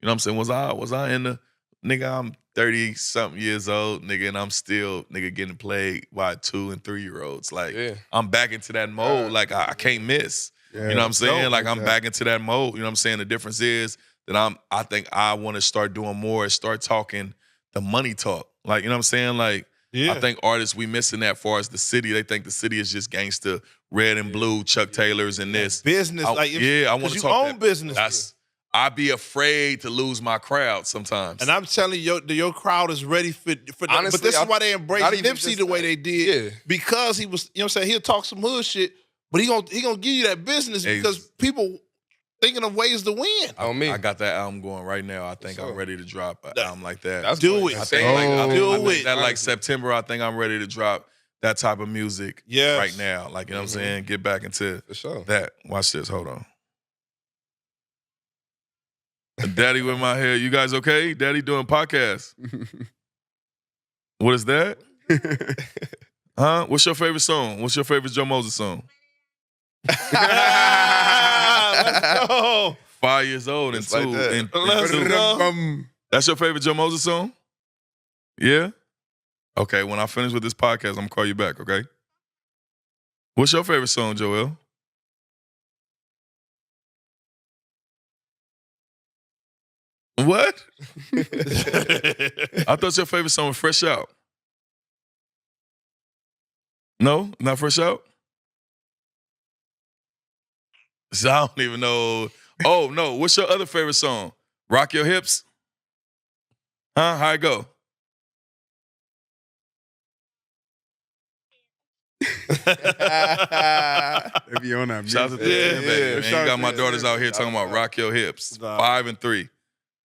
what I'm saying? Was I in the, nigga, I'm 30-something years old, nigga, and I'm still, nigga, getting played by 2- and 3-year-olds. Like, I'm back into that mode. Like, I can't miss. Yeah. You know what I'm saying? Dope. Like, I'm Yeah. back into that mode. You know what I'm saying? The difference is that I think I want to start doing more, start talking the money talk. Like, you know what I'm saying? Like, I think artists, we missing that far as the city. They think the city is just gangster, red and blue, Chuck Taylors and this. Business. I want to you talk own that. business. I be afraid to lose my crowd sometimes. And I'm telling you, your crowd is ready for that. Honestly, But this is why they embrace not even Nipsey just the way that. they did. Yeah. Because he was, you know what I'm saying, he'll talk some hood shit, but he gonna give you that business because people thinking of ways to win. On me. I got that album going right now. I think I'm ready to drop an album like that. That's Do what it. I'm I saying. think, I Do think it. that like September, I think I'm ready to drop that type of music Yes. right now. Like, you know what I'm saying? Get back into For sure. that. Watch this. Hold on. Daddy with my hair. You guys okay? Daddy doing podcast. What is that? Huh? What's your favorite song? What's your favorite Joe Moses song? Let's go. 5 years old and Just like two. that. And Let's two. go. That's your favorite Joe Moses song? Yeah? Okay, when I finish with this podcast, I'm gonna call you back, okay? What's your favorite song, Joel? What? I thought your favorite song was Fresh Out. No? Not Fresh Out? So I don't even know. Oh, no. What's your other favorite song? Rock Your Hips? Huh? How it go? If you on that Shout out to music. the Yeah, baby, man. Shout You out got to my the- daughters out here talking about Rock Your Hips. Nah. 5 and 3.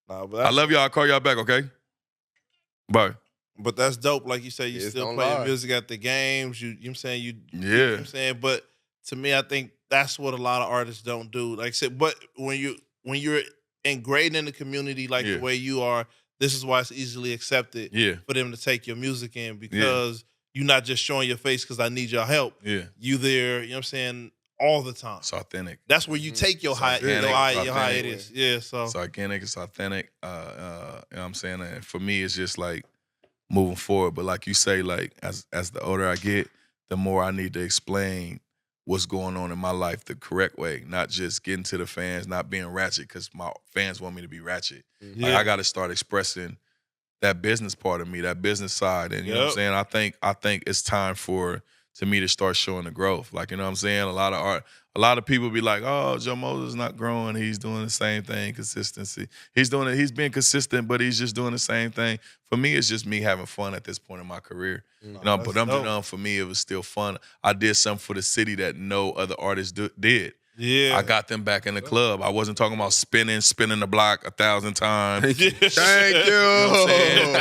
Nah, but I that's, love y'all. I'll call y'all back, okay? Bye. but that's dope. Like you say, you It's still don't playing lie. music at the games. You know what I'm saying? You know what Yeah. I'm saying? But to me, I think that's what a lot of artists don't do. Like I said, but when you're ingrained in the community like Yeah. the way you are, this is why it's easily accepted Yeah. for them to take your music in because you're not just showing your face because I need your help. Yeah. You there, you know what I'm saying, all the time. It's authentic. That's where you take your It's high, organic, your authentic. hiatus. Yeah, so It's organic. It's authentic. You know what I'm saying? And for me, it's just like moving forward. But like you say, like as the older I get, the more I need to explain what's going on in my life the correct way, not just getting to the fans, not being ratchet because my fans want me to be ratchet. Like, I got to start expressing that business part of me, that business side. And you know what I'm saying? I think it's time to me to start showing the growth. Like, you know what I'm saying? A lot of people be like, oh, Joe Moses is not growing. He's doing the same thing, consistency. He's being consistent, but he's just doing the same thing. For me, it's just me having fun at this point in my career. You know, but that's dope. for me, it was still fun. I did something for the city that no other artist did. Yeah. I got them back in the club. I wasn't talking about spinning the block 1,000 times. Thank you. Thank you. You know what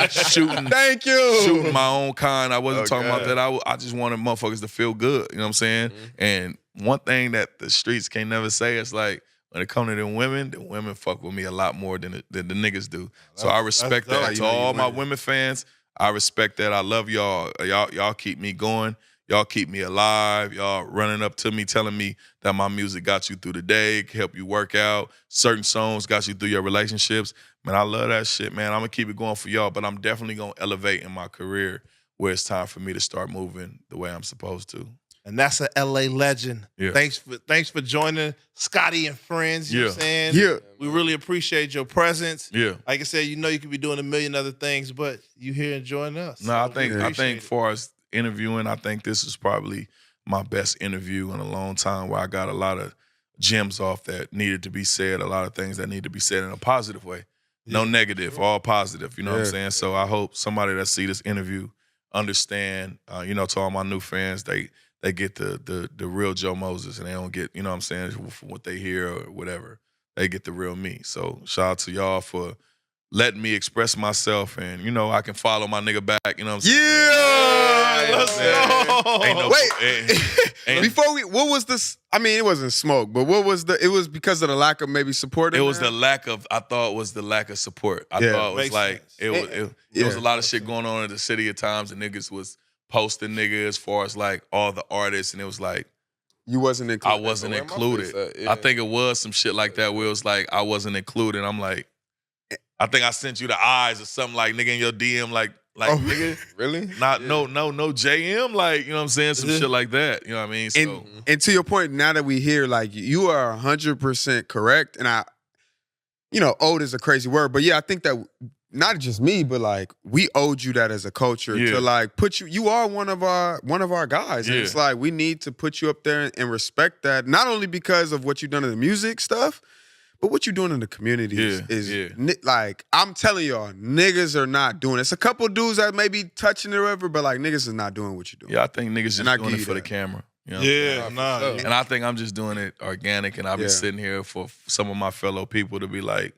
I'm saying? Shooting. Thank you. Shooting my own kind. I wasn't talking about Okay. that. I just wanted motherfuckers to feel good. You know what I'm saying? And one thing that the streets can't never say is like, when it comes to the women fuck with me a lot more than the niggas do. So I respect that's that. dope. To all my women fans, I respect that. I love y'all. Y'all keep me going. Y'all keep me alive. Y'all running up to me, telling me that my music got you through the day, help you work out. Certain songs got you through your relationships. Man, I love that shit, man. I'm going to keep it going for y'all, but I'm definitely going to elevate in my career where it's time for me to start moving the way I'm supposed to. And that's a LA legend. Yeah. Thanks for joining Scottie and Friends. You know what I'm saying? Yeah. We really appreciate your presence. Yeah. Like I said, you know you could be doing a million other things, but you here enjoying us. No, I So we think appreciate it. far as interviewing, I think this is probably my best interview in a long time where I got a lot of gems off that needed to be said, a lot of things that need to be said in a positive way. No negative, all positive, you know what I'm saying? So I hope somebody that see this interview understand, you know, to all my new fans, they get the real Joe Moses and they don't get, you know what I'm saying, from what they hear or whatever. They get the real me. So shout out to y'all for letting me express myself, and you know I can follow my nigga back. You know what I'm saying? Yeah. Let's go. Ain't no, Wait, before what was this? I mean, it wasn't smoke, but what was it was because of the lack of maybe support. It was the lack of. I thought it was the lack of support. I thought it was Makes like sense. it was a lot of shit going on in the city at times, and niggas was posting niggas as far as like all the artists, and it was like You wasn't I included. wasn't Where my included. face at? Yeah. I think it was some shit like that where it was like I wasn't included. I'm like, I think I sent you the eyes or something like nigga in your DM like nigga. Really? Not no JM, like, you know what I'm saying? Some shit like that. You know what I mean? So And to your point, now that we hear, like, you are 100% correct. And owed is a crazy word, but yeah, I think that not just me, but like we owed you that as a culture to like put you are one of our guys. And it's like we need to put you up there and respect that, not only because of what you've done in the music stuff, but what you're doing in the community is like, I'm telling y'all, niggas are not doing it. It's a couple dudes that may be touching it or whatever, but like niggas is not doing what you're doing. yeah, I think niggas just doing it for the camera. You know what I'm saying? Nah. And I think I'm just doing it organic, and I've been sitting here for some of my fellow people to be like,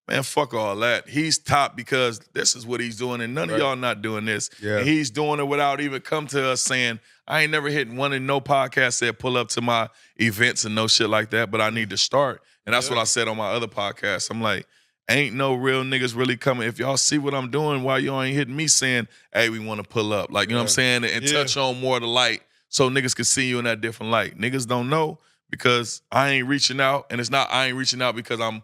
man, fuck all that. He's top because this is what he's doing, and none of y'all not doing this. Yeah. And he's doing it without even come to us saying, I ain't never hit one in no podcast said pull up to my events and no shit like that, but I need to start. And that's what I said on my other podcast. I'm like, ain't no real niggas really coming. If y'all see what I'm doing, why y'all ain't hitting me saying, hey, we want to pull up? Like, you know what I'm saying? And touch on more of the light so niggas can see you in that different light. Niggas don't know because I ain't reaching out. And it's not I ain't reaching out because I'm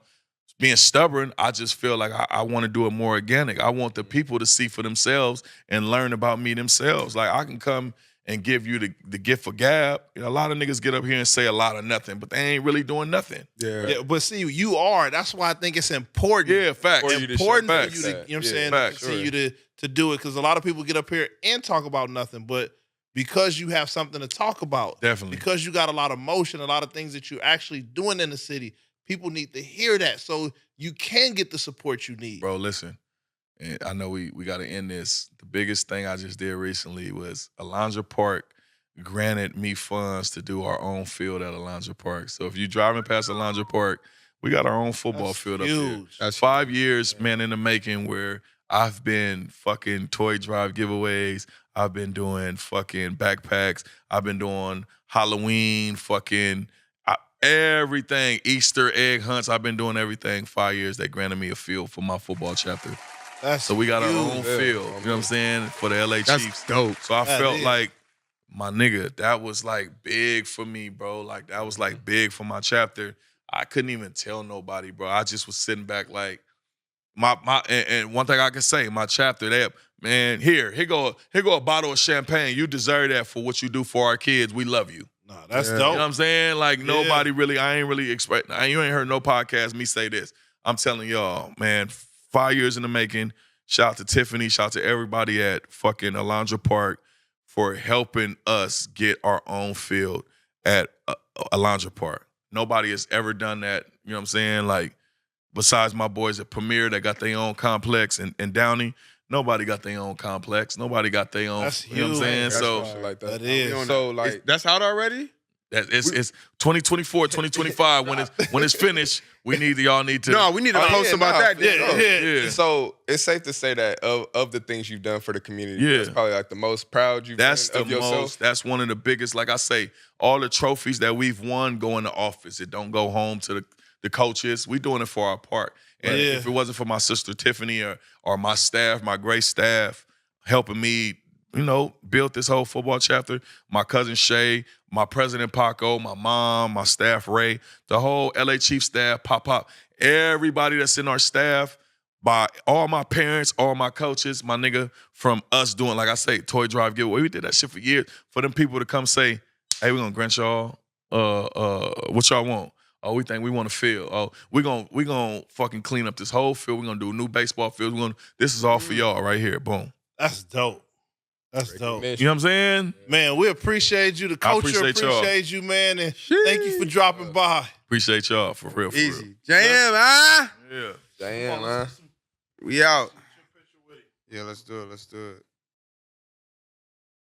being stubborn. I just feel like I want to do it more organic. I want the people to see for themselves and learn about me themselves. Like, I can come and give you the gift of gab. You know, a lot of niggas get up here and say a lot of nothing, but they ain't really doing nothing. Yeah, but see, you are. That's why I think it's important. Yeah, facts. Important for Facts. you to, you know what I'm saying, Facts. continue to do it. Because a lot of people get up here and talk about nothing, but because you have something to talk about, Definitely. because you got a lot of motion, a lot of things that you're actually doing in the city, people need to hear that so you can get the support you need. Bro, listen. And I know we got to end this. The biggest thing I just did recently was Alondra Park granted me funds to do our own field at Alondra Park. So if you're driving past Alondra Park, we got our own football That's field huge. up there. That's 5 years, man, in the making where I've been fucking toy drive giveaways. I've been doing fucking backpacks. I've been doing Halloween, fucking everything, Easter egg hunts. I've been doing everything 5 years. They granted me a field for my football chapter. So we got our own field, you know what I'm saying, for the LA That's Chiefs. dope. So I felt like, my nigga, that was like big for me, bro. Like that was like big for my chapter. I couldn't even tell nobody, bro. I just was sitting back like, and one thing I can say, my chapter, man, here go a bottle of champagne. You deserve that for what you do for our kids. We love you. Nah, that's dope. You know what I'm saying? Like nobody really, I ain't really expect. You ain't heard no podcast me say this. I'm telling y'all, man, 5 years in the making. Shout out to Tiffany. Shout out to everybody at fucking Alondra Park for helping us get our own field at Alondra Park. Nobody has ever done that. You know what I'm saying? Like, besides my boys at Premier that got their own complex and Downey, nobody got their own complex. Nobody got their own. That's you know what I'm saying? huge. So Like that. That is. So like That's out already? It's 2024, 2025. When it's finished, y'all need to. No, we need to post about that. Yeah. So it's safe to say that of the things you've done for the community, Yeah. that's probably like the most proud you've That's been of the yourself. most. That's one of the biggest. Like I say, all the trophies that we've won go in the office. It don't go home to the coaches. We doing it for our part. And Yeah. if it wasn't for my sister Tiffany or my staff, my great staff, helping me, build this whole football chapter, my cousin Shay, my president Paco, my mom, my staff Ray, the whole LA Chiefs staff, Pop, everybody that's in our staff, by all my parents, all my coaches, my nigga, from us doing, like I say, toy drive giveaway. We did that shit for years. For them people to come say, hey, we're gonna grant y'all what y'all want. Oh, we think we want a field. Oh, we gonna fucking clean up this whole field. We're gonna do a new baseball field. This is all for y'all right here. Boom. That's dope. That's dope. You know what I'm saying? Man, we appreciate you. The culture appreciate you, man. And thank you for dropping by. Appreciate y'all, for real. Easy. JM, huh? Yeah. Damn, man. We out. Yeah, let's do it.